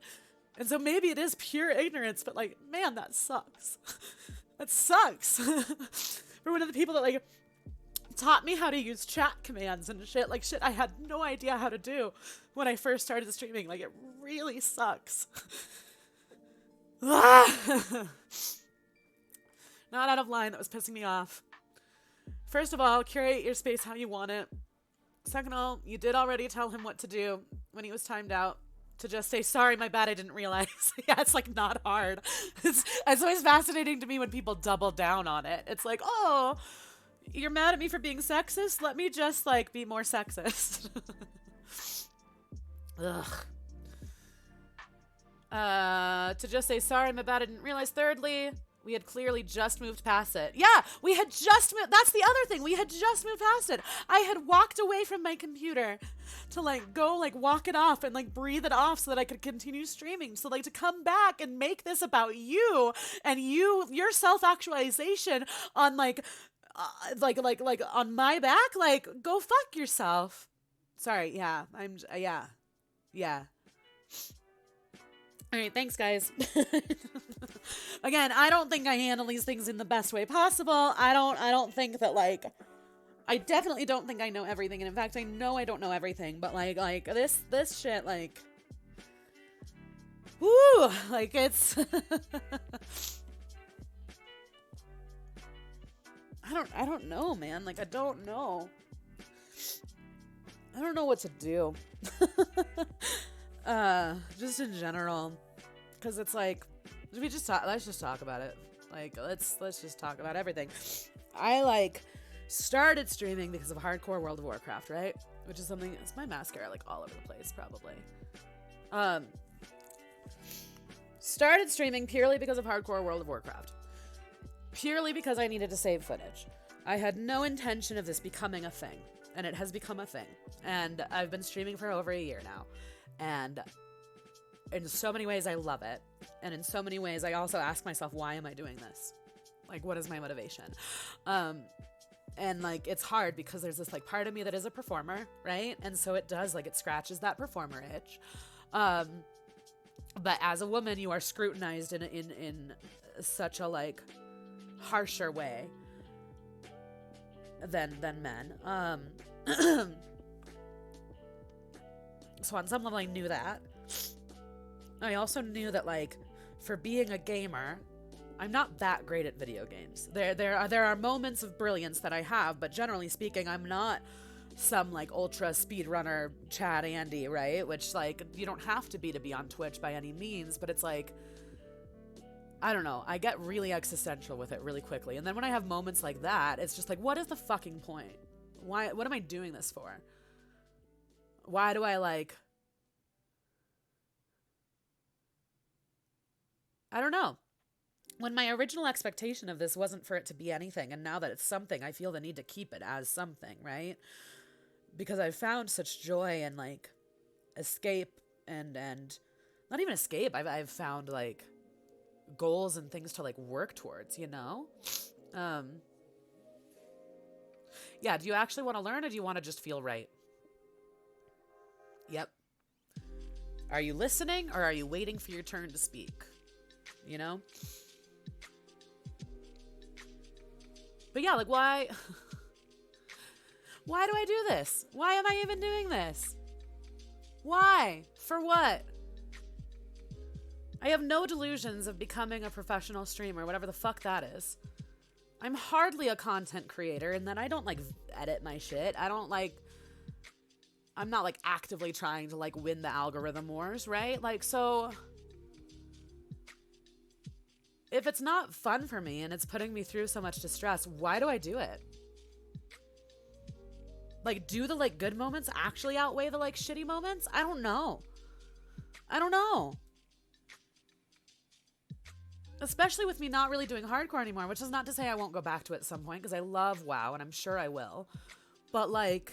And so maybe it is pure ignorance, but like, man, that sucks. That sucks. For one of the people that like taught me how to use chat commands and shit, like shit I had no idea how to do when I first started streaming. Like, it really sucks. Not out of line, that was pissing me off. First of all, curate your space how you want it. Second of all, you did already tell him what to do when he was timed out. To just say, sorry, my bad, I didn't realize. Yeah, it's like not hard. It's always fascinating to me when people double down on it. It's like, oh, you're mad at me for being sexist? Let me just like be more sexist. Ugh. To just say, sorry, my bad, I didn't realize. Thirdly, we had clearly just moved past it. Yeah, we had just moved. That's the other thing. We had just moved past it. I had walked away from my computer to like go like walk it off and like breathe it off so that I could continue streaming. So like to come back and make this about you and your self-actualization on like on my back, like go fuck yourself. Sorry. Yeah, yeah. All right, thanks, guys. Again, I don't think I handle these things in the best way possible. I don't think that, like, I definitely don't think I know everything. And in fact, I know I don't know everything. But, like this shit, like, whoo, like, it's... I don't know, man. Like, I don't know. I don't know what to do. Just in general, because it's like, let's just talk about it. Like, let's just talk about everything. I like started streaming because of hardcore World of Warcraft, right? Which is something, it's my mascara like all over the place, probably. Started streaming purely because of hardcore World of Warcraft. Purely because I needed to save footage. I had no intention of this becoming a thing, and it has become a thing. And I've been streaming for over a year now. And in so many ways, I love it. And in so many ways, I also ask myself, why am I doing this? Like, what is my motivation? And, like, it's hard because there's this, like, part of me that is a performer, right? And so it does, like, it scratches that performer itch. But as a woman, you are scrutinized in such a, like, harsher way than men. So on some level, I knew that. I also knew that, like, for being a gamer, I'm not that great at video games. There are moments of brilliance that I have, but generally speaking, I'm not some, like, ultra speedrunner Chad Andy, right? Which, like, you don't have to be on Twitch by any means, but it's like, I don't know. I get really existential with it really quickly. And then when I have moments like that, it's just like, what is the fucking point? What am I doing this for? Why do I, like... I don't know. When my original expectation of this wasn't for it to be anything, and now that it's something, I feel the need to keep it as something, right? Because I've found such joy and, like, escape and not even escape. I've found, like, goals and things to, like, work towards, you know? Yeah, do you actually want to learn, or do you want to just feel right? Yep. Are you listening, or are you waiting for your turn to speak? You know? But yeah, like, why do I do this? Why am I even doing this? Why? For what? I have no delusions of becoming a professional streamer, whatever the fuck that is. I'm hardly a content creator, and then I don't, like, edit my shit. I'm not, like, actively trying to, like, win the algorithm wars, right? Like, so... if it's not fun for me and it's putting me through so much distress, why do I do it? Like, do the, like, good moments actually outweigh the, like, shitty moments? I don't know. Especially with me not really doing hardcore anymore, which is not to say I won't go back to it at some point, because I love WoW and I'm sure I will. But like,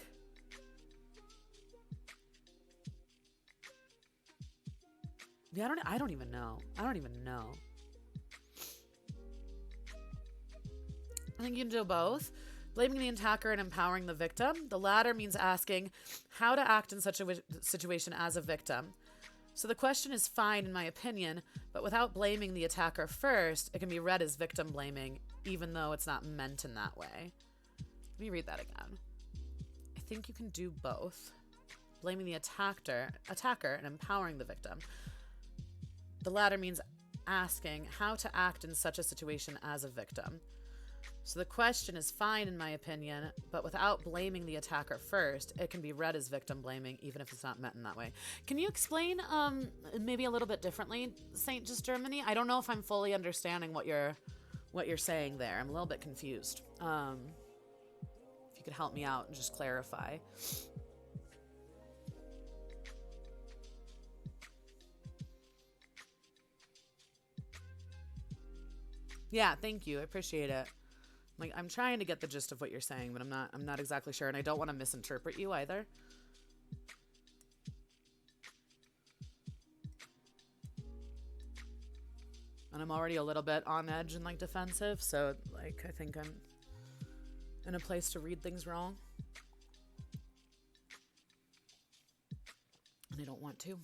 yeah, I don't even know. I don't even know. I think you can do both. Blaming the attacker and empowering the victim. The latter means asking how to act in such a situation as a victim. So the question is fine in my opinion, but without blaming the attacker first, it can be read as victim blaming, even though it's not meant in that way. Let me read that again. I think you can do both. Blaming the attacker and empowering the victim. The latter means asking how to act in such a situation as a victim. So the question is fine in my opinion, but without blaming the attacker first, it can be read as victim blaming, even if it's not meant in that way. Can you explain maybe a little bit differently, Saint Just Germany? I don't know if I'm fully understanding what you're saying there. I'm a little bit confused. If you could help me out and just clarify. Yeah, thank you. I appreciate it. Like, I'm trying to get the gist of what you're saying, but I'm not exactly sure, and I don't want to misinterpret you either. And I'm already a little bit on edge and like defensive, so like I think I'm in a place to read things wrong. And I don't want to.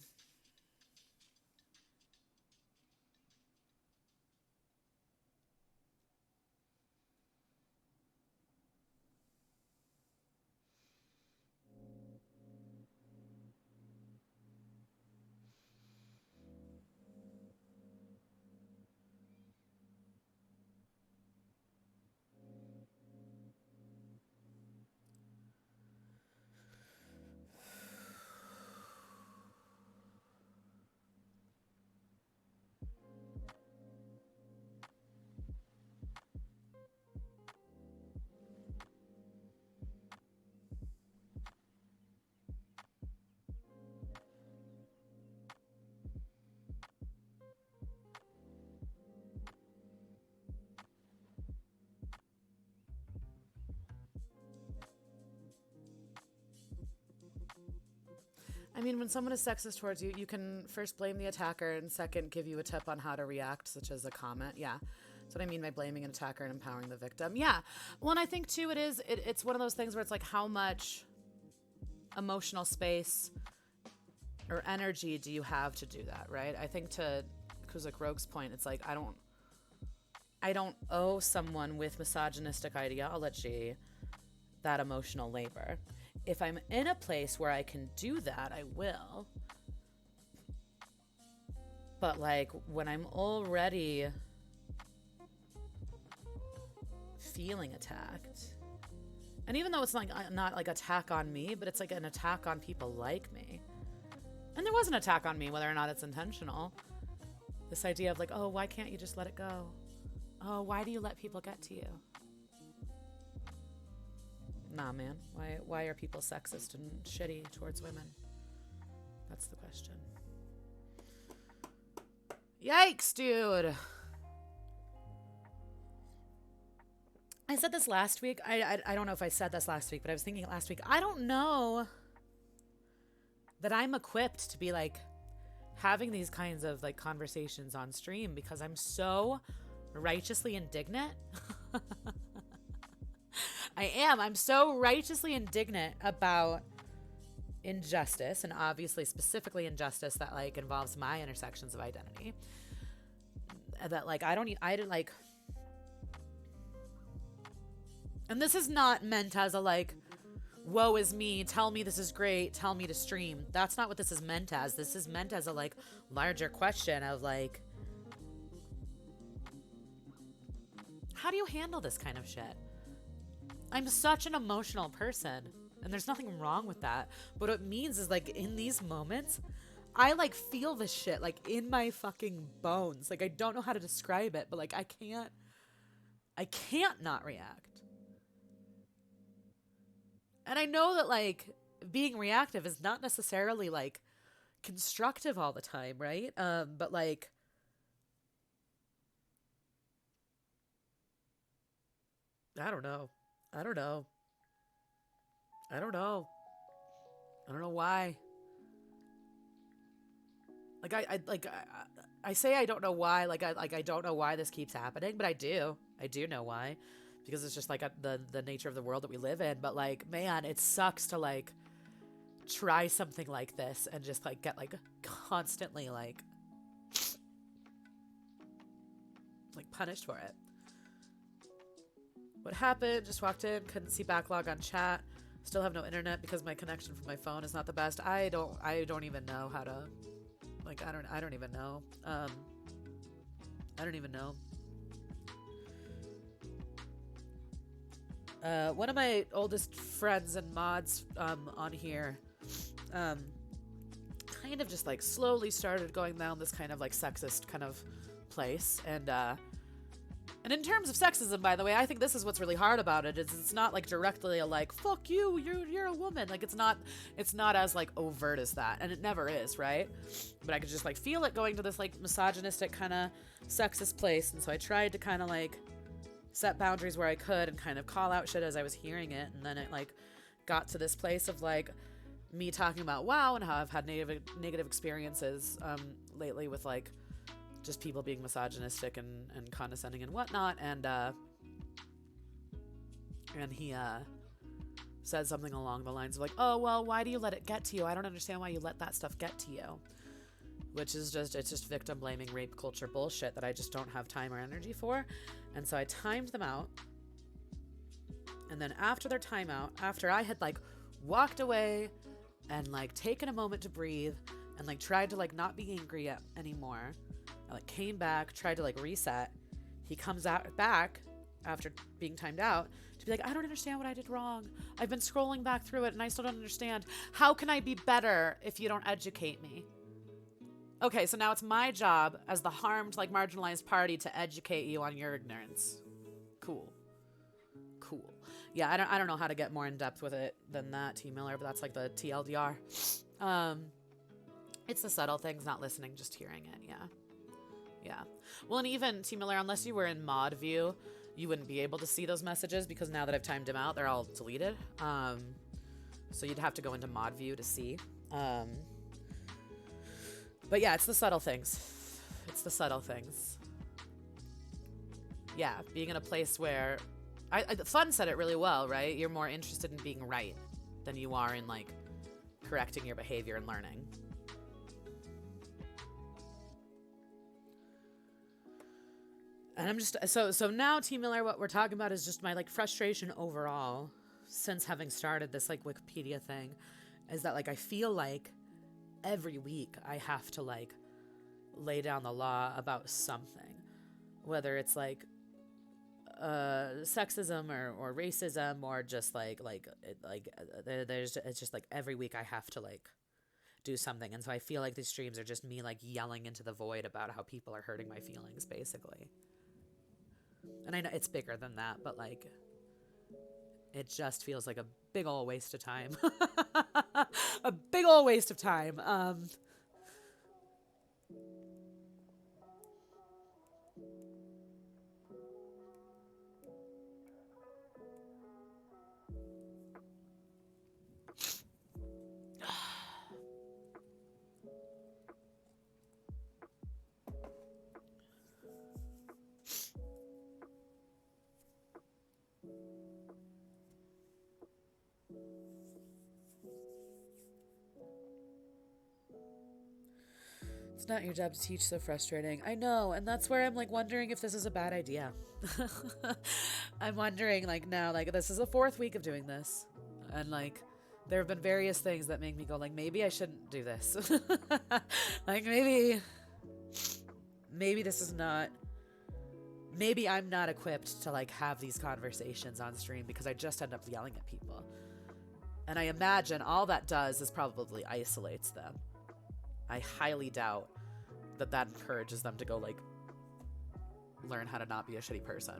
I mean, when someone is sexist towards you, you can first blame the attacker and second give you a tip on how to react, such as a comment. Yeah. That's what I mean by blaming an attacker and empowering the victim. Yeah. Well, and I think too, it's one of those things where it's like how much emotional space or energy do you have to do that, right? I think to Kuzik Rogue's point, it's like I don't owe someone with misogynistic ideology that emotional labor. If I'm in a place where I can do that, I will. But like when I'm already feeling attacked, and even though it's like not like attack on me, but it's like an attack on people like me. And there was an attack on me, whether or not it's intentional. This idea of like, oh, why can't you just let it go? Oh, why do you let people get to you? Nah, man. Why are people sexist and shitty towards women? That's the question. Yikes, dude. I said this last week. I don't know if I said this last week, but I was thinking it last week. I don't know that I'm equipped to be like having these kinds of like conversations on stream because I'm so righteously indignant. I'm so righteously indignant about injustice, and obviously specifically injustice that like involves my intersections of identity, that like and this is not meant as a like, woe is me, tell me this is great, tell me to stream. That's not what this is meant as. This is meant as a like larger question of like, how do you handle this kind of shit? I'm such an emotional person, and there's nothing wrong with that. But what it means is like in these moments, I like feel this shit like in my fucking bones. Like I don't know how to describe it, but like I can't not react. And I know that like being reactive is not necessarily like constructive all the time, right? But like I don't know. I don't know. I don't know. I don't know why. Like I say I don't know why. I don't know why this keeps happening, but I do. I do know why, because it's just like the nature of the world that we live in. But like, man, it sucks to like try something like this and just like get like constantly like punished for it. What happened? Just walked in, couldn't see backlog on chat. Still have no internet because my connection from my phone is not the best. I don't even know how to, like, I don't even know. I don't even know. One of my oldest friends and mods on here kind of just like slowly started going down this kind of like sexist kind of place, and in terms of sexism, by the way, I think this is what's really hard about it. Is it's not like directly a like fuck you, you're a woman. Like it's not as like overt as that, and it never is, right? But I could just like feel it going to this like misogynistic kind of sexist place, and so I tried to kind of like set boundaries where I could and kind of call out shit as I was hearing it, and then it like got to this place of like me talking about WoW and how I've had negative experiences lately with like just people being misogynistic and condescending and whatnot, and he said something along the lines of like, oh well, why do you let it get to you? I don't understand why you let that stuff get to you, which is it's just victim blaming rape culture bullshit that I just don't have time or energy for. And so I timed them out, and then after their timeout, after I had like walked away and like taken a moment to breathe and like tried to like not be angry anymore, I like came back, tried to like reset. He comes out back after being timed out to be like, I don't understand what I did wrong. I've been scrolling back through it and I still don't understand. How can I be better if you don't educate me? Okay, so now it's my job as the harmed, like marginalized party to educate you on your ignorance. Cool. Yeah, I don't know how to get more in depth with it than that, T Miller, but that's like the TLDR. It's the subtle things, not listening, just hearing it. Yeah. Well, and even T Miller, unless you were in mod view, you wouldn't be able to see those messages because now that I've timed them out, they're all deleted. So you'd have to go into mod view to see. But yeah, it's the subtle things. Yeah, being in a place where Fun said it really well, right? You're more interested in being right than you are in like correcting your behavior and learning. And I'm just so now, T Miller, what we're talking about is just my like frustration overall since having started this like Wikipedia thing, is that like I feel like every week I have to like lay down the law about something, whether it's like sexism or racism or just it's just like every week I have to like do something. And so I feel like these streams are just me like yelling into the void about how people are hurting my feelings, basically. And I know it's bigger than that, but like it just feels like a big ol' waste of time. A big ol' waste of time. It's not your job to teach, so frustrating. I know, and that's where I'm like wondering if this is a bad idea. I'm wondering like now, like this is the 4th week of doing this, and like there have been various things that make me go like maybe I shouldn't do this. Like maybe this is not, maybe I'm not equipped to like have these conversations on stream because I just end up yelling at people. And I imagine all that does is probably isolates them. I highly doubt that encourages them to go like learn how to not be a shitty person.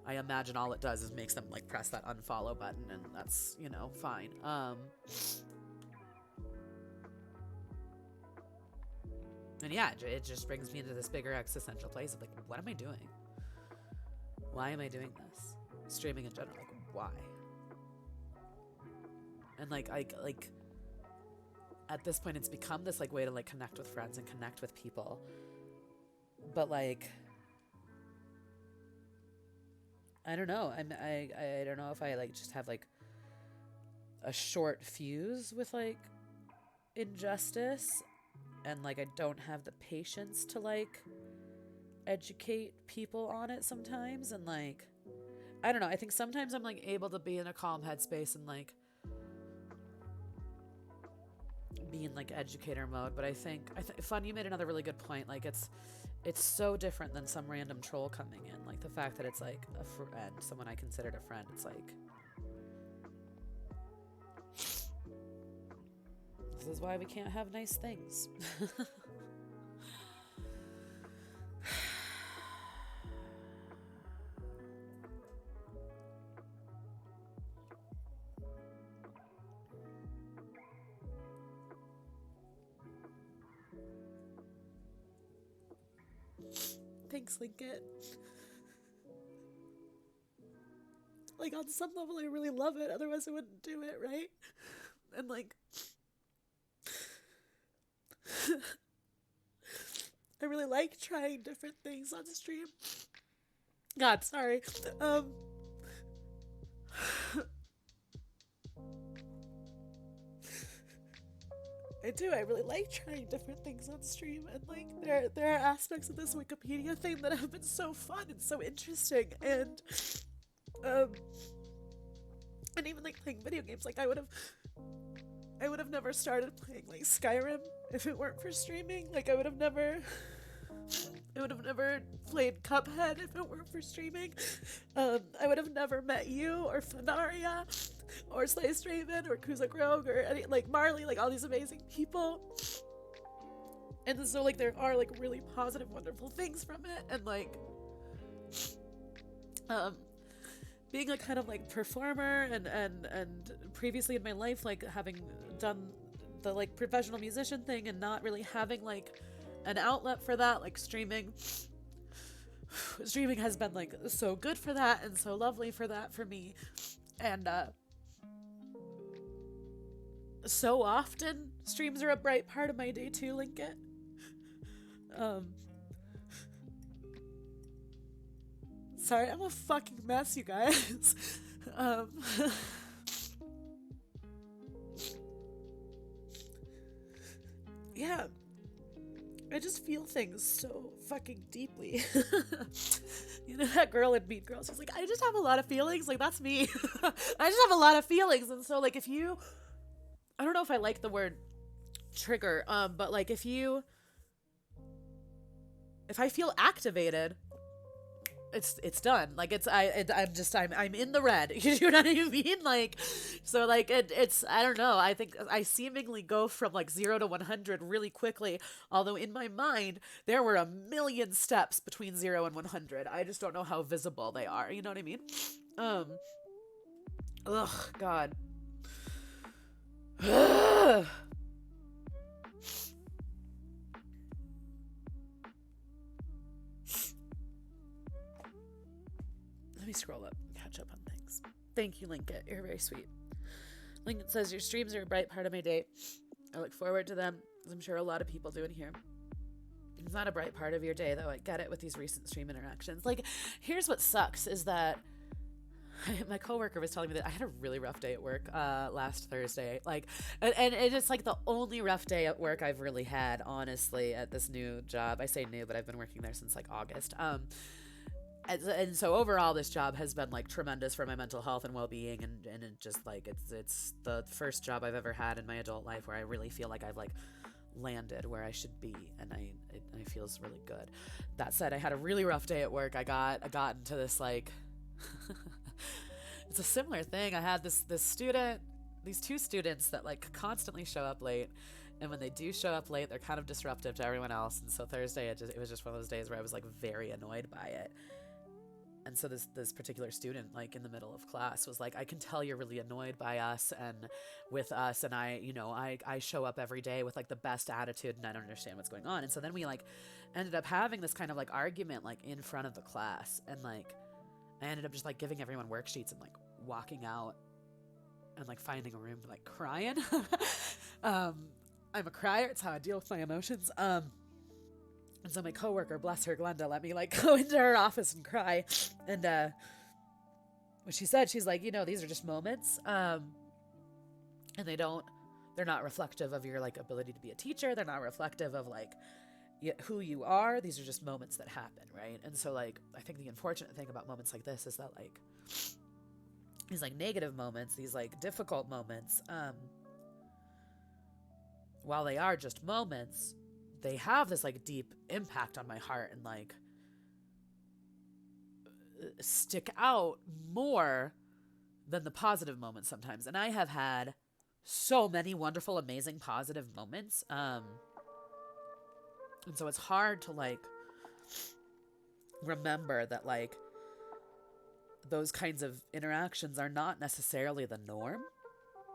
I imagine all it does is makes them like press that unfollow button, and that's, you know, fine. And yeah, it just brings me into this bigger existential place of like, what am I doing? Why am I doing this? streaming in general. Like, why? And like at this point it's become this like way to like connect with friends and connect with people. But like I don't know. I don't know if I like just have like a short fuse with like injustice, and like I don't have the patience to like educate people on it sometimes. And like I don't know, I think sometimes I'm like able to be in a calm headspace and like be in like educator mode. But I think Fun, you made another really good point. Like it's so different than some random troll coming in. Like the fact that it's like a friend, someone I considered a friend. It's like, this is why we can't have nice things. Thanks, Linkit. Like, on some level, I really love it. Otherwise, I wouldn't do it, right? And, like, I really like trying different things on stream. God, sorry. I do. I really like trying different things on stream, and like there are aspects of this Wikipedia thing that have been so fun and so interesting, and even like playing video games. Like I would have never started playing like Skyrim if it weren't for streaming. Like I would have never played Cuphead if it weren't for streaming. I would have never met you or Fanaria or Sliced Raven or Kuza Grog or any, like Marley, like all these amazing people. And so like there are like really positive, wonderful things from it. And like being a kind of like performer and previously in my life, like having done the like professional musician thing and not really having like an outlet for that, like streaming has been like so good for that and so lovely for that for me. And so often streams are a bright part of my day too, Linkit. Sorry, I'm a fucking mess, you guys. Yeah, I just feel things so fucking deeply. You know that girl in Mean Girls? She's like, I just have a lot of feelings. Like, that's me. I just have a lot of feelings. And so, like, if you... I don't know if I like the word trigger, but, like, if I feel activated, it's done. Like, I'm in the red. You know what I mean? Like, so like it's I don't know. I think I seemingly go from like 0 to 100 really quickly. Although in my mind there were a million steps between 0 and 100. I just don't know how visible they are. You know what I mean? Ugh, God. Let me scroll up and catch up on things. Thank you, Linkit. You're very sweet. Linkit says, your streams are a bright part of my day. I look forward to them, as I'm sure a lot of people do in here. It's not a bright part of your day, though. I get it with these recent stream interactions. Like, here's what sucks is that my coworker was telling me that I had a really rough day at work last Thursday. Like, and it's like the only rough day at work I've really had, honestly, at this new job. I say new, but I've been working there since like August. And so overall, this job has been like tremendous for my mental health and well-being, and it just like it's the first job I've ever had in my adult life where I really feel like I've like landed where I should be, and it feels really good. That said, I had a really rough day at work. I got into this like it's a similar thing. I had these two students that like constantly show up late. And when they do show up late, they're kind of disruptive to everyone else. And so Thursday, it was just one of those days where I was like very annoyed by it. And so this particular student, like in the middle of class, was like, I can tell you're really annoyed by us and with us. And I show up every day with like the best attitude and I don't understand what's going on. And so then we like ended up having this kind of like argument like in front of the class. And like, I ended up just like giving everyone worksheets and like walking out and like finding a room to like crying. I'm a crier. It's how I deal with my emotions. And so my coworker, bless her, Glenda, let me like go into her office and cry. And what she said, she's like, these are just moments. And they're not reflective of your like ability to be a teacher. They're not reflective of like who you are. These are just moments that happen, right? And so like I think the unfortunate thing about moments like this is that like these like negative moments, these like difficult moments, while they are just moments, they have this like deep impact on my heart and like stick out more than the positive moments sometimes. And I have had so many wonderful, amazing, positive moments. And so it's hard to like remember that like those kinds of interactions are not necessarily the norm,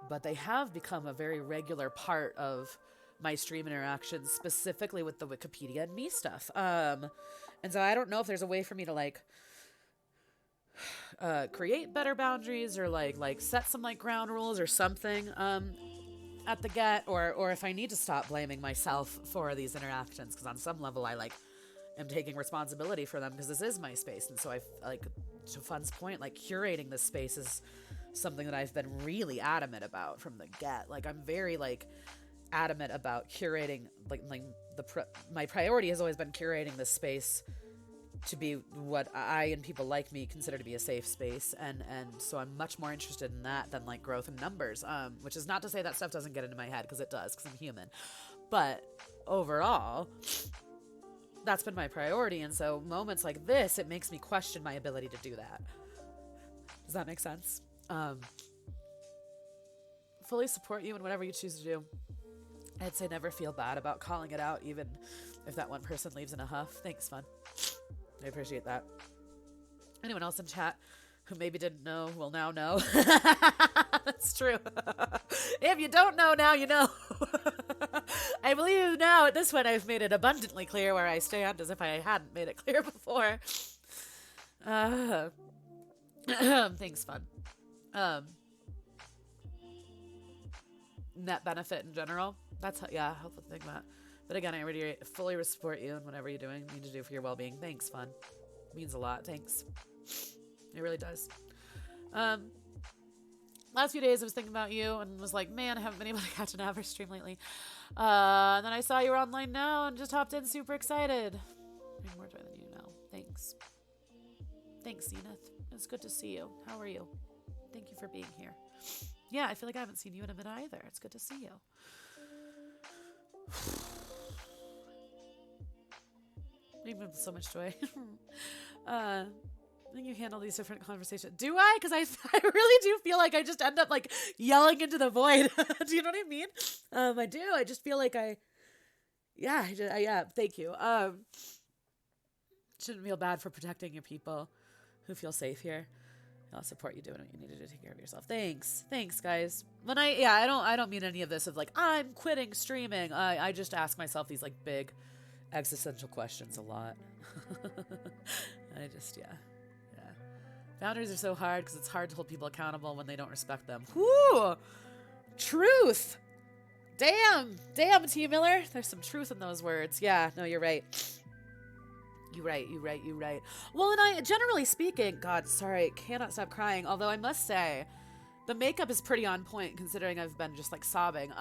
but they have become a very regular part of my stream interactions, specifically with the Wikipedia and me stuff. And so I don't know if there's a way for me to like create better boundaries or like set some like ground rules or something at the get, or if I need to stop blaming myself for these interactions, because on some level I like am taking responsibility for them because this is my space. And so I like, to Fun's point, like curating this space is something that I've been really adamant about from the get. Like I'm very like adamant about curating my priority has always been curating this space to be what I and people like me consider to be a safe space, and so I'm much more interested in that than like growth in numbers, which is not to say that stuff doesn't get into my head, because it does, because I'm human, but overall that's been my priority. And so moments like this, it makes me question my ability to do that. Does that make sense? Fully support you in whatever you choose to do. I'd say never feel bad about calling it out, even if that one person leaves in a huff. Thanks, Fun. I appreciate that. Anyone else in chat who maybe didn't know will now know. That's true. If you don't know now, you know. I believe now at this point I've made it abundantly clear where I stand, as if I hadn't made it clear before. Thanks, Fun. Net benefit in general. That's helpful to think about. But again, I already fully support you in whatever you're doing, need to do for your well-being. Thanks, Fun. It means a lot. Thanks. It really does. Last few days I was thinking about you and was like, man, I haven't been able to catch an average stream lately. And then I saw you were online now and just hopped in super excited. Maybe more joy than you know. Thanks. Thanks, Zenith. It's good to see you. How are you? Thank you for being here. Yeah, I feel like I haven't seen you in a minute either. It's good to see you. Even with so much joy. I think you handle these different conversations. Do I? Because I really do feel like I just end up like yelling into the void. Do you know what I mean? I do. I just feel like yeah, thank you. Shouldn't feel bad for protecting your people who feel safe here. I'll support you doing what you need to do to take care of yourself. Thanks, guys. When I don't mean any of this of like I'm quitting streaming. I just ask myself these like big existential questions a lot. Yeah. Boundaries are so hard because it's hard to hold people accountable when they don't respect them. Whoo! Truth. Damn, T. Miller. There's some truth in those words. Yeah, no, you're right. You're right. Well, and generally speaking, God, sorry, cannot stop crying. Although I must say, the makeup is pretty on point considering I've been just like sobbing.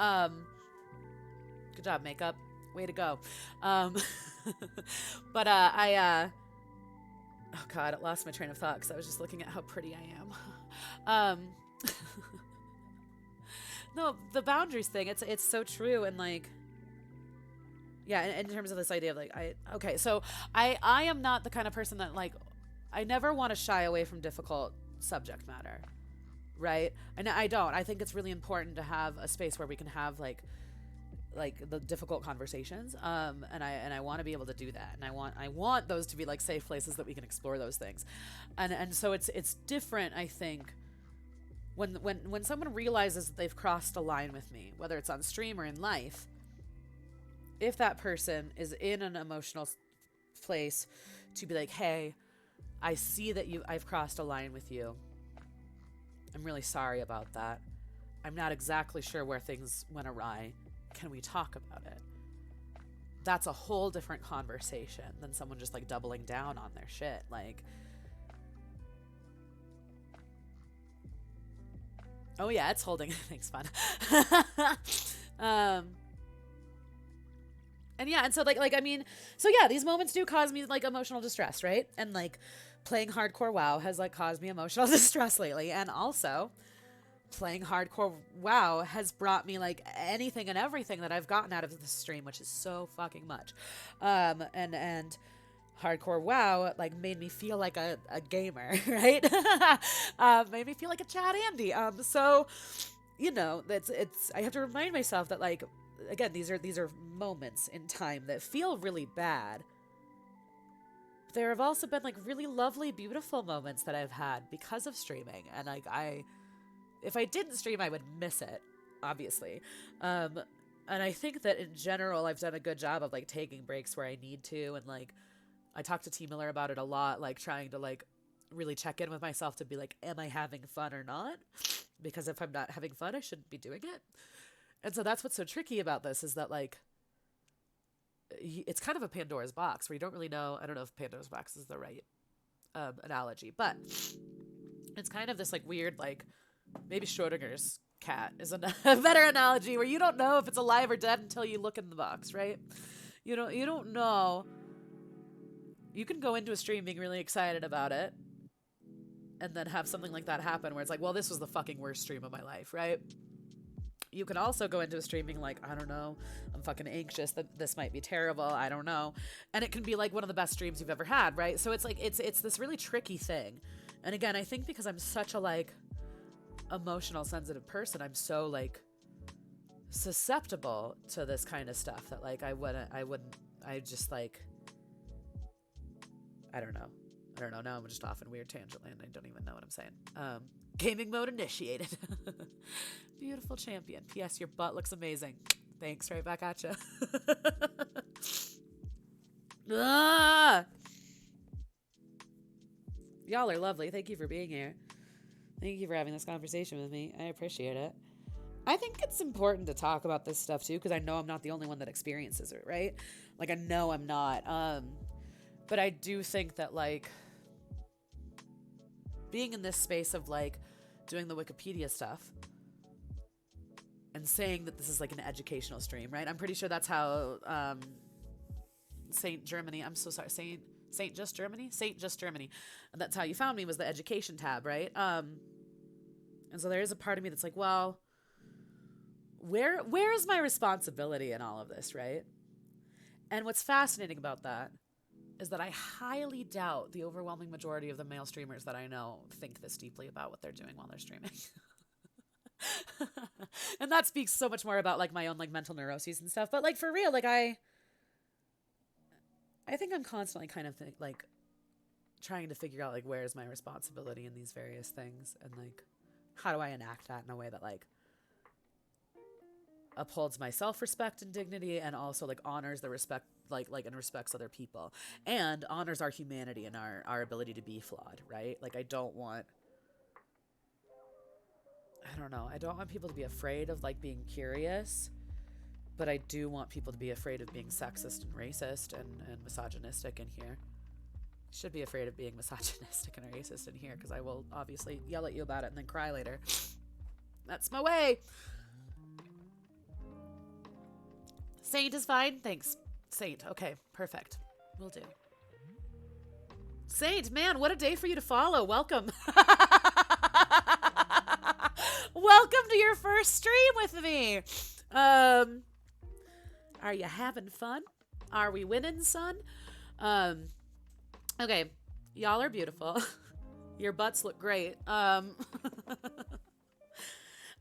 Good job, makeup. Way to go. But oh God, I lost my train of thought because I was just looking at how pretty I am. No, the boundaries thing, it's so true. And like, yeah, in terms of this idea of like, so I am not the kind of person that like, I never want to shy away from difficult subject matter, right? And I don't. I think it's really important to have a space where we can have like the difficult conversations, and I want to be able to do that, and I want those to be like safe places that we can explore those things, and so it's different, I think, when someone realizes that they've crossed a line with me, whether it's on stream or in life. If that person is in an emotional place to be like, hey, I see that I've crossed a line with you. I'm really sorry about that. I'm not exactly sure where things went awry. Can we talk about it? That's a whole different conversation than someone just like doubling down on their shit. Like, oh yeah, it's holding. Thanks, fun. And yeah, and so like I mean, so yeah, these moments do cause me like emotional distress, right? And like playing hardcore WoW has like caused me emotional distress lately, and also playing hardcore WoW has brought me like anything and everything that I've gotten out of this stream, which is so fucking much. And hardcore WoW like made me feel like a gamer, right? Made me feel like a Chad Andy. So you know, I have to remind myself that like, again, these are moments in time that feel really bad. There have also been like really lovely, beautiful moments that I've had because of streaming, and like if I didn't stream, I would miss it, obviously. And I think that in general, I've done a good job of like taking breaks where I need to, and like I talked to T Miller about it a lot, like trying to like really check in with myself to be like, am I having fun or not? Because if I'm not having fun, I shouldn't be doing it. And so that's what's so tricky about this, is that like it's kind of a Pandora's box where you don't really know. I don't know if Pandora's box is the right analogy, but it's kind of this like weird, like maybe Schrodinger's cat is a better analogy, where you don't know if it's alive or dead until you look in the box, right? You don't know. You can go into a stream being really excited about it and then have something like that happen where it's like, well, this was the fucking worst stream of my life, right? You can also go into a stream being like, I don't know, I'm fucking anxious that this might be terrible, I don't know. And it can be like one of the best streams you've ever had, right? So it's like, it's this really tricky thing. And again, I think because I'm such a like emotional, sensitive person, I'm so like susceptible to this kind of stuff that like I just like, I don't know. Now I'm just off in weird tangent land. I don't even know what I'm saying. Gaming mode initiated. Beautiful champion. P.S. Your butt looks amazing. Thanks. Right back at you. Y'all are lovely. Thank you for being here. Thank you for having this conversation with me. I appreciate it. I think it's important to talk about this stuff too, because I know I'm not the only one that experiences it, right? Like, I know I'm not. But I do think that like being in this space of like doing the Wikipedia stuff and saying that this is like an educational stream, right? I'm pretty sure that's how Saint Germany, I'm so sorry, Saint Just Germany? Saint Just Germany. And that's how you found me, was the education tab, right? And so there is a part of me that's like, well, where is my responsibility in all of this, right? And what's fascinating about that is that I highly doubt the overwhelming majority of the male streamers that I know think this deeply about what they're doing while they're streaming. And that speaks so much more about like my own like mental neuroses and stuff. But like for real, like I think I'm constantly kind of like trying to figure out like where's my responsibility in these various things, and like how do I enact that in a way that like upholds my self-respect and dignity, and also like honors the respect like and respects other people, and honors our humanity and our ability to be flawed, right? Like I don't want people to be afraid of like being curious, but I do want people to be afraid of being sexist and racist and misogynistic in here. Should be afraid of being misogynistic and racist in here, because I will obviously yell at you about it and then cry later. That's my way. Saint is fine. Thanks. Saint. Okay, perfect. Will do. Saint, man, what a day for you to follow. Welcome. Welcome to your first stream with me. Are you having fun? Are we winning, son? Okay, y'all are beautiful. Your butts look great. I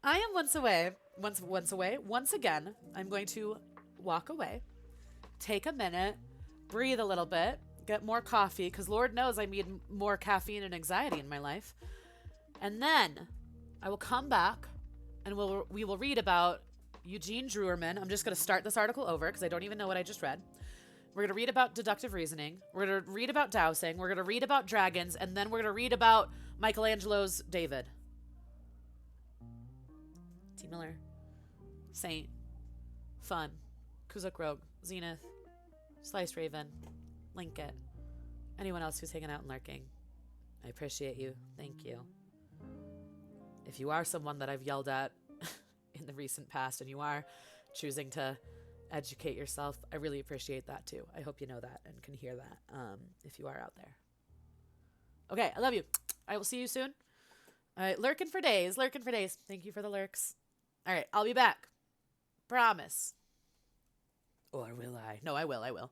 am once again, I'm going to walk away, take a minute, breathe a little bit, get more coffee, because Lord knows I need more caffeine and anxiety in my life. And then I will come back and we will read about Eugene Druerman. I'm just going to start this article over because I don't even know what I just read. We're going to read about deductive reasoning. We're going to read about dowsing. We're going to read about dragons. And then we're going to read about Michelangelo's David. T. Miller. Saint. Fun. Kuzak Rogue. Zenith. Sliced Raven. Linkit. Anyone else who's hanging out and lurking. I appreciate you. Thank you. If you are someone that I've yelled at in the recent past and you are choosing to educate yourself, I really appreciate that too. I hope you know that and can hear that if you are out there. Okay, I love you. I will see you soon. All right, lurking for days. Thank you for the lurks. All right, I'll be back. Promise. Or will I? No, I will.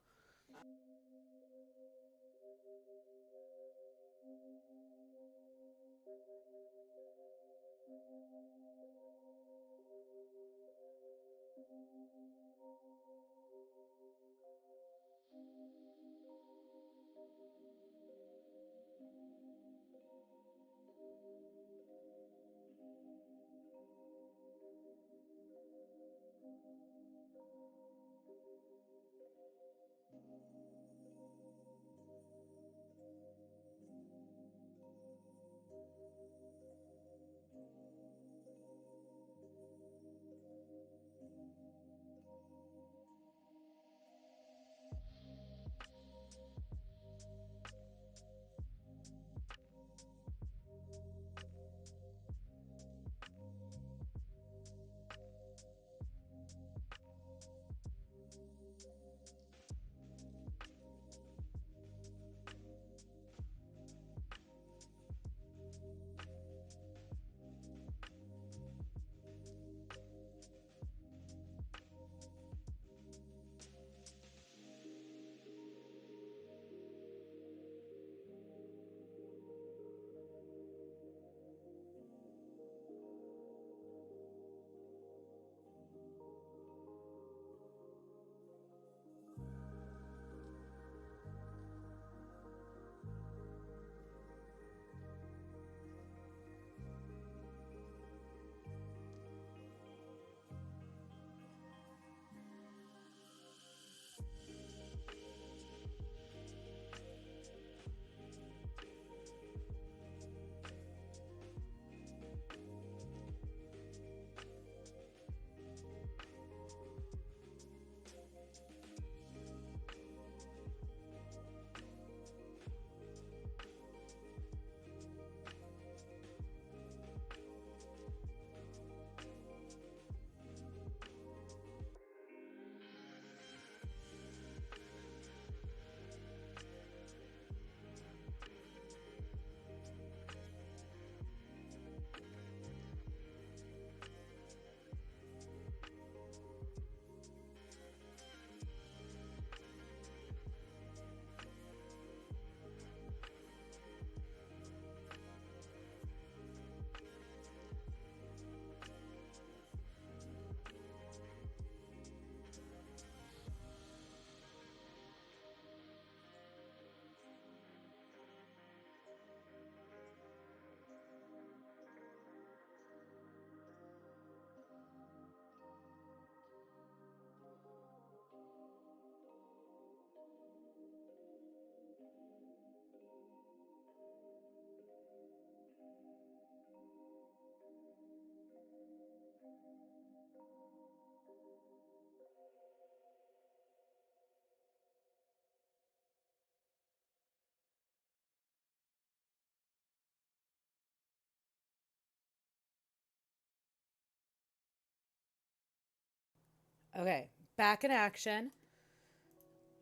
Okay, back in action.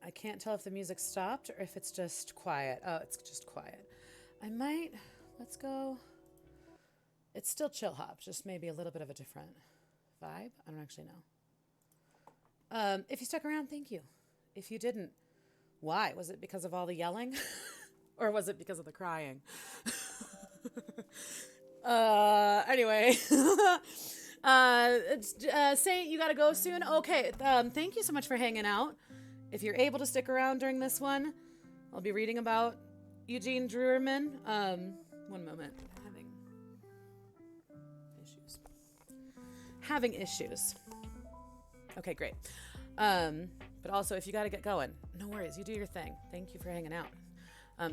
I can't tell if the music stopped or if it's just quiet. Oh, it's just quiet. Let's go. It's still chill hop, just maybe a little bit of a different vibe. I don't actually know. If you stuck around, thank you. If you didn't, why? Was it because of all the yelling? Or was it because of the crying? Anyway. Saint, you gotta go soon? Okay, thank you so much for hanging out. If you're able to stick around during this one, I'll be reading about Eugene Drewerman. One moment. Having issues. Okay, great. But also, if you got to get going, no worries. You do your thing. Thank you for hanging out.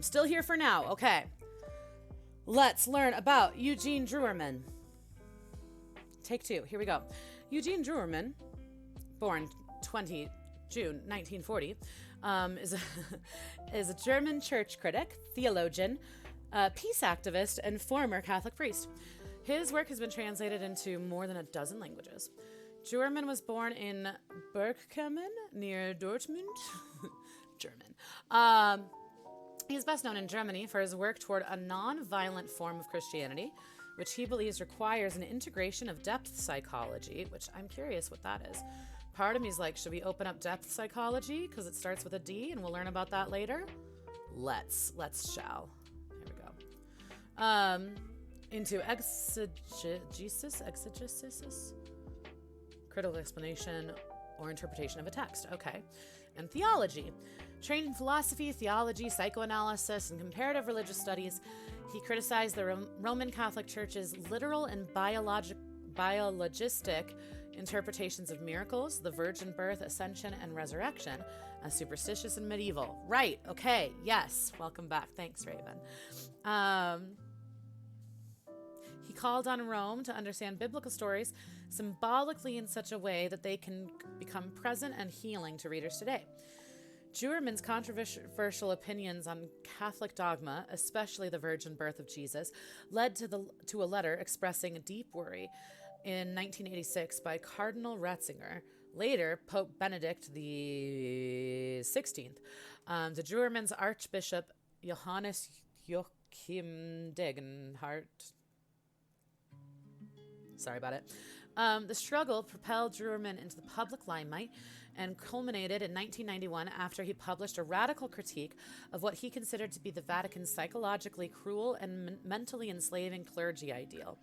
Still here for now. Okay. Let's learn about Eugene Druerman. Take 2. Here we go. Eugene Druerman, born 20 June 1940, is a German church critic, theologian, peace activist, and former Catholic priest. His work has been translated into more than a dozen languages. Druerman was born in Bergkamen, near Dortmund, German. He is best known in Germany for his work toward a non-violent form of Christianity, which he believes requires an integration of depth psychology, which I'm curious what that is. Part of me is like, should we open up depth psychology? Because it starts with a D, and we'll learn about that later. Let's shall. Here we go. Into exegesis, critical explanation or interpretation of a text. Okay. And theology. Trained in philosophy, theology, psychoanalysis, and comparative religious studies, he criticized the Roman Catholic Church's literal and biologistic interpretations of miracles, the virgin birth, ascension, and resurrection as superstitious and medieval. Right. Okay. Yes. Welcome back. Thanks, Raven. He called on Rome to understand biblical stories symbolically in such a way that they can become present and healing to readers today. Druerman's controversial opinions on Catholic dogma, especially the virgin birth of Jesus, led to a letter expressing a deep worry in 1986 by Cardinal Ratzinger, later Pope Benedict XVI, to Druerman's Archbishop Johannes Joachim Degenhardt. Sorry about it. The struggle propelled Druerman into the public limelight and culminated in 1991 after he published a radical critique of what he considered to be the Vatican's psychologically cruel and mentally enslaving clergy ideal.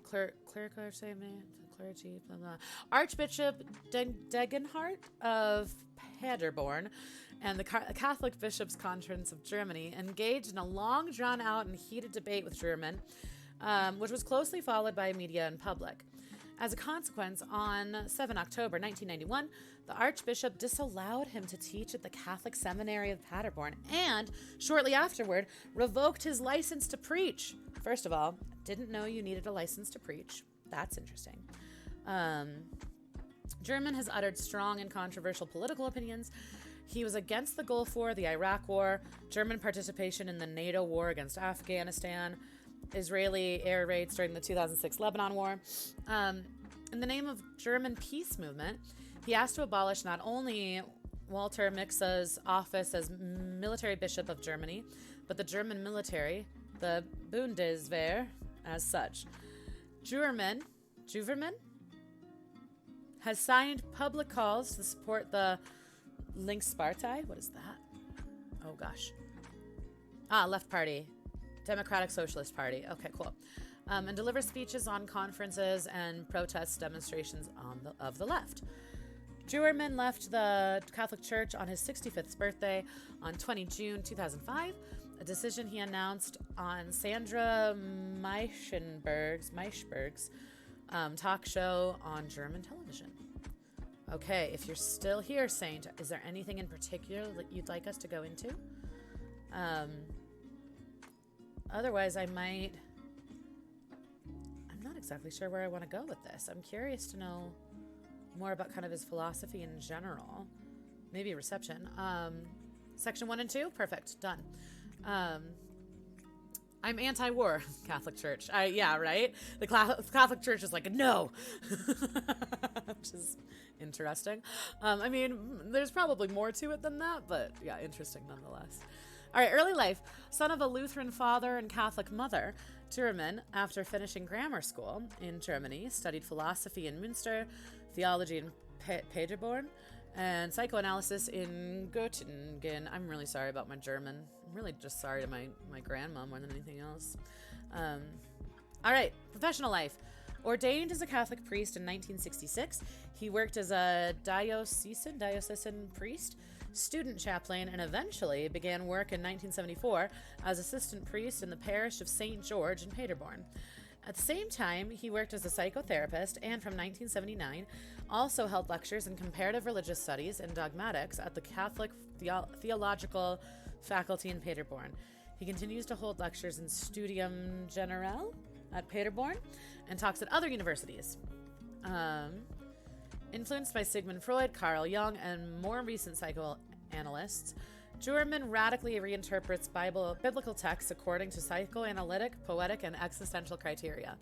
Clergy, blah, blah. Archbishop Degenhardt of Paderborn and the Catholic Bishops' Conference of Germany engaged in a long, drawn-out, and heated debate with Druerman, which was closely followed by media and public. As a consequence, on 7 October 1991, the Archbishop disallowed him to teach at the Catholic Seminary of Paderborn and, shortly afterward, revoked his license to preach. First of all, didn't know you needed a license to preach. That's interesting. Druerman has uttered strong and controversial political opinions. He was against the Gulf War, the Iraq War, German participation in the NATO war against Afghanistan, Israeli air raids during the 2006 Lebanon War. In the name of German peace movement, he asked to abolish not only Walter Mixa's office as military bishop of Germany, but the German military, the Bundeswehr, as such. Druerman has signed public calls to support the Linkspartei. What is that? Oh, gosh. Left Party. Democratic Socialist Party. Okay, cool. And delivers speeches on conferences and protest demonstrations of the left. Druerman left the Catholic Church on his 65th birthday on 20 June 2005, a decision he announced on Sandra Maischberg's talk show on German television. Okay, if you're still here, Saint, is there anything in particular that you'd like us to go into? Otherwise, I'm not exactly sure where I want to go with this. I'm curious to know more about kind of his philosophy in general. Maybe reception. Section 1 and 2? Perfect. Done. I'm anti-war, Catholic Church. Yeah, right? The Catholic Church is like, no! Which is interesting. I mean, there's probably more to it than that, but yeah, interesting nonetheless. All right, early life. Son of a Lutheran father and Catholic mother, Druerman, after finishing grammar school in Germany, studied philosophy in Münster, theology in Paderborn, and psychoanalysis in Göttingen. I'm really sorry about my German. I'm really just sorry to my grandma more than anything else. All right, professional life. Ordained as a Catholic priest in 1966, he worked as a diocesan priest, student chaplain, and eventually began work in 1974 as assistant priest in the parish of St. George in Paderborn. At the same time, he worked as a psychotherapist and from 1979 also held lectures in comparative religious studies and dogmatics at the Catholic Theological Faculty in Paderborn. He continues to hold lectures in Studium Generale at Paderborn and talks at other universities. Influenced by Sigmund Freud, Carl Jung, and more recent psychoanalysts, Juerman radically reinterprets biblical texts according to psychoanalytic, poetic, and existential criteria.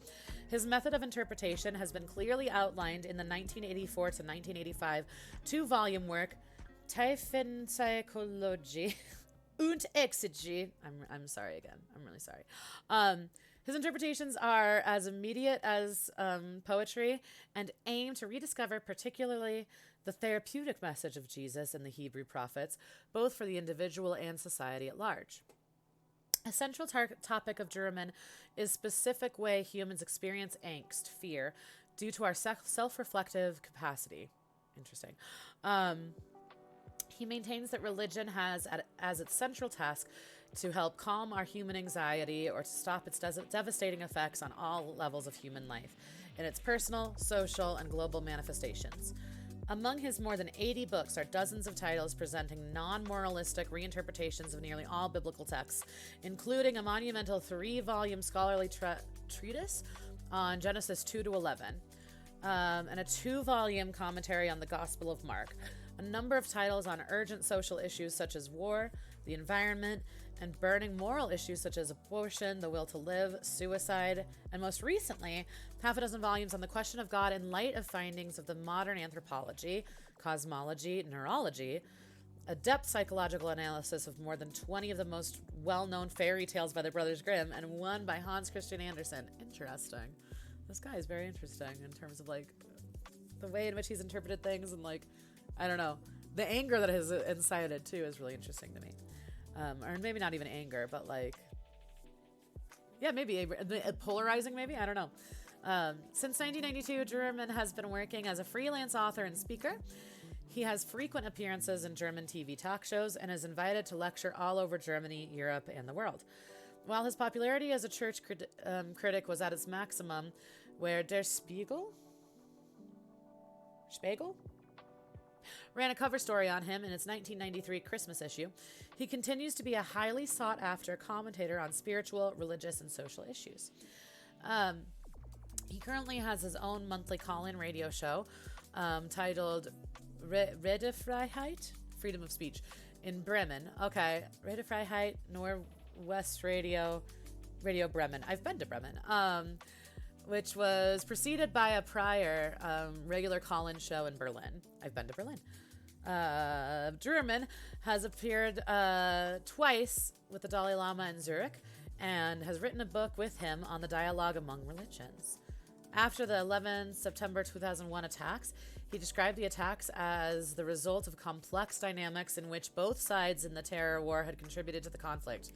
His method of interpretation has been clearly outlined in the 1984 to 1985 two-volume work Tiefenpsychologie und Exegie. I'm sorry again. I'm really sorry. His interpretations are as immediate as poetry and aim to rediscover particularly the therapeutic message of Jesus and the Hebrew prophets, both for the individual and society at large. A central topic of Juerman is specific way humans experience angst, fear, due to our self-reflective capacity. Interesting. He maintains that religion has as its central task to help calm our human anxiety or to stop its devastating effects on all levels of human life in its personal, social, and global manifestations. Among his more than 80 books are dozens of titles presenting non-moralistic reinterpretations of nearly all biblical texts, including a monumental 3-volume scholarly treatise on Genesis 2 to 11, and a 2-volume commentary on the Gospel of Mark, a number of titles on urgent social issues such as war, the environment, and burning moral issues such as abortion, the will to live, suicide, and most recently, half a dozen volumes on the question of God in light of findings of the modern anthropology, cosmology, neurology, a depth psychological analysis of more than 20 of the most well-known fairy tales by the Brothers Grimm, and one by Hans Christian Andersen. Interesting. This guy is very interesting in terms of, like, the way in which he's interpreted things and, like, I don't know. The anger that has incited, too, is really interesting to me. Or maybe not even anger, but like, yeah, maybe polarizing, maybe? I don't know. Since 1992, Juerman has been working as a freelance author and speaker. He has frequent appearances in German TV talk shows and is invited to lecture all over Germany, Europe, and the world. While his popularity as a church critic was at its maximum, where Der Spiegel ran a cover story on him in its 1993 Christmas issue, he continues to be a highly sought-after commentator on spiritual, religious, and social issues. He currently has his own monthly call-in radio show titled Redefreiheit, Freedom of Speech, in Bremen. Okay, Redefreiheit, Northwest Radio Bremen. I've been to Bremen. Which was preceded by a prior regular call-in show in Berlin. I've been to Berlin. Juerman has appeared twice with the Dalai Lama in Zurich and has written a book with him on the dialogue among religions. After the 11 September 2001 attacks, he described the attacks as the result of complex dynamics in which both sides in the terror war had contributed to the conflict.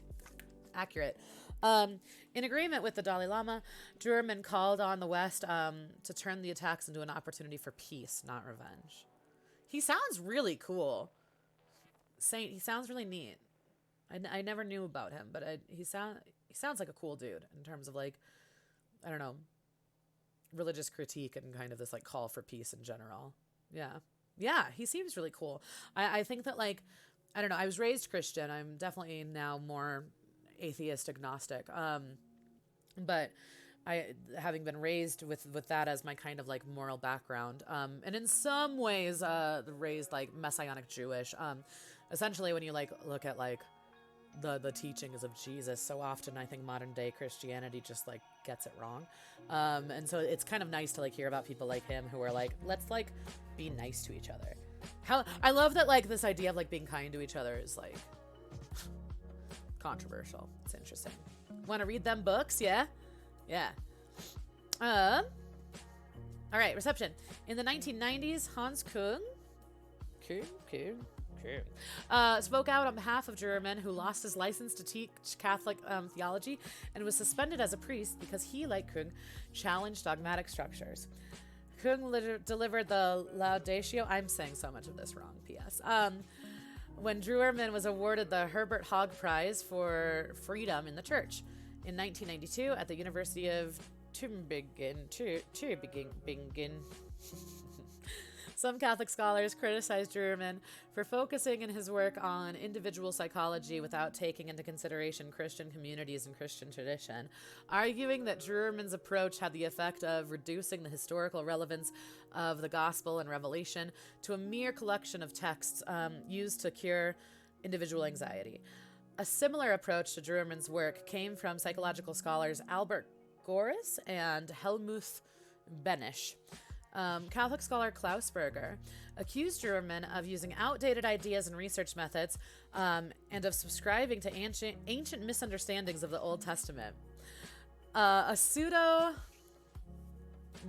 Accurate. In agreement with the Dalai Lama, Juerman called on the West to turn the attacks into an opportunity for peace, not revenge. He sounds really cool. He sounds really neat. I never knew about him, but he sounds like a cool dude in terms of, like, I don't know, religious critique and kind of this, like, call for peace in general. Yeah, he seems really cool. I think that, like, I don't know, I was raised Christian. I'm definitely now more atheist agnostic, but having been raised with that as my kind of like moral background, and in some ways raised like Messianic Jewish, essentially when you like look at like the teachings of Jesus, so often I think modern day Christianity just like gets it wrong, and so it's kind of nice to like hear about people like him who are like, let's like be nice to each other. How I love that, like, this idea of like being kind to each other is like controversial. It's interesting. Want to read them books? Yeah. All right, reception. In the 1990s, Hans Küng spoke out on behalf of Juerman, who lost his license to teach Catholic theology and was suspended as a priest because he, like Küng, challenged dogmatic structures. Küng delivered the Laudatio. I'm saying so much of this wrong, P.S. When Juerman was awarded the Herbert Hogg Prize for Freedom in the Church in 1992 at the University of begin. Some Catholic scholars criticize German for focusing in his work on individual psychology without taking into consideration Christian communities and Christian tradition, arguing that German's approach had the effect of reducing the historical relevance of the Gospel and Revelation to a mere collection of texts used to cure individual anxiety. A similar approach to German's work came from psychological scholars Albert Goris and Helmuth Benisch. Catholic scholar Klaus Berger accused German of using outdated ideas and research methods and of subscribing to ancient misunderstandings of the Old Testament. A pseudo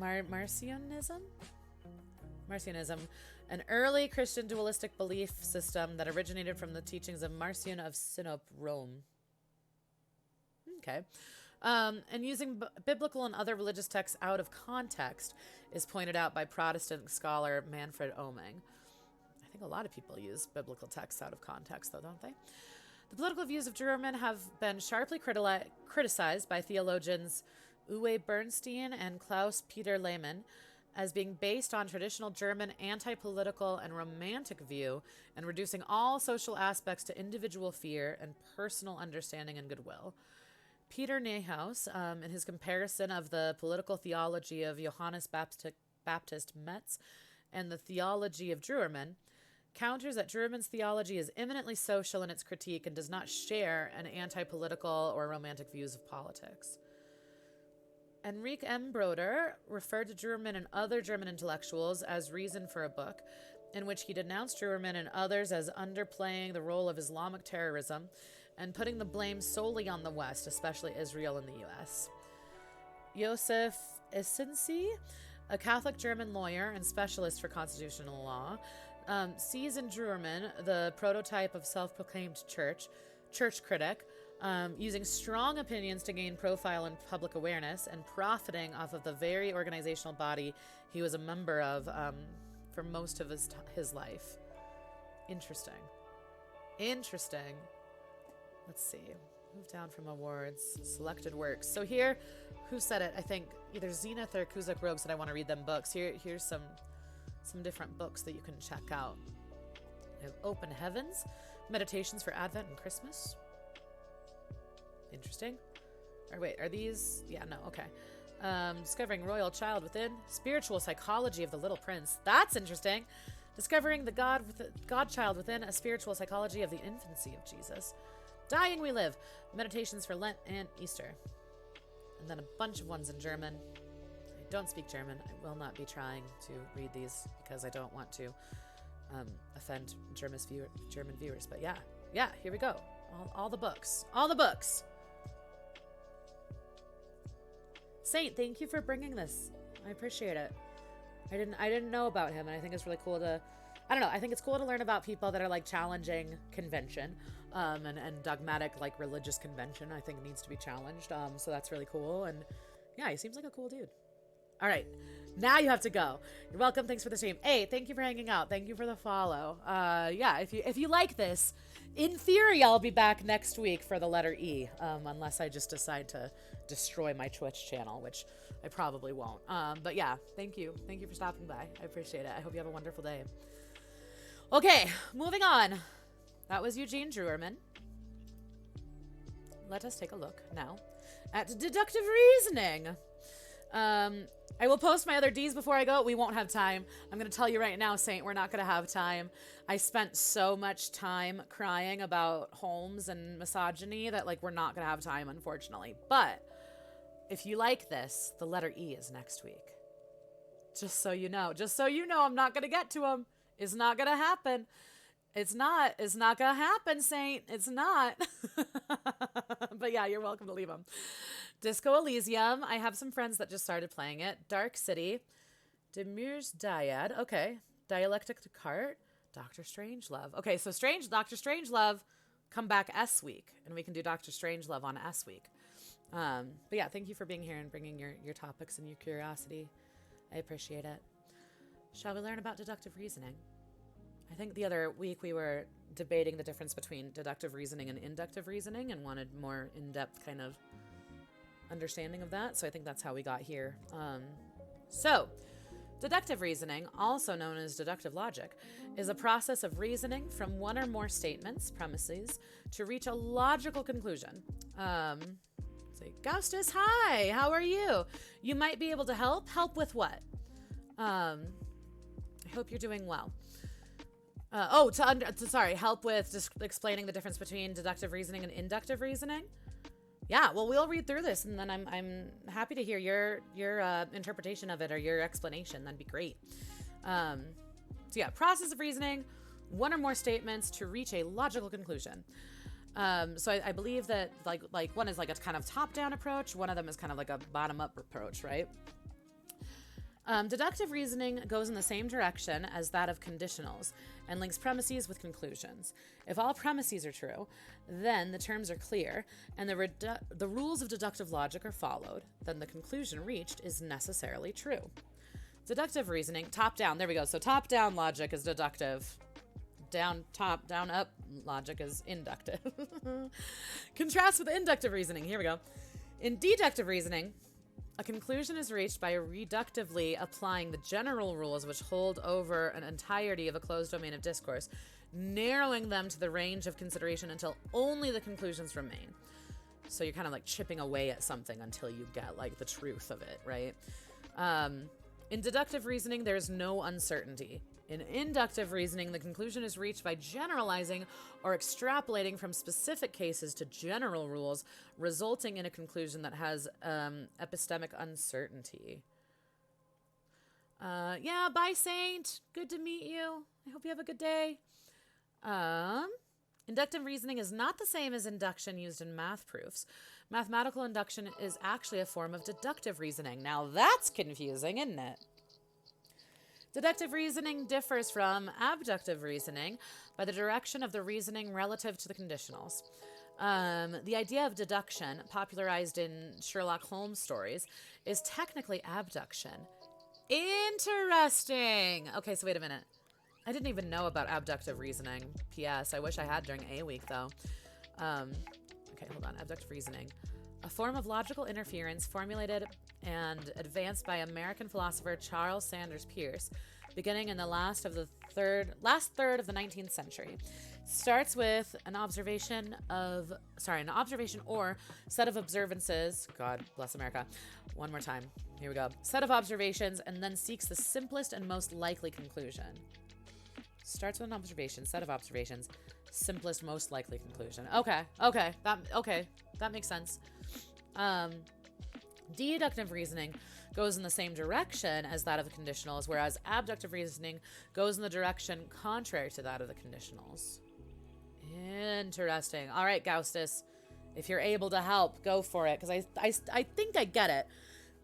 Marcionism, an early Christian dualistic belief system that originated from the teachings of Marcion of Sinope, Rome. Okay. And using biblical and other religious texts out of context is pointed out by Protestant scholar Manfred Oeming. I think a lot of people use biblical texts out of context, though, don't they? The political views of German have been sharply criticized by theologians Uwe Bernstein and Klaus Peter Lehmann as being based on traditional German anti-political and romantic view and reducing all social aspects to individual fear and personal understanding and goodwill. Peter Neuhaus, in his comparison of the political theology of Johannes Baptist Metz and the theology of German, counters that German's theology is eminently social in its critique and does not share an anti-political or romantic views of politics. Enrique M. Broder referred to German and other German intellectuals as reason for a book, in which he denounced German and others as underplaying the role of Islamic terrorism and putting the blame solely on the West, especially Israel and the U.S. Josef Essensi, a Catholic German lawyer and specialist for constitutional law, sees in German the prototype of self-proclaimed church critic, using strong opinions to gain profile and public awareness and profiting off of the very organizational body he was a member of for most of his life. Interesting. Let's see. Move down from awards. Selected works. So here, who said it? I think either Zenith or Kuzak Rogue said I want to read them books. Here's some different books that you can check out. We have Open Heavens, Meditations for Advent and Christmas. Interesting. Or wait, are these? Yeah, no, okay. Discovering Royal Child Within, Spiritual Psychology of the Little Prince. That's interesting. Discovering the God-Child Within, a Spiritual Psychology of the Infancy of Jesus. Dying We Live, Meditations for Lent and Easter. And then a bunch of ones in German. I don't speak German. I will not be trying to read these because I don't want to offend German viewers. But yeah, here we go. All the books. Saint, thank you for bringing this. I appreciate it. I didn't know about him, and I think it's really cool to, I don't know, I think it's cool to learn about people that are like challenging convention, and dogmatic like religious convention. I think needs to be challenged. So that's really cool, and yeah, he seems like a cool dude. All right, now you have to go. You're welcome. Thanks for the stream. Hey, thank you for hanging out. Thank you for the follow. Yeah, if you like this, in theory, I'll be back next week for the letter E, unless I just decide to destroy my Twitch channel, which I probably won't. But yeah, thank you. Thank you for stopping by. I appreciate it. I hope you have a wonderful day. Okay, moving on. That was Eugene Druerman. Let us take a look now at deductive reasoning. I will post my other D's before I go. We won't have time. I'm going to tell you right now, Saint, we're not going to have time. I spent so much time crying about Holmes and misogyny that, like, we're not going to have time, unfortunately. But if you like this, the letter E is next week. Just so you know. I'm not going to get to them. It's not going to happen. It's not going to happen, Saint. It's not. But yeah, you're welcome to leave them. Disco Elysium. I have some friends that just started playing it. Dark City. Demir's Dyad. Okay. Dialectic Descartes. Doctor Strangelove. Okay, so Doctor Strangelove, come back S week, and we can do Doctor Strangelove on S week. But yeah, thank you for being here and bringing your topics and your curiosity. I appreciate it. Shall we learn about deductive reasoning? I think the other week we were debating the difference between deductive reasoning and inductive reasoning and wanted more in-depth kind of understanding of that. So I think that's how we got here. So deductive reasoning, also known as deductive logic, is a process of reasoning from one or more statements, premises, to reach a logical conclusion. Say, Gaustus, hi, how are you? You might be able to help. Help with what? I hope you're doing well. Help with just explaining the difference between deductive reasoning and inductive reasoning. Yeah, well, we'll read through this, and then I'm happy to hear your interpretation of it or your explanation. That'd be great. Process of reasoning, one or more statements to reach a logical conclusion. So I believe that like one is like a kind of top-down approach. One of them is kind of like a bottom-up approach, right? Deductive reasoning goes in the same direction as that of conditionals and links premises with conclusions. If all premises are true, then the terms are clear and the rules of deductive logic are followed, then the conclusion reached is necessarily true. Deductive reasoning, top-down, there we go. So top-down logic is deductive. Down-top, down-up logic is inductive. Contrast with inductive reasoning, here we go. In deductive reasoning, a conclusion is reached by reductively applying the general rules which hold over an entirety of a closed domain of discourse, narrowing them to the range of consideration until only the conclusions remain. So you're kind of like chipping away at something until you get like the truth of it, right? In deductive reasoning, there's no uncertainty. In inductive reasoning, the conclusion is reached by generalizing or extrapolating from specific cases to general rules, resulting in a conclusion that has epistemic uncertainty. Bye, Saint. Good to meet you. I hope you have a good day. Inductive reasoning is not the same as induction used in math proofs. Mathematical induction is actually a form of deductive reasoning. Now that's confusing, isn't it? Deductive reasoning differs from abductive reasoning by the direction of the reasoning relative to the conditionals. The idea of deduction, popularized in Sherlock Holmes stories, is technically abduction. Interesting. Okay, so wait a minute. I didn't even know about abductive reasoning. P.S. I wish I had during A week, though. Okay, hold on. Abductive reasoning. A form of logical interference formulated and advanced by American philosopher Charles Sanders Peirce, beginning in the last third of the 19th century. Starts with an observation or set of observances. God bless America. One more time. Here we go. Set of observations, and then seeks the simplest and most likely conclusion. Starts with an observation, set of observations, simplest, most likely conclusion. Okay. That makes sense. Deductive reasoning goes in the same direction as that of the conditionals, whereas abductive reasoning goes in the direction contrary to that of the conditionals. Interesting. All right, Gaustus, if you're able to help, go for it, because I think I get it.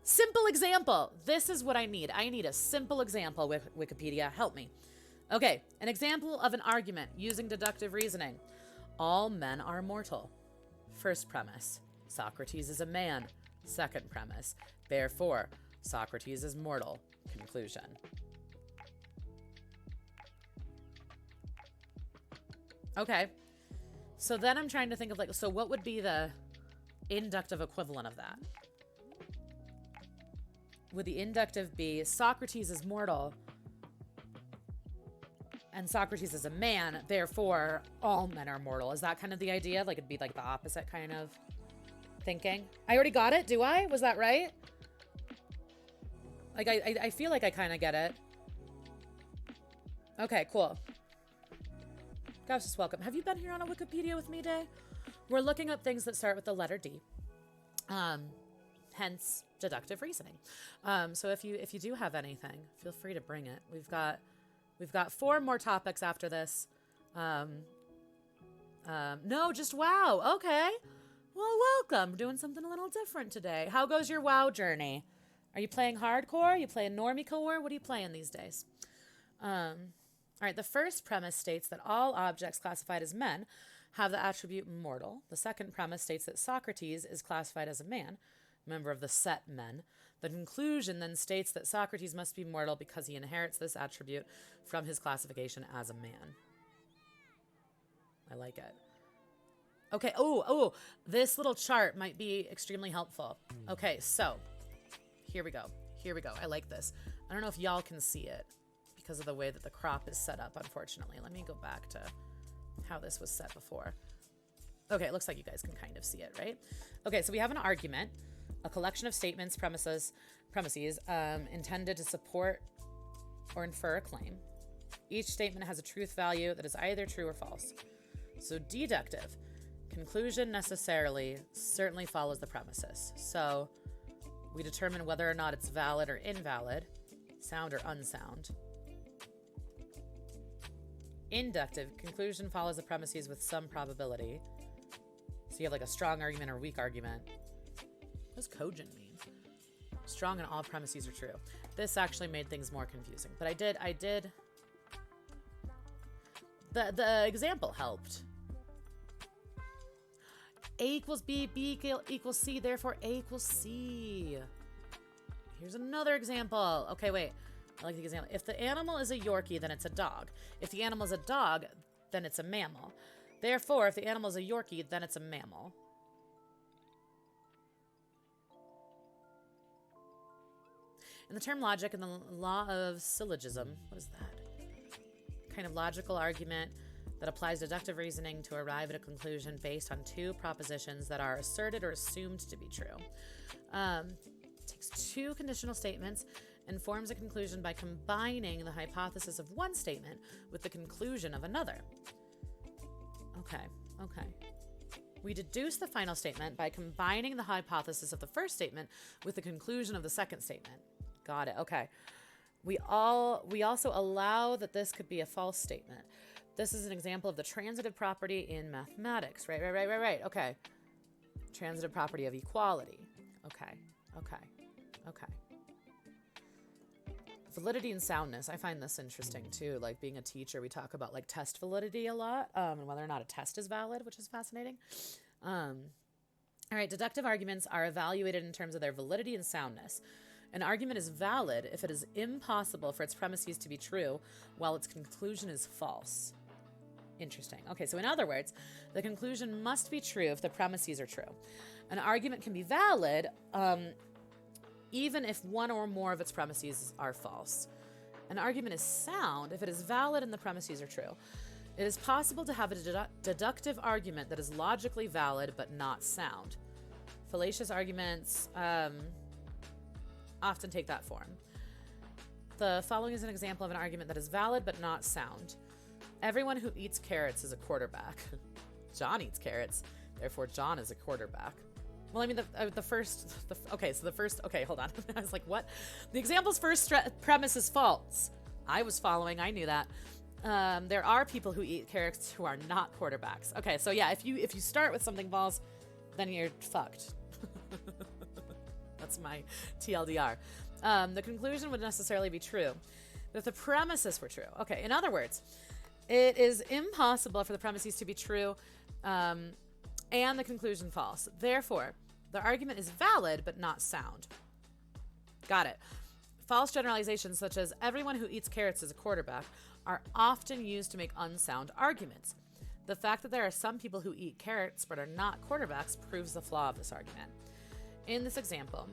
Simple example. This is what I need. I need a simple example with Wikipedia. Help me. Okay, an example of an argument using deductive reasoning. All men are mortal. First premise. Socrates is a man. Second premise. Therefore, Socrates is mortal. Conclusion. Okay. So then I'm trying to think of so what would be the inductive equivalent of that? Would the inductive be Socrates is mortal and Socrates is a man, therefore all men are mortal? Is that kind of the idea? It'd be like the opposite kind of thinking. I already got it, do I? Was that right? I feel like I kind of get it. Okay, cool. Gosh, just welcome. Have you been here on a Wikipedia with me day? We're looking up things that start with the letter D. Hence deductive reasoning. So if you do have anything, feel free to bring it. We've got 4 more topics after this. No, just WoW. Okay. Well, welcome. We're doing something a little different today. How goes your WoW journey? Are you playing hardcore? Are you playing normie core? What are you playing these days? All right. The first premise states that all objects classified as men have the attribute mortal. The second premise states that Socrates is classified as a man, member of the set men. The conclusion then states that Socrates must be mortal because he inherits this attribute from his classification as a man. I like it. Okay. Oh, this little chart might be extremely helpful. Okay, so here we go. I like this. I don't know if y'all can see it because of the way that the crop is set up, unfortunately. Let me go back to how this was set before. Okay, it looks like you guys can kind of see it, right? Okay, so we have an argument, a collection of statements, premises, intended to support or infer a claim. Each statement has a truth value that is either true or false. So deductive. Conclusion necessarily certainly follows the premises. So we determine whether or not it's valid or invalid, sound or unsound. Inductive. Conclusion follows the premises with some probability. So you have like a strong argument or weak argument. What does cogent mean? Strong and all premises are true. This actually made things more confusing. But I did. The example helped. A equals B, B equals C, therefore A equals C. Here's another example. Okay, wait. I like the example. If the animal is a Yorkie, then it's a dog. If the animal is a dog, then it's a mammal. Therefore, if the animal is a Yorkie, then it's a mammal. In the term logic and the law of syllogism, what is that? Kind of logical argument that applies deductive reasoning to arrive at a conclusion based on two propositions that are asserted or assumed to be true. Takes two conditional statements and forms a conclusion by combining the hypothesis of one statement with the conclusion of another. Okay. We deduce the final statement by combining the hypothesis of the first statement with the conclusion of the second statement. Got it. Okay. We also allow that this could be a false statement. This is an example of the transitive property in mathematics. Right. Okay. Transitive property of equality. Okay. Validity and soundness. I find this interesting too. Like being a teacher, we talk about like test validity a lot, and whether or not a test is valid, which is fascinating. All right. Deductive arguments are evaluated in terms of their validity and soundness. An argument is valid if it is impossible for its premises to be true, while its conclusion is false. Interesting. Okay, so in other words, the conclusion must be true if the premises are true. An argument can be valid even if one or more of its premises are false. An argument is sound if it is valid and the premises are true. It is possible to have a deductive argument that is logically valid but not sound. Fallacious arguments often take that form. The following is an example of an argument that is valid but not sound. Everyone who eats carrots is a quarterback. John eats carrots, therefore John is a quarterback. Well, I mean, okay, hold on. I was like, what? The example's first premise is false. I was following, I knew that. There are people who eat carrots who are not quarterbacks. Okay, so yeah, if you start with something false, then you're fucked. That's my TLDR. The conclusion would necessarily be true if the premises were true. Okay, in other words, it is impossible for the premises to be true and the conclusion false. Therefore, the argument is valid but not sound. Got it. False generalizations such as everyone who eats carrots is a quarterback are often used to make unsound arguments. The fact that there are some people who eat carrots but are not quarterbacks proves the flaw of this argument. In this example,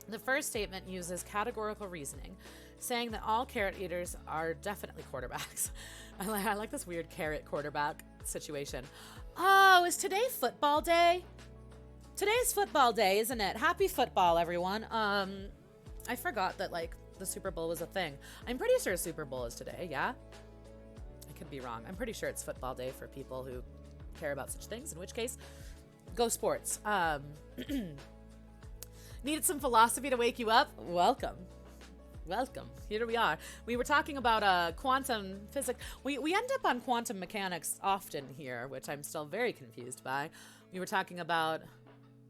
the first statement uses categorical reasoning, saying that all carrot eaters are definitely quarterbacks. I like this weird carrot quarterback situation. Oh, is today football day? Today's football day, isn't it? Happy football, everyone. I forgot that, like, the Super Bowl was a thing. I'm pretty sure Super Bowl is today, yeah? I could be wrong. I'm pretty sure it's football day for people who care about such things, in which case, go sports. Needed some philosophy to wake you up? Welcome. Here we are. We were talking about quantum physics. We end up on quantum mechanics often here, which I'm still very confused by. We were talking about,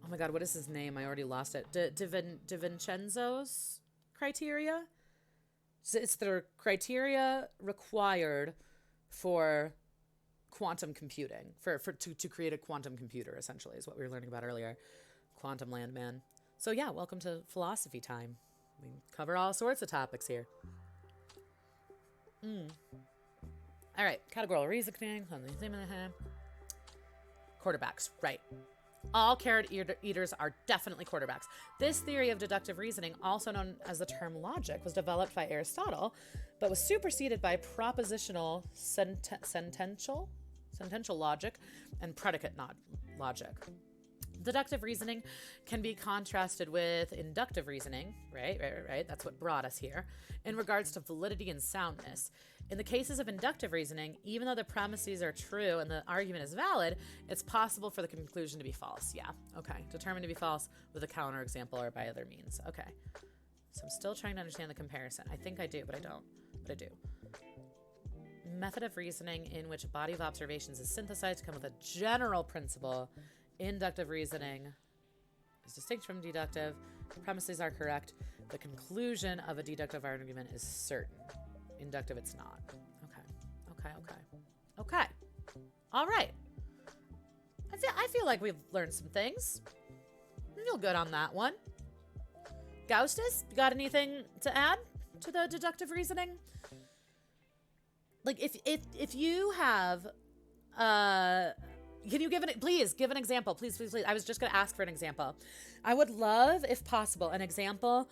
oh my God, what is his name? I already lost it. De Vincenzo's criteria? It's the criteria required for quantum computing, to create a quantum computer, essentially, is what we were learning about earlier. Quantum landman. So yeah, welcome to philosophy time. We cover all sorts of topics here. All right, categorical reasoning. Quarterbacks, right. All carrot eaters are definitely quarterbacks. This theory of deductive reasoning, also known as the term logic, was developed by Aristotle, but was superseded by propositional sentential logic and predicate logic. Deductive reasoning can be contrasted with inductive reasoning, right? That's what brought us here, in regards to validity and soundness. In the cases of inductive reasoning, even though the premises are true and the argument is valid, it's possible for the conclusion to be false. Yeah, okay. Determined to be false with a counterexample or by other means. Okay. So I'm still trying to understand the comparison. I think I do, but I don't. But I do. Method of reasoning in which a body of observations is synthesized to come with a general principle. Inductive reasoning is distinct from deductive. The premises are correct. The conclusion of a deductive argument is certain. Inductive, it's not. Okay. All right. I feel like we've learned some things. I feel good on that one. Gaustus, you got anything to add to the deductive reasoning? Like, if you have, can you please give an example? Please. I was just going to ask for an example. I would love, if possible, an example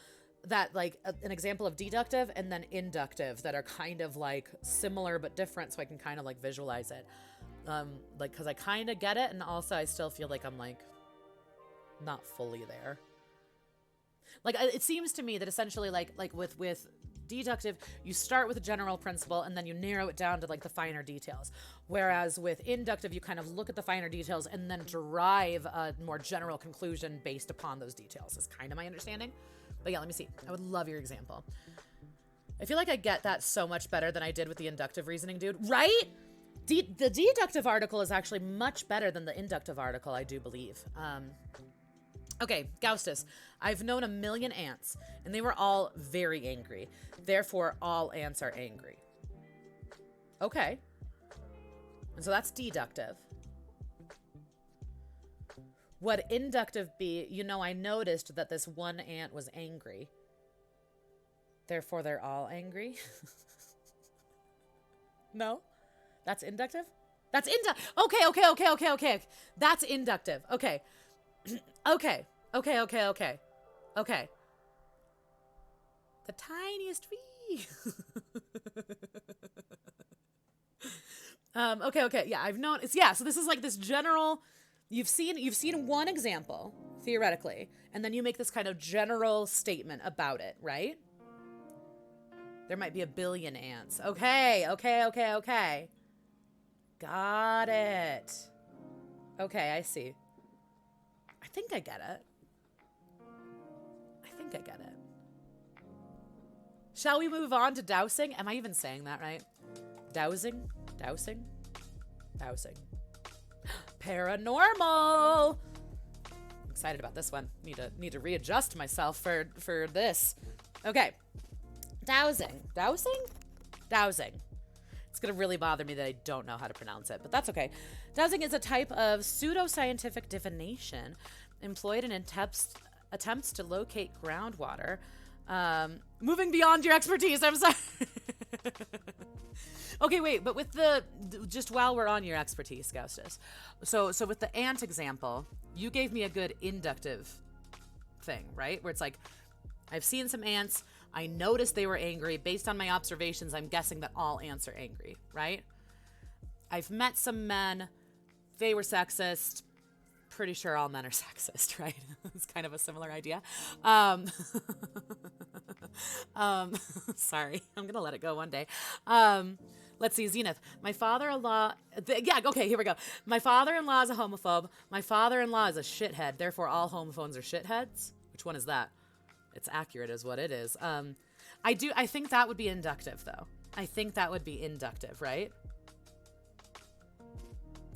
that, like, an example of deductive and then inductive that are kind of like similar but different, so I can kind of like visualize it. Like, because I kind of get it, and also I still feel like I'm like not fully there. Like, it seems to me that essentially like with deductive, you start with a general principle and then you narrow it down to like the finer details. Whereas with inductive, you kind of look at the finer details and then derive a more general conclusion based upon those details, is kind of my understanding. But yeah, let me see. I would love your example. I feel like I get that so much better than I did with the inductive reasoning, dude. Right? The deductive article is actually much better than the inductive article, I do believe. Okay, Gaustus. I've known a million ants, and they were all very angry. Therefore, all ants are angry. Okay. And so that's deductive. Would inductive be, I noticed that this one ant was angry. Therefore, they're all angry? No? That's inductive? That's Okay. That's inductive. Okay. Okay. The tiniest wee. Okay. Yeah, I've known. So this is like this general. You've seen one example theoretically, and then you make this kind of general statement about it, right? There might be a billion ants. Okay. Got it. Okay, I see. I think I get it. Shall we move on to dowsing? Am I even saying that right? Dowsing? Paranormal! I'm excited about this one. Need to readjust myself for this. Okay. Dowsing. It's going to really bother me that I don't know how to pronounce it, but that's okay. Dowsing is a type of pseudoscientific divination employed in attempts to locate groundwater. Moving beyond your expertise, I'm sorry. Okay, wait, but with just while we're on your expertise, Gaustus. So with the ant example, you gave me a good inductive thing, right? Where it's like, I've seen some ants. I noticed they were angry. Based on my observations, I'm guessing that all ants are angry, right? I've met some men. They were sexist. Pretty sure all men are sexist, right? It's kind of a similar idea. Sorry, I'm going to let it go one day. Let's see, Zenith. My father-in-law... okay, here we go. My father-in-law is a homophobe. My father-in-law is a shithead. Therefore, all homophobes are shitheads? Which one is that? It's accurate is what it is. I think that would be inductive, though. I think that would be inductive, right?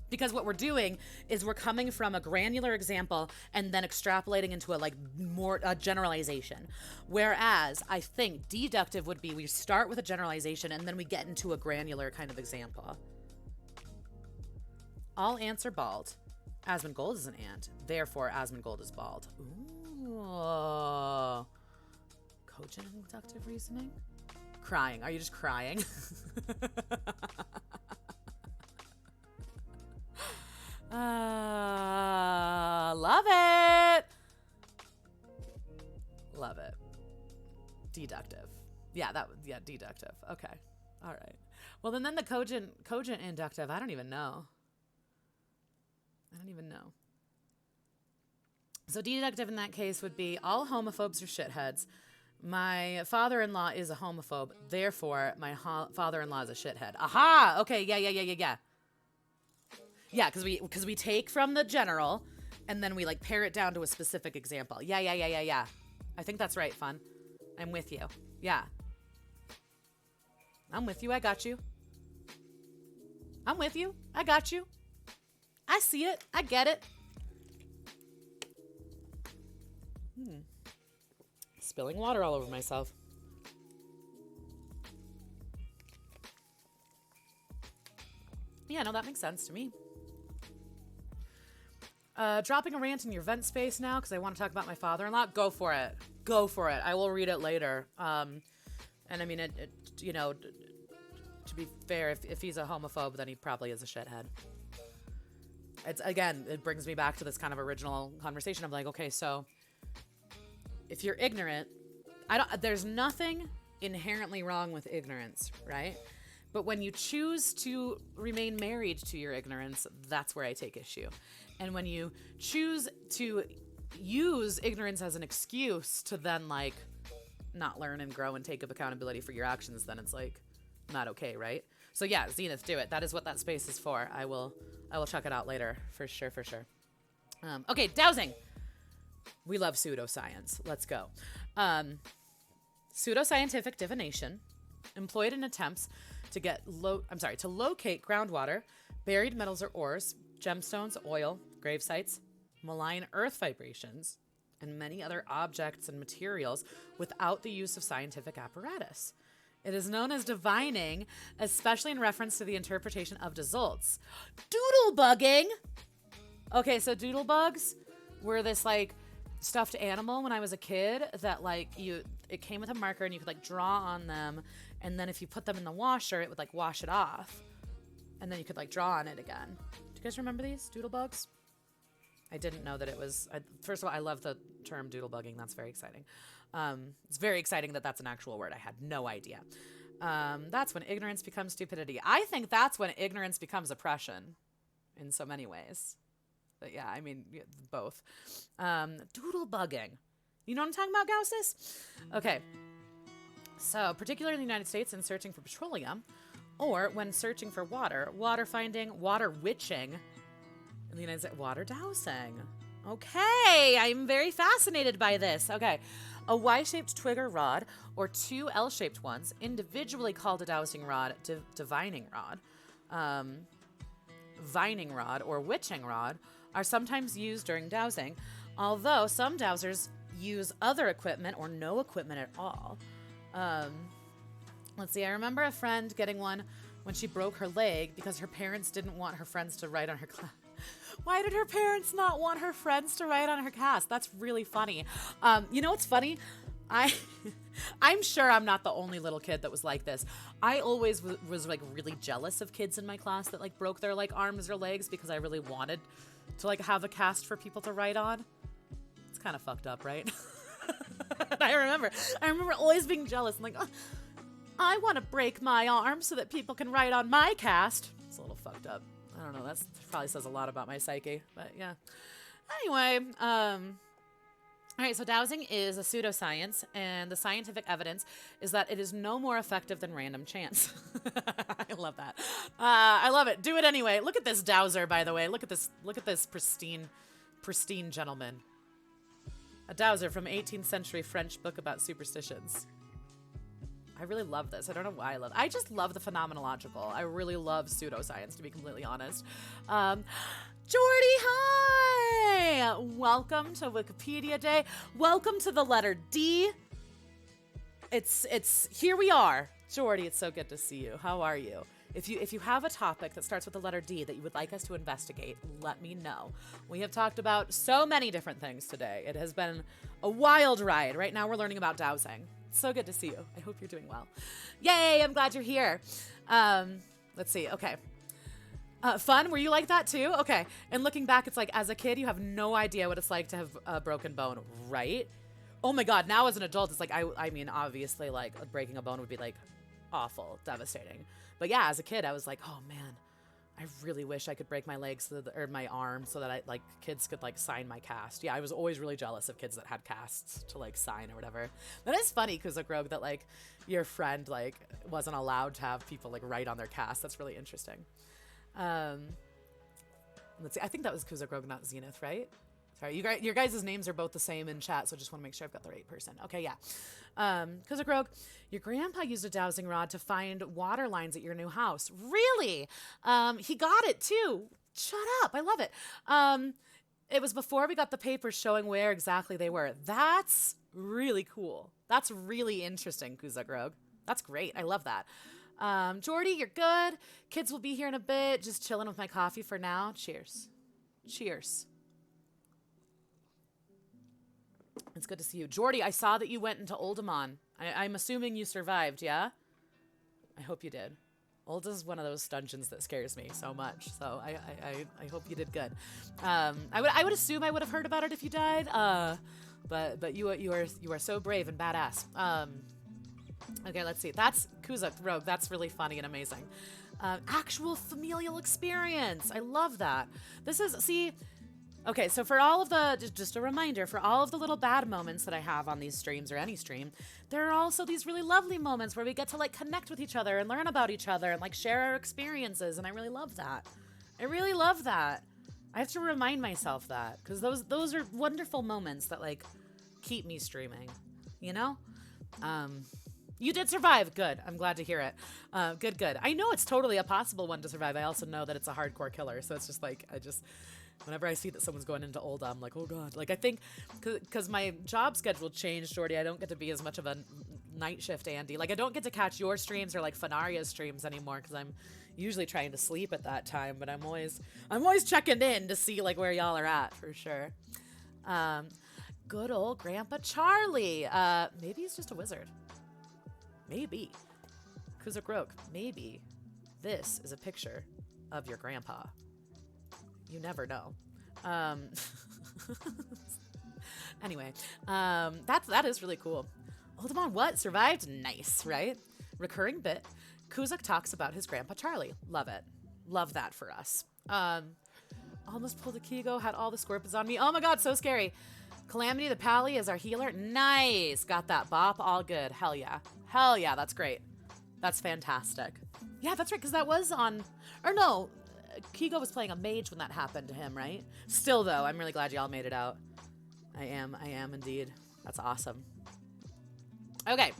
Because what we're doing is we're coming from a granular example and then extrapolating into a generalization. Whereas I think deductive would be we start with a generalization and then we get into a granular kind of example. All ants are bald. Asmongold is an ant. Therefore, Asmongold is bald. Ooh. Cogent inductive reasoning? Crying. Are you just crying? Deductive. Yeah, deductive. Okay. All right. Well, then the cogent inductive, I don't even know. So deductive in that case would be all homophobes are shitheads. My father-in-law is a homophobe. Therefore, my father-in-law is a shithead. Aha! Okay, yeah. Yeah, because we take from the general, and then we like pare it down to a specific example. Yeah. I think that's right, Fun. I'm with you. Yeah. I'm with you. I got you. I'm with you. I got you. I see it. I get it. Spilling water all over myself. Yeah, no, that makes sense to me. Dropping a rant in your vent space now because I want to talk about my father-in-law. Go for it. I will read it later. And I mean, to be fair, if he's a homophobe, then he probably is a shithead. It brings me back to this kind of original conversation of like, okay, so if you're ignorant, there's nothing inherently wrong with ignorance, right? But when you choose to remain married to your ignorance, that's where I take issue. And when you choose to use ignorance as an excuse to then like not learn and grow and take up accountability for your actions, then it's like not okay, right? So yeah, Zenith, do it. That is what that space is for. I will check it out later for sure. Okay, dowsing. We love pseudoscience. Let's go. Pseudoscientific divination, employed in attempts to locate groundwater, buried metals or ores, gemstones, oil, grave sites, malign earth vibrations, and many other objects and materials without the use of scientific apparatus. It is known as divining, especially in reference to the interpretation of results. Doodlebugging. Okay, so doodlebugs were this like stuffed animal when I was a kid that like it came with a marker and you could like draw on them, and then if you put them in the washer, it would like wash it off, and then you could like draw on it again. Do you guys remember these doodlebugs? I didn't know that it was. First of all, I love the term doodlebugging. That's very exciting. It's very exciting that that's an actual word. I had no idea. That's when ignorance becomes stupidity. I think that's when ignorance becomes oppression in so many ways. But yeah, I mean, both. Doodlebugging. You know what I'm talking about, Gaussis? Okay. So, particularly in the United States in searching for petroleum, or when searching for water finding, water witching, in the United States, water dowsing. Okay, I'm very fascinated by this. Okay. A Y-shaped twig or rod, or two L-shaped ones, individually called a dowsing rod, divining rod, vining rod, or witching rod, are sometimes used during dowsing, although some dowsers use other equipment or no equipment at all. Let's see, I remember a friend getting one when she broke her leg because her parents didn't want her friends to write on her class. Why did her parents not want her friends to write on her cast? That's really funny. You know what's funny? I'm sure I'm not the only little kid that was like this. I always was like really jealous of kids in my class that like broke their like arms or legs because I really wanted to like have a cast for people to write on. It's kind of fucked up, right? I remember always being jealous and like, oh, I want to break my arm so that people can write on my cast. It's a little fucked up. I don't know. That probably says a lot about my psyche, but yeah. Anyway, all right, so dowsing is a pseudoscience, and the scientific evidence is that it is no more effective than random chance. I love that. I love it. Do it anyway. Look at this dowser, by the way. Look at this pristine gentleman. A dowser from 18th century French book about superstitions. I really love this. I don't know why I just love the phenomenological. I really love pseudoscience, to be completely honest. Jordy, hi! Welcome to Wikipedia Day. Welcome to the letter D. It's here we are. Jordy, it's so good to see you. How are you? If you have a topic that starts with the letter D that you would like us to investigate, let me know. We have talked about so many different things today. It has been a wild ride. Right now we're learning about dowsing. So good to see you. I hope you're doing well. Yay, I'm glad you're here. Let's see. Okay. Fun? Were you like that too? Okay. And looking back, it's like as a kid, you have no idea what it's like to have a broken bone, right? Oh my God. Now as an adult, it's like, I mean, obviously like breaking a bone would be like awful, devastating. But yeah, as a kid, I was like, oh man, I really wish I could break my legs or my arm so that like kids could like sign my cast. Yeah, I was always really jealous of kids that had casts to like sign or whatever. That is funny, Kuzak Rogue, that like your friend like wasn't allowed to have people like write on their cast. That's really interesting. Let's see. I think that was Kuzak Rogue, not Zenith, right? Sorry, your guys' names are both the same in chat, so I just want to make sure I've got the right person. Okay, yeah. Kuzak Rogue, your grandpa used a dowsing rod to find water lines at your new house. Really? He got it too. Shut up. I love it. It was before we got the papers showing where exactly they were. That's really cool. That's really interesting, Kuzak Rogue. That's great. I love that. Jordy, you're good. Kids will be here in a bit. Just chilling with my coffee for now. Cheers. Cheers. It's good to see you. Jordy, I saw that you went into Oldemon. I'm assuming you survived, yeah? I hope you did. Old is one of those dungeons that scares me so much, so I hope you did good. I would assume I would have heard about it if you died, but you are so brave and badass. Okay, let's see. That's Kuzak Rogue. That's really funny and amazing. Actual familial experience. I love that. This is, see... Okay, so for all of the, just a reminder, for all of the little bad moments that I have on these streams or any stream, there are also these really lovely moments where we get to like connect with each other and learn about each other and like share our experiences, and I really love that. I really love that. I have to remind myself that, because those are wonderful moments that like keep me streaming, you know? You did survive. Good. I'm glad to hear it. Good. I know it's totally a possible one to survive. I also know that it's a hardcore killer, so it's just like, whenever I see that someone's going into Old, I'm like, oh God. Like, I think, because my job schedule changed, Jordy, I don't get to be as much of a night shift Andy. Like, I don't get to catch your streams or, like, Fanaria's streams anymore, because I'm usually trying to sleep at that time, but I'm always checking in to see, like, where y'all are at, for sure. Good old Grandpa Charlie. Maybe he's just a wizard. Maybe. Kuzak Rogue, maybe this is a picture of your grandpa. You never know. Anyway, that is really cool. Oldemon, what? Survived? Nice, right? Recurring bit. Kuzak talks about his grandpa Charlie. Love it. Love that for us. Almost pulled a Kigo, had all the scorpions on me. Oh my God, so scary. Calamity the Pally is our healer. Nice. Got that bop. All good. Hell yeah. Hell yeah, that's great. That's fantastic. Yeah, that's right, because that was on... Or no, Kigo was playing a mage when that happened to him, right? Still, though, I'm really glad y'all made it out. I am indeed. That's awesome. Okay.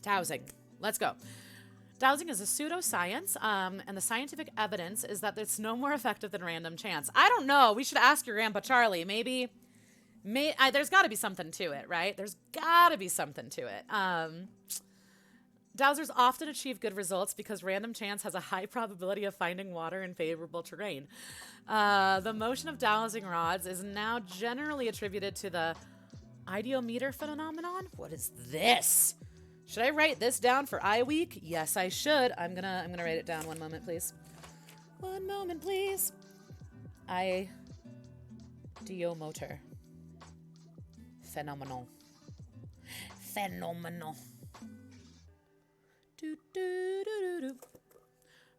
Dowsing. Let's go. Dowsing is a pseudoscience, and the scientific evidence is that it's no more effective than random chance. I don't know. We should ask your Grandpa Charlie. Maybe there's got to be something to it, right? There's got to be something to it. Dowsers often achieve good results because random chance has a high probability of finding water in favorable terrain. The motion of dowsing rods is now generally attributed to the ideometer phenomenon. What is this? Should I write this down for I Week? Yes, I should. I'm gonna write it down. One moment, please. One moment, please. Ideomotor. Phenomenal. Phenomenal.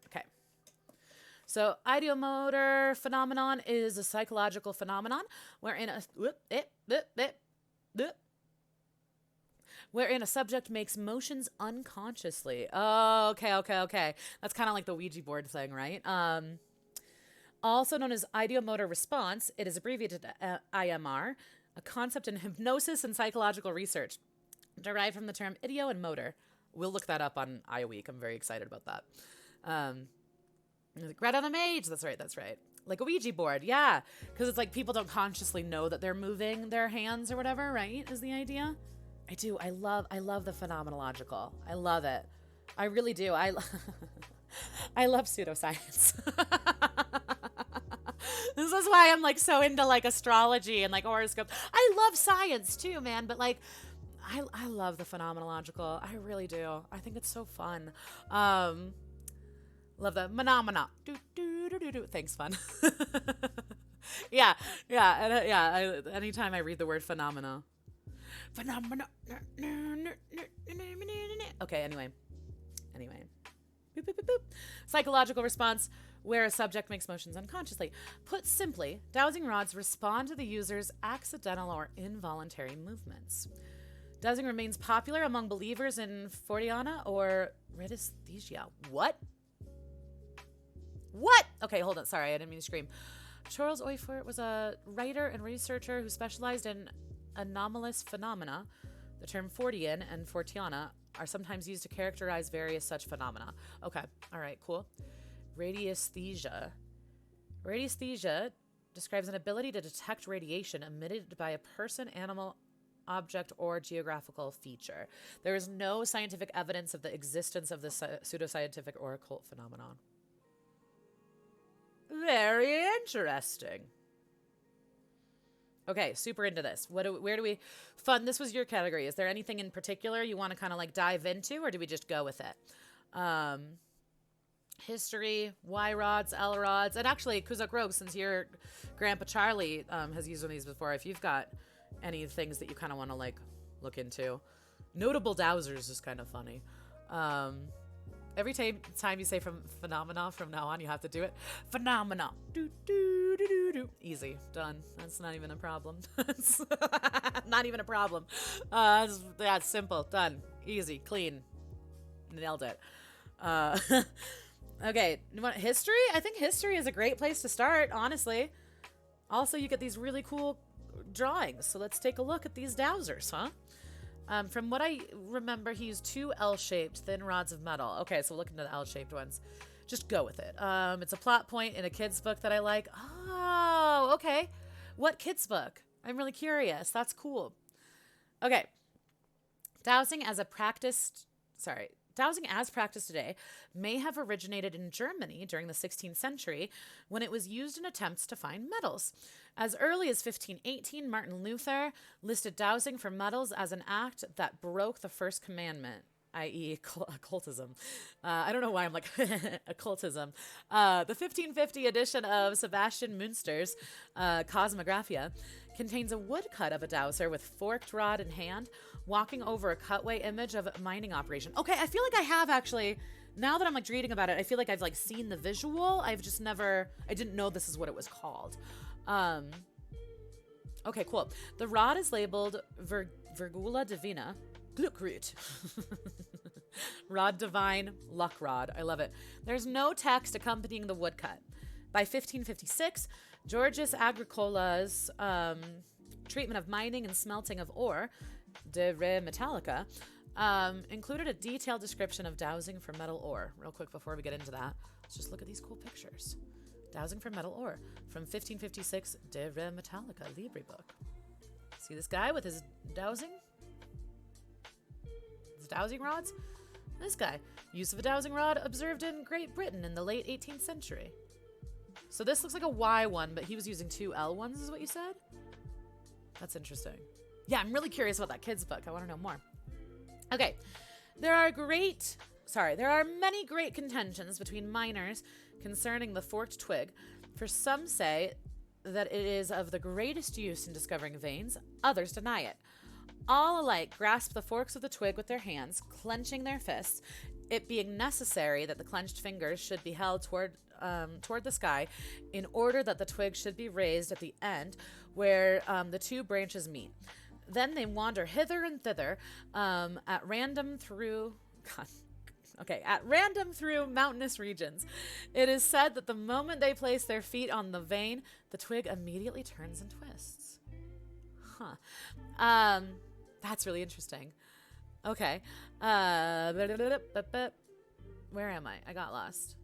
Okay. So, ideomotor phenomenon is a psychological phenomenon wherein a subject makes motions unconsciously. Oh, okay. That's kind of like the Ouija board thing, right? Also known as ideomotor response, it is abbreviated to IMR, a concept in hypnosis and psychological research, derived from the term ideo and motor. We'll look that up on iWeek. I'm very excited about that. Right on the mage. That's right. Like a Ouija board, yeah. Because it's like people don't consciously know that they're moving their hands or whatever, right? Is the idea? I do. I love the phenomenological. I love it. I really do. I love pseudoscience. This is why I'm like so into like astrology and like horoscopes. I love science too, man. But like, I love the phenomenological. I really do. I think it's so fun. Love the phenomena. Thanks, fun. Yeah, yeah, and, anytime I read the word phenomena. Okay, anyway. Boop, boop, boop, boop. Psychological response where a subject makes motions unconsciously. Put simply, dowsing rods respond to the user's accidental or involuntary movements. Dowsing remains popular among believers in Forteana or radiesthesia. What? Okay, hold on. Sorry, I didn't mean to scream. Charles Oifert was a writer and researcher who specialized in anomalous phenomena. The term Fortean and Forteana are sometimes used to characterize various such phenomena. Okay, all right, cool. Radiesthesia. Radiesthesia describes an ability to detect radiation emitted by a person, animal, object, or geographical feature. There is no scientific evidence of the existence of this pseudoscientific or occult phenomenon. Very interesting. Okay, super into this. Where do we fun? This was your category. Is there anything in particular you want to kind of like dive into, or do we just go with it? History, Y rods, L rods, and actually, Kuzak Rogue, since your Grandpa Charlie has used one of these before, if you've got any things that you kind of want to like look into, notable dowsers is kind of funny. Every time you say from phenomena from now on, you have to do it. Phenomena. Do, do, do, do, do. Easy. Done. That's not even a problem. Not even a problem. That's simple. Done. Easy. Clean. Nailed it. Okay. You want history? I think history is a great place to start, honestly. Also, you get these really cool drawings. So let's take a look at these dowsers, huh? From what I remember, he used 2 L-shaped thin rods of metal. Okay, so we'll look into the L-shaped ones. Just go with it. It's a plot point in a kid's book that I like. Oh, okay. What kid's book? I'm really curious. That's cool. Okay. Dowsing as practiced today may have originated in Germany during the 16th century when it was used in attempts to find metals. As early as 1518, Martin Luther listed dowsing for metals as an act that broke the first commandment, i.e. occultism. I don't know why I'm like occultism. The 1550 edition of Sebastian Münster's Cosmographia contains a woodcut of a dowser with forked rod in hand, walking over a cutaway image of a mining operation. Okay, I feel like I have actually, now that I'm like reading about it, I feel like I've like seen the visual. I didn't know this is what it was called. Okay, cool. The rod is labeled Virgula Divina, Glückrod. Rod Divine, Luck Rod. I love it. There's no text accompanying the woodcut. By 1556, Georgius Agricola's treatment of mining and smelting of ore, De Re Metallica, included a detailed description of dowsing for metal ore. Real quick before we get into that, let's just look at these cool pictures. Dowsing for metal ore from 1556 De Re Metallica Libri book. See this guy with his dowsing? His dowsing rods? This guy. Use of a dowsing rod observed in Great Britain in the late 18th century. So this looks like a Y one, but he was using 2 L ones is what you said? That's interesting. Yeah, I'm really curious about that kid's book. I want to know more. Okay. There are many great contentions between miners concerning the forked twig, for some say that it is of the greatest use in discovering veins, others deny it. All alike grasp the forks of the twig with their hands, clenching their fists, it being necessary that the clenched fingers should be held toward the sky in order that the twig should be raised at the end where the 2 branches meet. Then they wander hither and thither at random through mountainous regions. It is said that the moment they place their feet on the vein, the twig immediately turns and twists. That's really interesting. Okay. Where am I? I got lost.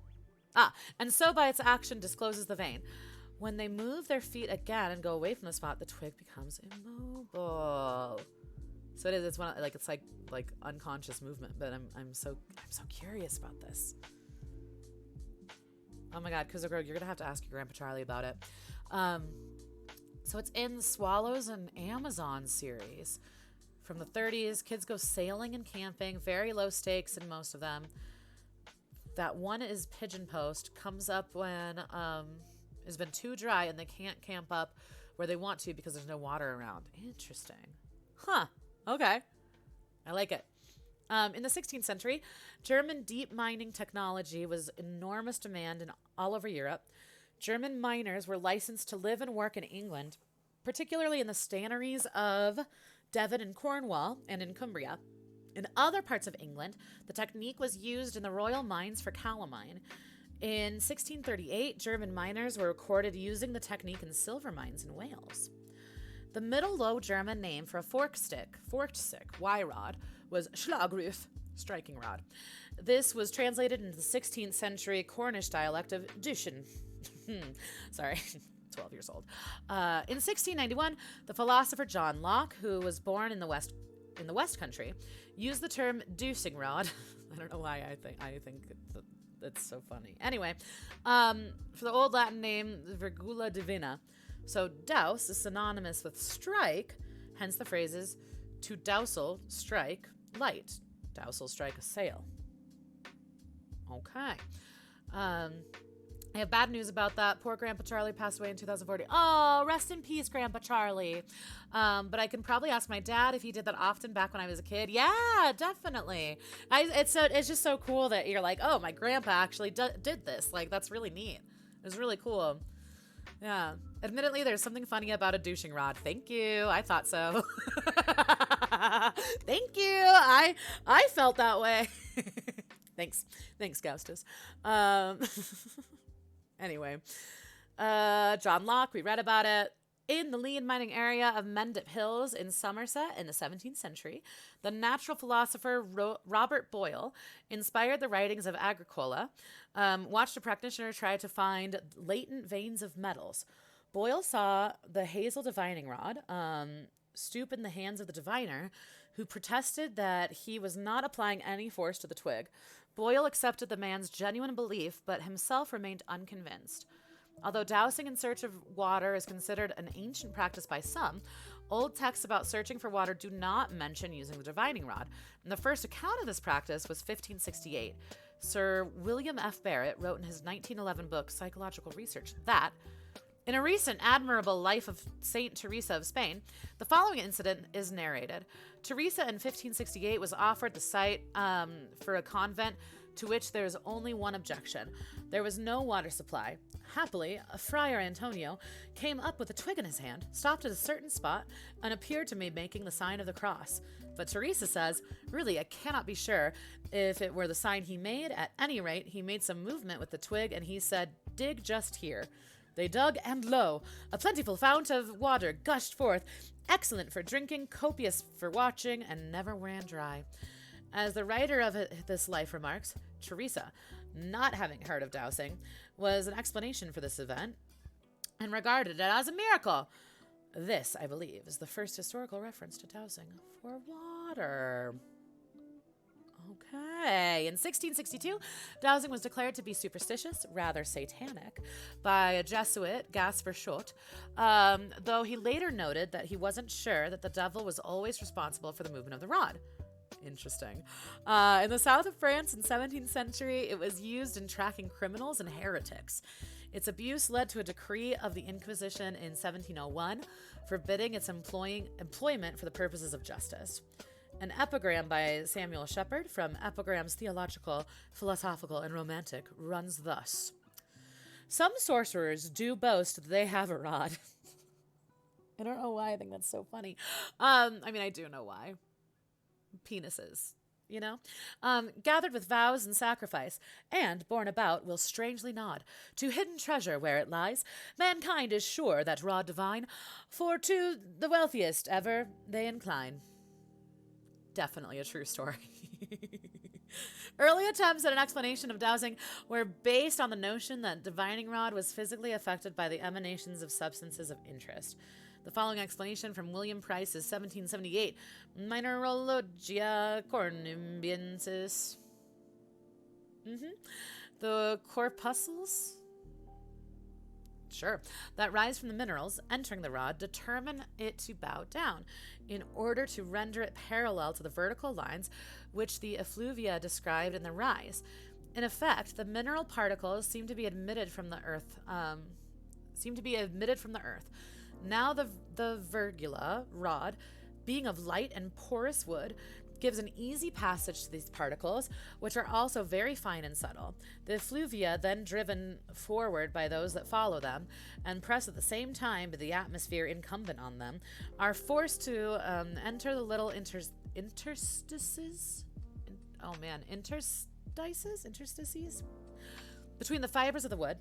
And so by its action discloses the vein. When they move their feet again and go away from the spot, the twig becomes immobile. So it is. It's one. Like it's like unconscious movement. But I'm so curious about this. Oh my God, Kuzogro, you're gonna have to ask your Grandpa Charlie about it. So it's in the Swallows and Amazon series from the 30s. Kids go sailing and camping. Very low stakes in most of them. That one is Pigeon Post. Comes up when has been too dry and they can't camp up where they want to because there's no water around. Interesting. Huh. Okay. I like it. In the 16th century, German deep mining technology was enormous demand in all over Europe. German miners were licensed to live and work in England, particularly in the stannaries of Devon and Cornwall and in Cumbria. In other parts of England, the technique was used in the royal mines for calamine. In 1638, German miners were recorded using the technique in silver mines in Wales. The Middle Low German name for a forked stick, Y-rod, was Schlagruf, striking rod. This was translated into the 16th century Cornish dialect of Duschen. Sorry, 12 years old. In 1691, the philosopher John Locke, who was born in the West Country, used the term deucing rod. I don't know why I think it's so funny. Anyway, for the old Latin name, virgula divina. So douse is synonymous with strike, hence the phrases to dousel, strike, light. Dousel, strike a sail. Okay. I have bad news about that. Poor Grandpa Charlie passed away in 2040. Oh, rest in peace, Grandpa Charlie. But I can probably ask my dad if he did that often back when I was a kid. Yeah, definitely. It's just so cool that you're like, oh, my grandpa actually did this. Like, that's really neat. It was really cool. Yeah. Admittedly, there's something funny about a douching rod. Thank you. I thought so. Thank you. I felt that way. Thanks, Gaustus. Anyway, John Locke, we read about it. In the lean mining area of Mendip Hills in Somerset in the 17th century, the natural philosopher Robert Boyle inspired the writings of Agricola, watched a practitioner try to find latent veins of metals. Boyle saw the hazel divining rod stoop in the hands of the diviner, who protested that he was not applying any force to the twig. Boyle accepted the man's genuine belief, but himself remained unconvinced. Although dowsing in search of water is considered an ancient practice by some, old texts about searching for water do not mention using the divining rod. And the first account of this practice was 1568. Sir William F. Barrett wrote in his 1911 book, Psychological Research, that in a recent admirable life of Saint Teresa of Spain, the following incident is narrated. Teresa in 1568 was offered the site for a convent to which there is only one objection. There was no water supply. Happily, Friar Antonio came up with a twig in his hand, stopped at a certain spot, and appeared to me making the sign of the cross. But Teresa says, really, I cannot be sure if it were the sign he made. At any rate, he made some movement with the twig, and he said, dig just here. They dug, and lo, a plentiful fount of water gushed forth, excellent for drinking, copious for watching, and never ran dry. As the writer of this life remarks, Teresa, not having heard of dowsing, was an explanation for this event and regarded it as a miracle. This, I believe, is the first historical reference to dowsing for water. Okay. In 1662, dowsing was declared to be superstitious, rather satanic, by a Jesuit, Gaspar Schott, though he later noted that he wasn't sure that the devil was always responsible for the movement of the rod. Interesting. In the south of France in 17th century, it was used in tracking criminals and heretics. Its abuse led to a decree of the Inquisition in 1701, forbidding its employment for the purposes of justice. An epigram by Samuel Shepherd from Epigrams Theological, Philosophical, and Romantic runs thus. Some sorcerers do boast that they have a rod. I don't know why I think that's so funny. I mean, I do know why. Penises, you know? Gathered with vows and sacrifice, and borne about will strangely nod to hidden treasure where it lies. Mankind is sure that rod divine, for to the wealthiest ever they incline. Definitely a true story. Early attempts at an explanation of dowsing were based on the notion that divining rod was physically affected by the emanations of substances of interest. The following explanation from William Price's 1778 Mineralogia Cornumbiensis. The corpuscles, that rise from the minerals entering the rod determine it to bow down in order to render it parallel to the vertical lines which the effluvia described in the rise. In effect, the mineral particles seem to be emitted from the earth seem to be emitted from the earth. Now the virgula rod, being of light and porous wood, gives an easy passage to these particles, which are also very fine and subtle. The effluvia, then driven forward by those that follow them, and pressed at the same time by the atmosphere incumbent on them, are forced to enter the little interstices between the fibers of the wood,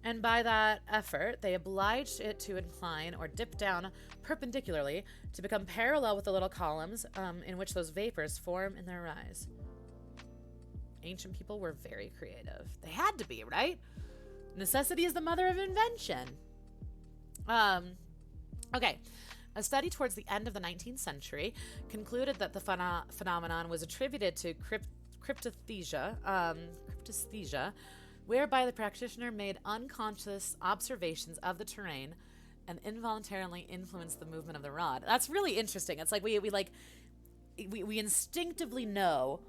and by that effort they obliged it to incline or dip down perpendicularly to become parallel with the little columns in which those vapors form in their rise. Ancient people were very creative. They had to be, right? Necessity is the mother of invention. Okay. A study towards the end of the 19th century concluded that the phenomenon was attributed to cryptesthesia, whereby the practitioner made unconscious observations of the terrain and involuntarily influenced the movement of the rod. That's really interesting. It's like we instinctively know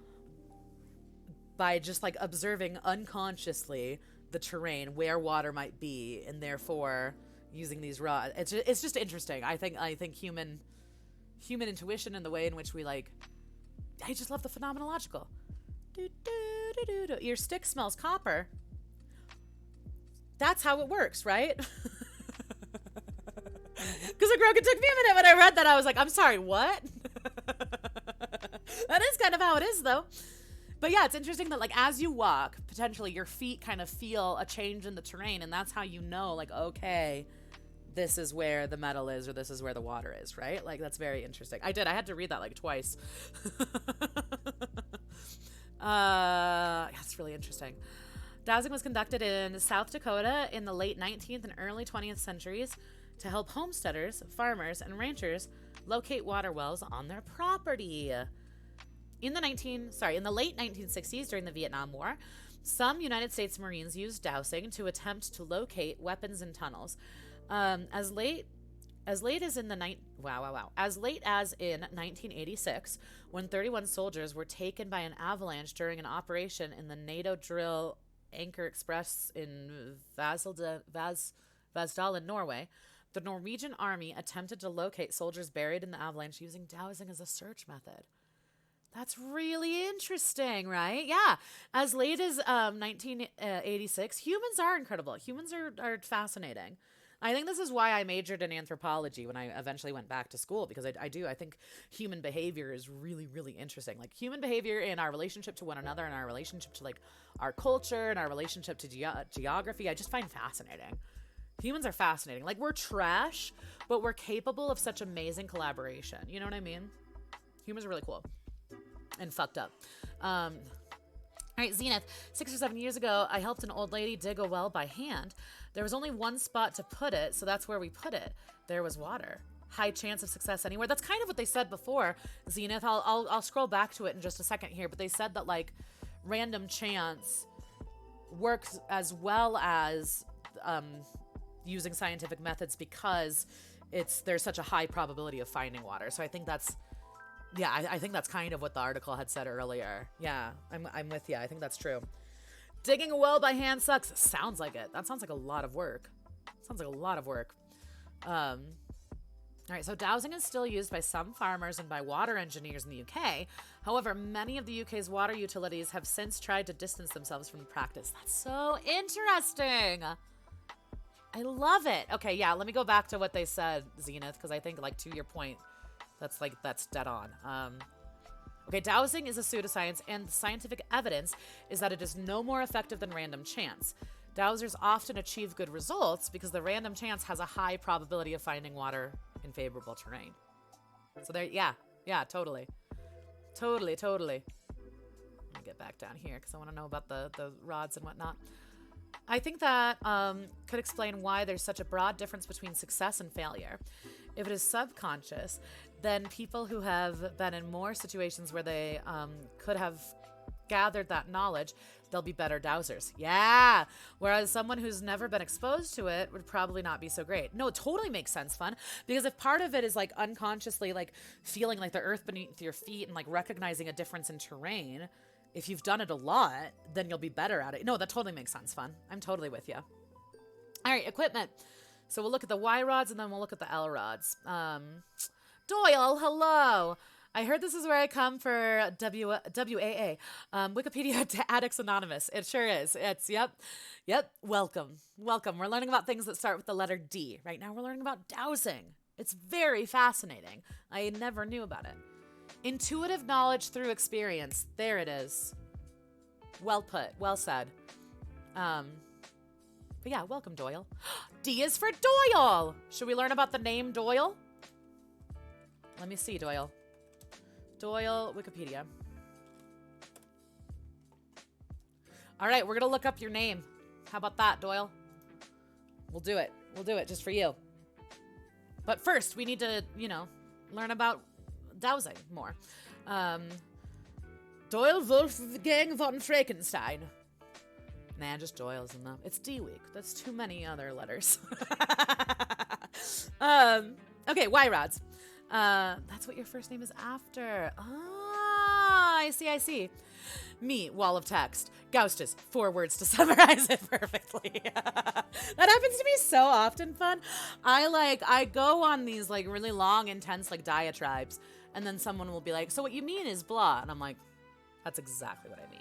by just like observing unconsciously the terrain where water might be, and therefore using these rods. It's just interesting. I think human intuition and the way in which we I just love the phenomenological. Your stick smells copper. That's how it works, right? Because it took me a minute when I read that. I was like, I'm sorry, what? That is kind of how it is, though. But yeah, it's interesting that as you walk, potentially your feet kind of feel a change in the terrain, and that's how you know, okay, this is where the metal is, or this is where the water is, right? That's very interesting. I had to read that twice. That's really interesting. Dowsing was conducted in South Dakota in the late 19th and early 20th centuries to help homesteaders, farmers, and ranchers locate water wells on their property. In the late 1960s, during the Vietnam War, some United States Marines used dowsing to attempt to locate weapons in tunnels. As late as in 1986, when 31 soldiers were taken by an avalanche during an operation in the NATO drill Anchor Express in Vasdal in Norway, the Norwegian army attempted to locate soldiers buried in the avalanche using dowsing as a search method. That's really interesting, right? Yeah. As late as 1986, humans are incredible. Humans are fascinating. I think this is why I majored in anthropology when I eventually went back to school, because I think human behavior is really, really interesting. Human behavior in our relationship to one another, and our relationship to our culture, and our relationship to geography, I just find fascinating. Humans are fascinating. We're trash, but we're capable of such amazing collaboration. You know what I mean? Humans are really cool and fucked up. All right, Zenith. 6 or 7 years ago, I helped an old lady dig a well by hand. There was only one spot to put it, so that's where we put it. There was water. High chance of success anywhere. That's kind of what they said before, Zenith. I'll scroll back to it in just a second here, but they said that random chance works as well as using scientific methods, because there's such a high probability of finding water. So I think that's I think that's kind of what the article had said earlier. Yeah, I'm with you. I think that's true. Digging a well by hand sucks. Sounds like it. That sounds like a lot of work. All right, so dowsing is still used by some farmers and by water engineers in the UK. However, many of the UK's water utilities have since tried to distance themselves from the practice. That's so interesting. I love it. Okay, yeah, let me go back to what they said, Zenith, because I think, to your point, that's dead on. Okay, dowsing is a pseudoscience, and the scientific evidence is that it is no more effective than random chance. Dowsers often achieve good results because the random chance has a high probability of finding water in favorable terrain. So there, yeah, totally. Let me get back down here because I want to know about the rods and whatnot. I think that could explain why there's such a broad difference between success and failure. If it is subconscious, then people who have been in more situations where they could have gathered that knowledge, they'll be better dowsers. Yeah. Whereas someone who's never been exposed to it would probably not be so great. No, it totally makes sense, Fun. Because if part of it is unconsciously feeling the earth beneath your feet and recognizing a difference in terrain, if you've done it a lot, then you'll be better at it. No, that totally makes sense, Fun. I'm totally with you. All right, equipment. So we'll look at the Y rods and then we'll look at the L rods. Doyle, hello. I heard this is where I come for WAA, Wikipedia Addicts Anonymous. It sure is. It's, yep. Welcome. We're learning about things that start with the letter D. Right now we're learning about dowsing. It's very fascinating. I never knew about it. Intuitive knowledge through experience. There it is. Well put. Well said. But yeah, welcome, Doyle. D is for Doyle. Should we learn about the name Doyle? Let me see, Doyle. Doyle, Wikipedia. All right, we're going to look up your name. How about that, Doyle? We'll do it. Just for you. But first, we need to, learn about dowsing more. Doyle Wolfgang von Frankenstein. Nah, just Doyle's enough. It's D-Week. That's too many other letters. Okay, Y-Rods. That's what your first name is after. Ah, I see. Me, wall of text. Gaustus, 4 words to summarize it perfectly. That happens to me so often, Fun. I go on these really long, intense diatribes, and then someone will be like, so what you mean is blah. And I'm like, that's exactly what I mean.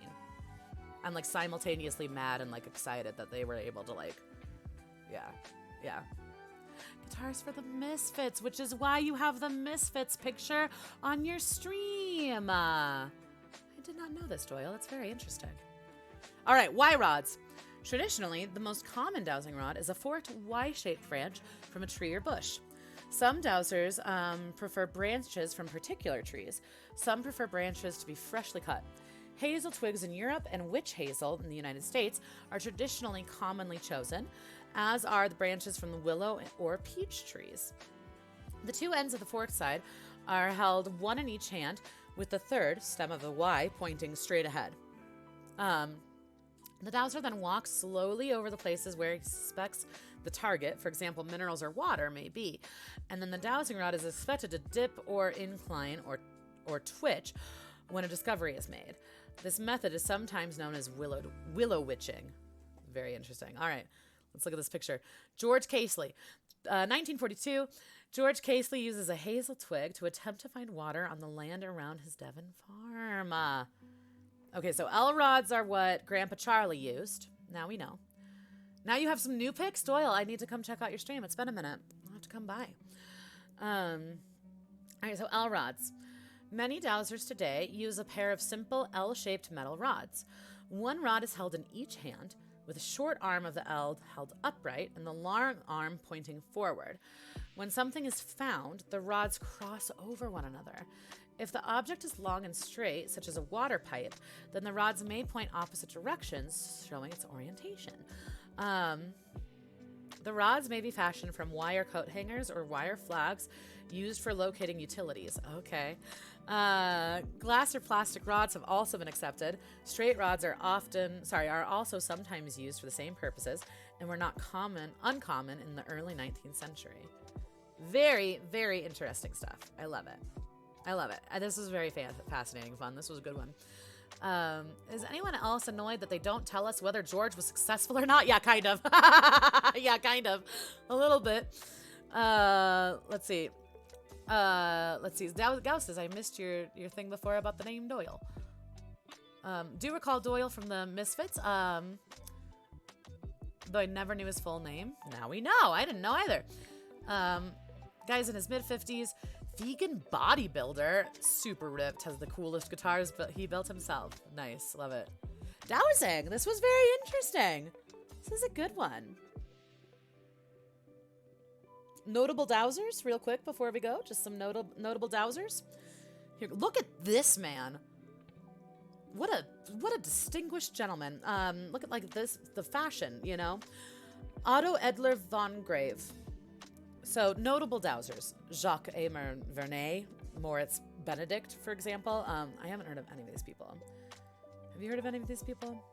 I'm simultaneously mad and excited that they were able to yeah. Guitars for the Misfits, which is why you have the Misfits picture on your stream. I did not know this, Doyle. That's very interesting. All right, Y-rods. Traditionally, the most common dowsing rod is a forked Y-shaped branch from a tree or bush. Some dowsers prefer branches from particular trees. Some prefer branches to be freshly cut. Hazel twigs in Europe and witch hazel in the United States are traditionally commonly chosen, as are the branches from the willow or peach trees. The 2 ends of the forked side are held one in each hand, with the third, stem of the Y, pointing straight ahead. The dowser then walks slowly over the places where he suspects the target, for example, minerals or water, may be, and then the dowsing rod is expected to dip or incline or twitch when a discovery is made. This method is sometimes known as willow witching. Very interesting. All right, let's look at this picture. George Casely, 1942. George Casely uses a hazel twig to attempt to find water on the land around his Devon farm. Okay, so L rods are what Grandpa Charlie used. Now we know. Now you have some new picks, Doyle. I need to come check out your stream. It's been a minute. I'll have to come by. All right, so L rods. Many dowsers today use a pair of simple L-shaped metal rods. One rod is held in each hand, with the short arm of the L held upright and the long arm pointing forward. When something is found, the rods cross over one another. If the object is long and straight, such as a water pipe, then the rods may point opposite directions, showing its orientation. The rods may be fashioned from wire coat hangers or wire flags used for locating utilities. Okay. Glass or plastic rods have also been accepted. Straight rods are also sometimes used for the same purposes and were not uncommon in the early 19th century. Very, very interesting stuff. I love it. This was very fascinating fun. This was a good one. Is anyone else annoyed that they don't tell us whether George was successful or not? Yeah, kind of. Yeah, kind of. A little bit. Let's see. Gauss says, I missed your thing before about the name Doyle. Do you recall Doyle from the Misfits? Though I never knew his full name. Now we know. I didn't know either. Guy's in his mid-50s. Vegan bodybuilder. Super ripped. Has the coolest guitars but he built himself. Nice. Love it. Dowsing. This was very interesting. This is a good one. Notable dowsers, real quick before we go. Just some notable dowsers. Here, look at this man. What a distinguished gentleman. Look at the fashion, Otto Edler von Grave. So notable dowsers: Jacques Aymar Vernet, Moritz Benedict, for example. I haven't heard of any of these people. Have you heard of any of these people?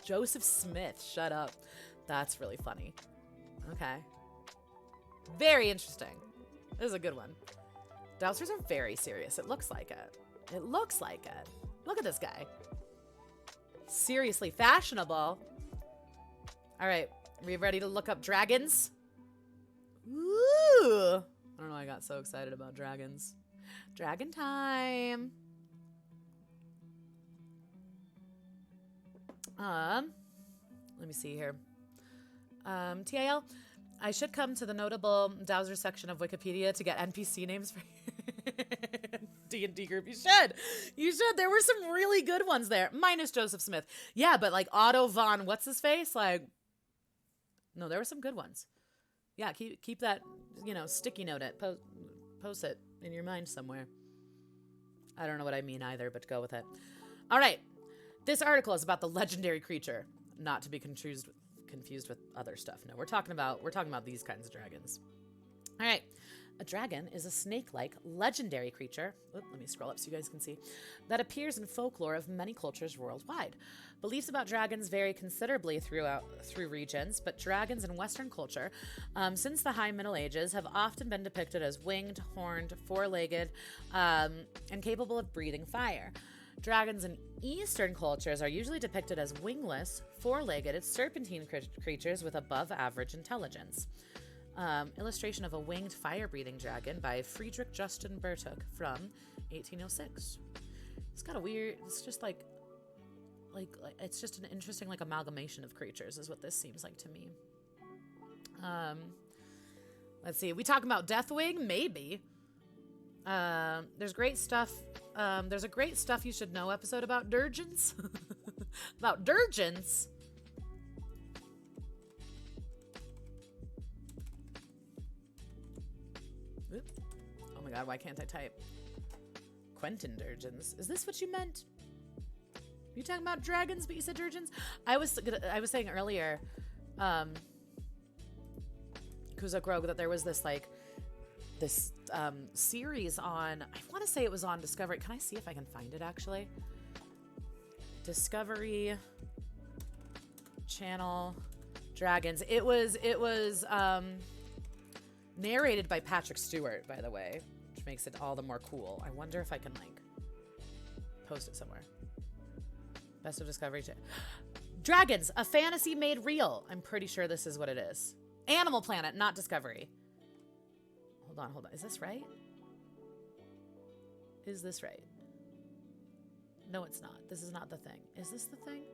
Joseph Smith. Shut up. That's really funny. Okay. Very interesting. This is a good one. Dowsers are very serious. It looks like it. It looks like it. Look at this guy. Seriously fashionable. All right. Are we ready to look up dragons? Ooh. I don't know why I got so excited about dragons. Dragon time. Let me see here. TIL, I should come to the notable Dowser section of Wikipedia to get NPC names for D&D group. You should. You should. There were some really good ones there. Minus Joseph Smith. Yeah, but like Otto von what's-his-face? Like, no, there were some good ones. Yeah, keep that, sticky note it. Post it in your mind somewhere. I don't know what I mean either, but go with it. All right. This article is about the legendary creature, not to be confused with other stuff. No, we're talking about these kinds of dragons. All right. A dragon is a snake-like legendary creature, let me scroll up so you guys can see, that appears in folklore of many cultures worldwide. Beliefs about dragons vary considerably through regions, but dragons in Western culture, since the High Middle Ages, have often been depicted as winged, horned, four-legged, and capable of breathing fire. Dragons in Eastern cultures are usually depicted as wingless, four-legged, serpentine creatures with above-average intelligence. Illustration of a winged fire-breathing dragon by Friedrich Justin Bertuk from 1806. It's got a weird, it's just like it's just an interesting amalgamation of creatures is what this seems like to me. Let's see, we talking about Deathwing? Maybe. There's great stuff. There's a great stuff you should know episode about Durgens. About Durgens. Oh my god, why can't I type? Quentin Durgens. Is this what you meant? You talking about dragons, but you said Durgens? I was saying earlier, Kuzak Rogue, that there was this series on, I want to say it was on Discovery. Can I see if I can find it actually? Discovery Channel Dragons. It was narrated by Patrick Stewart, by the way, which makes it all the more cool. I wonder if I can post it somewhere. Best of Discovery Channel. Dragons, a fantasy made real. I'm pretty sure this is what it is. Animal Planet, not Discovery. Hold on. Is this right? Is this right? No, it's not. This is not the thing. Is this the thing?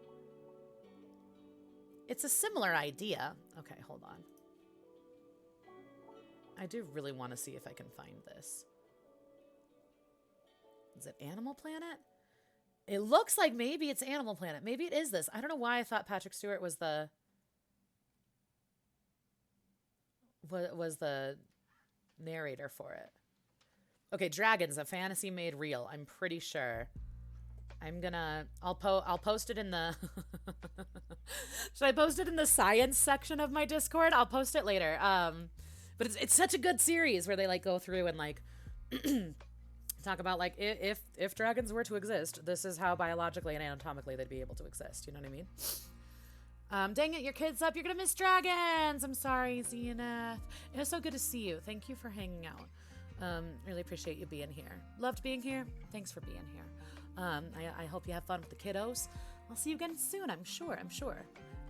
It's a similar idea. Okay, hold on. I do really want to see if I can find this. Is it Animal Planet? It looks like maybe it's Animal Planet. Maybe it is this. I don't know why I thought Patrick Stewart was the narrator for it. Okay, Dragons, a fantasy made real. I'm pretty sure. I'll post it in the should I post it in the science section of my Discord? I'll post it later. But it's such a good series where they go through and talk about if dragons were to exist, this is how biologically and anatomically they'd be able to exist. You know what I mean? Dang it, your kid's up. You're gonna miss dragons. I'm sorry, Zenith. It was so good to see you. Thank you for hanging out. Really appreciate you being here. Loved being here. Thanks for being here. I hope you have fun with the kiddos. I'll see you again soon. I'm sure.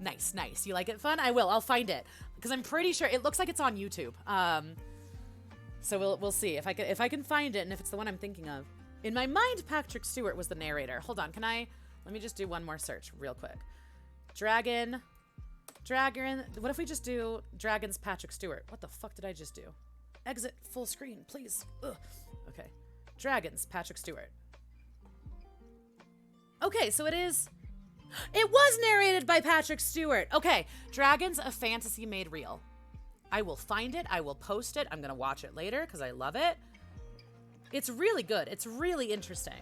Nice. You like it fun? I will. I'll find it because I'm pretty sure it looks like it's on YouTube. So we'll see if I can find it and if it's the one I'm thinking of. In my mind, Patrick Stewart was the narrator. Hold on. Let me just do one more search real quick. Dragon. What if we just do Dragons Patrick Stewart? What the fuck did I just do? Exit full screen, please. Ugh. Okay. Dragons Patrick Stewart. Okay, so it was narrated by Patrick Stewart. Okay, Dragons, a fantasy made real. I will find it. I will post it. I'm going to watch it later because I love it. It's really good. It's really interesting.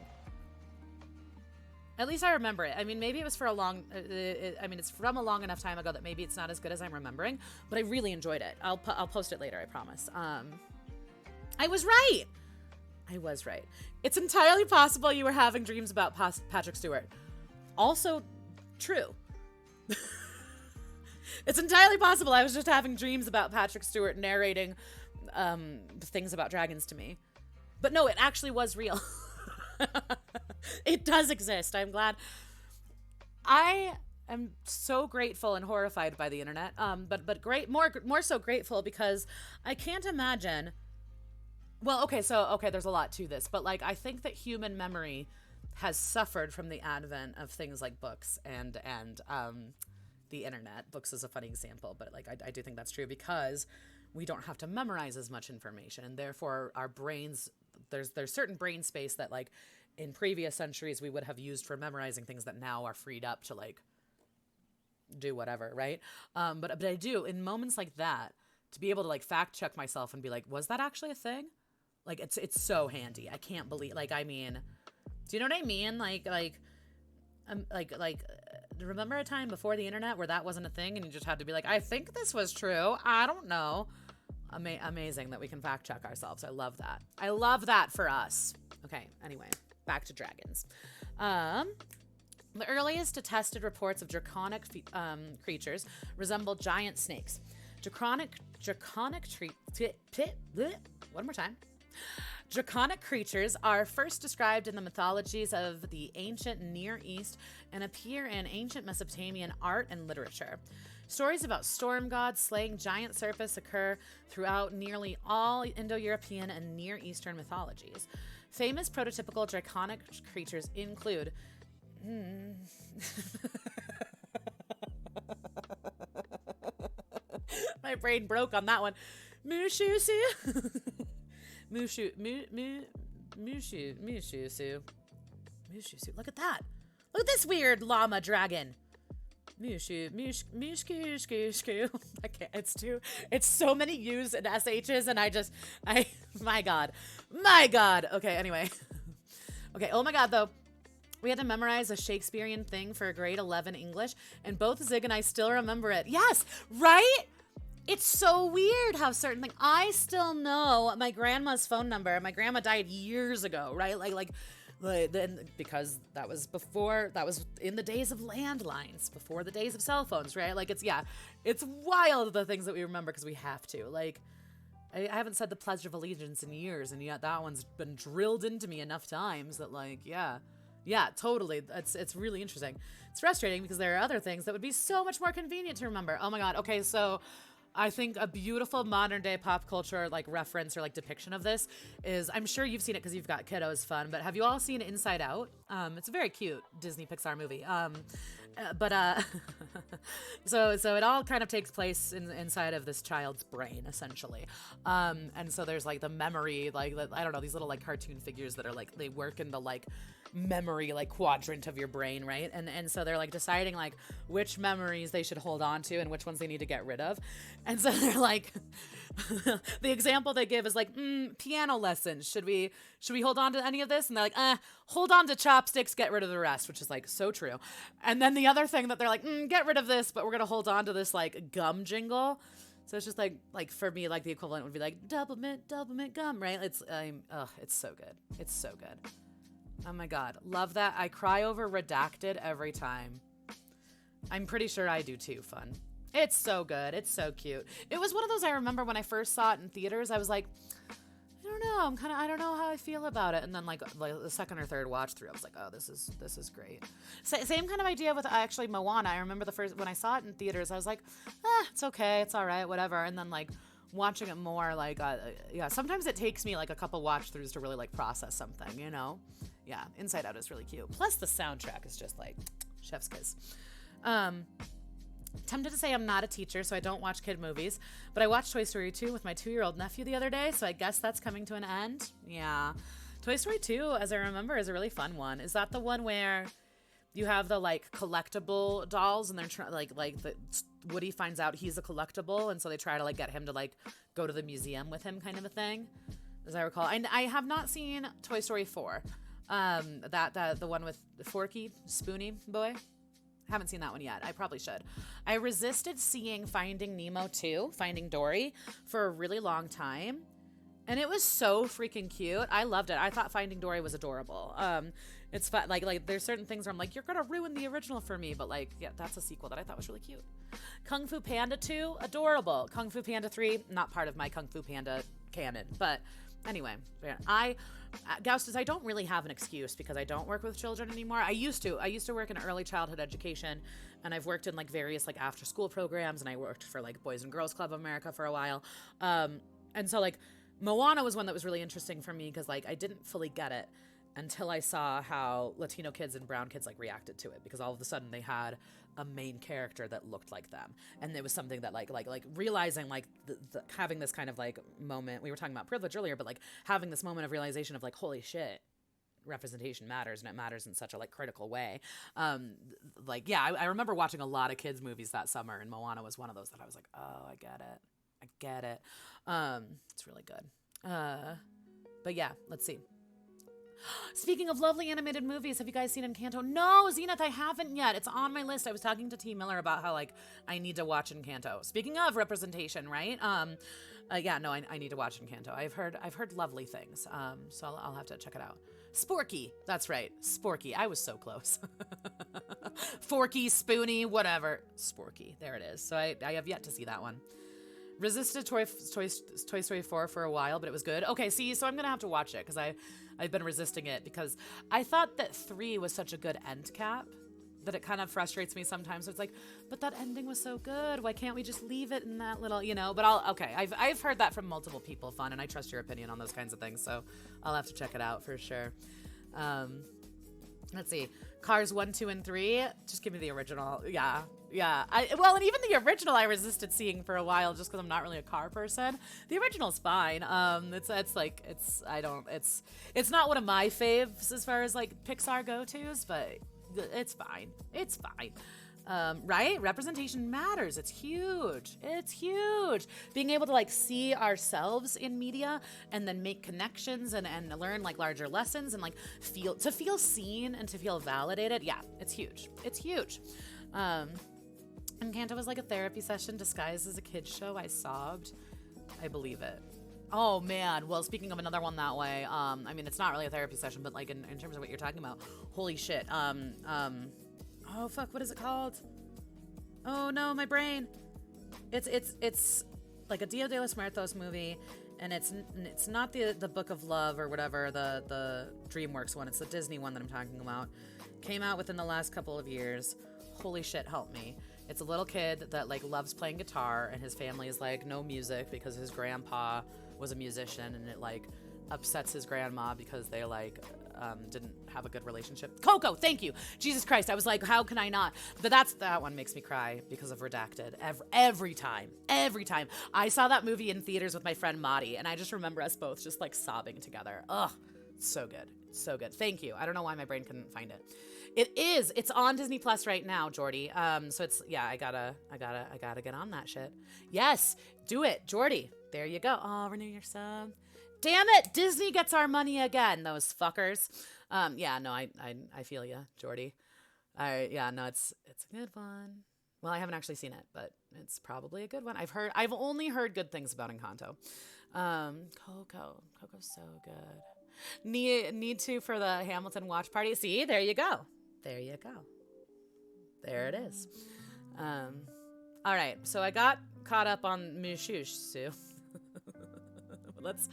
At least I remember it. I mean, maybe it was for a long... it's from a long enough time ago that maybe it's not as good as I'm remembering, but I really enjoyed it. I'll post it later, I promise. I was right. It's entirely possible you were having dreams about Patrick Stewart. Also true. It's entirely possible I was just having dreams about Patrick Stewart narrating things about dragons to me. But no, it actually was real. It does exist. I'm glad. I I'm so grateful and horrified by the internet. But more so grateful because I can't imagine. Well, okay, there's a lot to this, but like I think that human memory has suffered from the advent of things like books and the internet. Books is a funny example, but like I do think that's true because we don't have to memorize as much information, and therefore our brains, there's certain brain space that like in previous centuries we would have used for memorizing things that now are freed up to like do whatever, right? But I do, in moments like that, to be able to like fact check myself and be like, was that actually a thing? Like it's so handy. I can't believe, like, I mean, do you know what I mean? Like remember a time before the internet where that wasn't a thing and you just had to be like, I think this was true, I don't know. Amazing that we can fact check ourselves. I love that. I love that for us. Okay, anyway, back to dragons. The earliest attested reports of draconic creatures resemble giant snakes. One more time. Draconic creatures are first described in the mythologies of the ancient Near East and appear in ancient Mesopotamian art and literature. Stories about storm gods slaying giant serpents occur throughout nearly all Indo-European and Near Eastern mythologies. Famous prototypical draconic creatures include... My brain broke on that one. Mushusu. Mushusu. Look at that. Look at this weird llama dragon. Mushku. I can't. It's so many U's and SH's, and my God. Okay, anyway. Okay, oh my God, though. We had to memorize a Shakespearean thing for grade 11 English, and both Zig and I still remember it. Yes, right? It's so weird how certain things... I still know my grandma's phone number. My grandma died years ago, right? Then because that was in the days of landlines, before the days of cell phones, right? Like, it's wild the things that we remember because we have to. Like, I haven't said the Pledge of Allegiance in years, and yet that one's been drilled into me enough times that, like, yeah, totally. It's really interesting. It's frustrating because there are other things that would be so much more convenient to remember. Oh my God. Okay, so I think a beautiful modern day pop culture like reference or like depiction of this is, I'm sure you've seen it because you've got kiddos, fun, but have you all seen Inside Out? It's a very cute Disney Pixar movie. So it all kind of takes place inside of this child's brain, essentially. And so there's like the memory, like, I don't know, these little like cartoon figures that are like, they work in the like memory like quadrant of your brain, right? And so they're like deciding like which memories they should hold on to and which ones they need to get rid of. And so they're like, the example they give is like, piano lessons. Should we hold on to any of this? And they're like, hold on to chopsticks, get rid of the rest, which is like so true. And then the other thing that they're like, get rid of this, but we're gonna hold on to this like gum jingle. So it's just like for me, like the equivalent would be like double mint gum, right? It's so good. It's so good. Oh my God, love that. I cry over Redacted every time. I'm pretty sure I do too, fun. It's so good. It's so cute. It was one of those I remember when I first saw it in theaters, I was like, I don't know how I feel about it. And then like the second or third watch through, I was like, oh, this is great. Same kind of idea with actually Moana. I remember when I saw it in theaters, I was like, it's okay. It's all right, whatever. And then like watching it more, like, sometimes it takes me like a couple watch throughs to really like process something, you know? Yeah, Inside Out is really cute. Plus the soundtrack is just like chef's kiss. Tempted to say I'm not a teacher, so I don't watch kid movies, but I watched Toy Story 2 with my 2-year-old nephew the other day, so I guess that's coming to an end. Yeah. Toy Story 2, as I remember, is a really fun one. Is that the one where you have the like collectible dolls and they're trying Woody finds out he's a collectible, and so they try to like get him to like go to the museum with him, kind of a thing, as I recall. And I have not seen Toy Story 4. The one with the Forky Spoony boy. Haven't seen that one yet. I probably should. I resisted seeing Finding Nemo 2, Finding Dory, for a really long time. And it was so freaking cute. I loved it. I thought Finding Dory was adorable. It's fun. Like there's certain things where I'm like, you're going to ruin the original for me. But like, yeah, that's a sequel that I thought was really cute. Kung Fu Panda 2, adorable. Kung Fu Panda 3, not part of my Kung Fu Panda canon, but Anyway, Gaustas, I don't really have an excuse because I don't work with children anymore. I used to work in early childhood education, and I've worked in like various like after school programs, and I worked for like Boys and Girls Club of America for a while. And so like Moana was one that was really interesting for me because like I didn't fully get it until I saw how Latino kids and brown kids like reacted to it, because all of a sudden they had a main character that looked like them, and there was something that like realizing like the having this kind of like moment. We were talking about privilege earlier, but like having this moment of realization of like, holy shit, representation matters, and it matters in such a like critical way. I remember watching a lot of kids movies that summer, and Moana was one of those that I was like, oh, I get it. It's really good. But yeah, let's see. Speaking of lovely animated movies, have you guys seen Encanto? No, Zenith, I haven't yet. It's on my list. I was talking to T. Miller about how like I need to watch Encanto. Speaking of representation, right? I need to watch Encanto. I've heard lovely things. So I'll have to check it out. Sporky, that's right, Sporky. I was so close. Forky, Spoony, whatever. Sporky, there it is. So I have yet to see that one. Resisted Toy Story 4 for a while, but it was good. Okay, see, so I'm gonna have to watch it because I've been resisting it because I thought that 3 was such a good end cap that it kind of frustrates me sometimes. It's like, but that ending was so good. Why can't we just leave it in that little, But I've heard that from multiple people, Fun, and I trust your opinion on those kinds of things, so I'll have to check it out for sure. Let's see, Cars 1, 2, and 3. Just give me the original. Yeah. And even the original I resisted seeing for a while just because I'm not really a car person. The original's fine. It's not one of my faves as far as like Pixar go-tos, but it's fine. It's fine. Right? Representation matters. It's huge. Being able to like see ourselves in media and then make connections and learn like larger lessons and like feel seen and to feel validated. Yeah, it's huge. Encanto was like a therapy session disguised as a kid's show. I sobbed. I believe it. Oh man. Well, speaking of another one that way, it's not really a therapy session, but like in terms of what you're talking about, holy shit. Oh fuck, what is it called? Oh no, my brain. It's like a Dia de los Muertos movie, and it's not the Book of Love or whatever, the DreamWorks one. It's the Disney one that I'm talking about. Came out within the last couple of years. Holy shit, help me. It's a little kid that like loves playing guitar, and his family is like no music because his grandpa was a musician, and it like upsets his grandma because they like didn't have a good relationship. Coco, thank you. Jesus Christ, I was like, how can I not? But that one makes me cry because of Redacted every time. I saw that movie in theaters with my friend Madi, and I just remember us both just like sobbing together. Ugh, so good. Thank you. I don't know why my brain couldn't find it. It's on Disney Plus right now, Jordy. So it's, yeah, I gotta get on that shit. Yes, do it, Jordy. There you go. Oh, renew your sub. Damn it, Disney gets our money again, those fuckers. I feel ya, Jordy. It's a good one. Well, I haven't actually seen it, but it's probably a good one. I've only heard good things about Encanto. Coco's so good. Need to for the Hamilton watch party. See, there you go. There it is. All right, so I got caught up on Mushu. Let's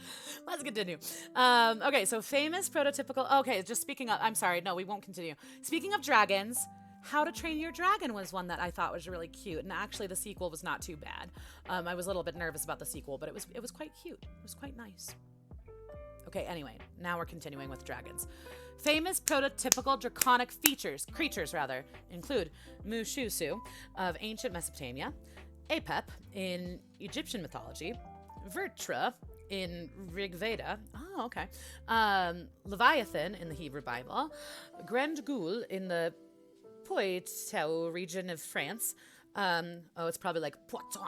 continue. Okay, so famous prototypical. Okay, just speaking of. I'm sorry. No, we won't continue. Speaking of dragons, How to Train Your Dragon was one that I thought was really cute, and actually the sequel was not too bad. I was a little bit nervous about the sequel, but it was quite cute. It was quite nice. Okay, anyway, now we're continuing with dragons. Famous prototypical draconic creatures include Mushu of ancient Mesopotamia, Apep in Egyptian mythology, Vrtra in Rig Veda. Oh, okay. Leviathan in the Hebrew Bible, Grand Ghoul in the Poitou region of France. It's probably like Poitou.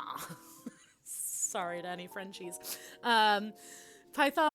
Sorry to any Frenchies. Python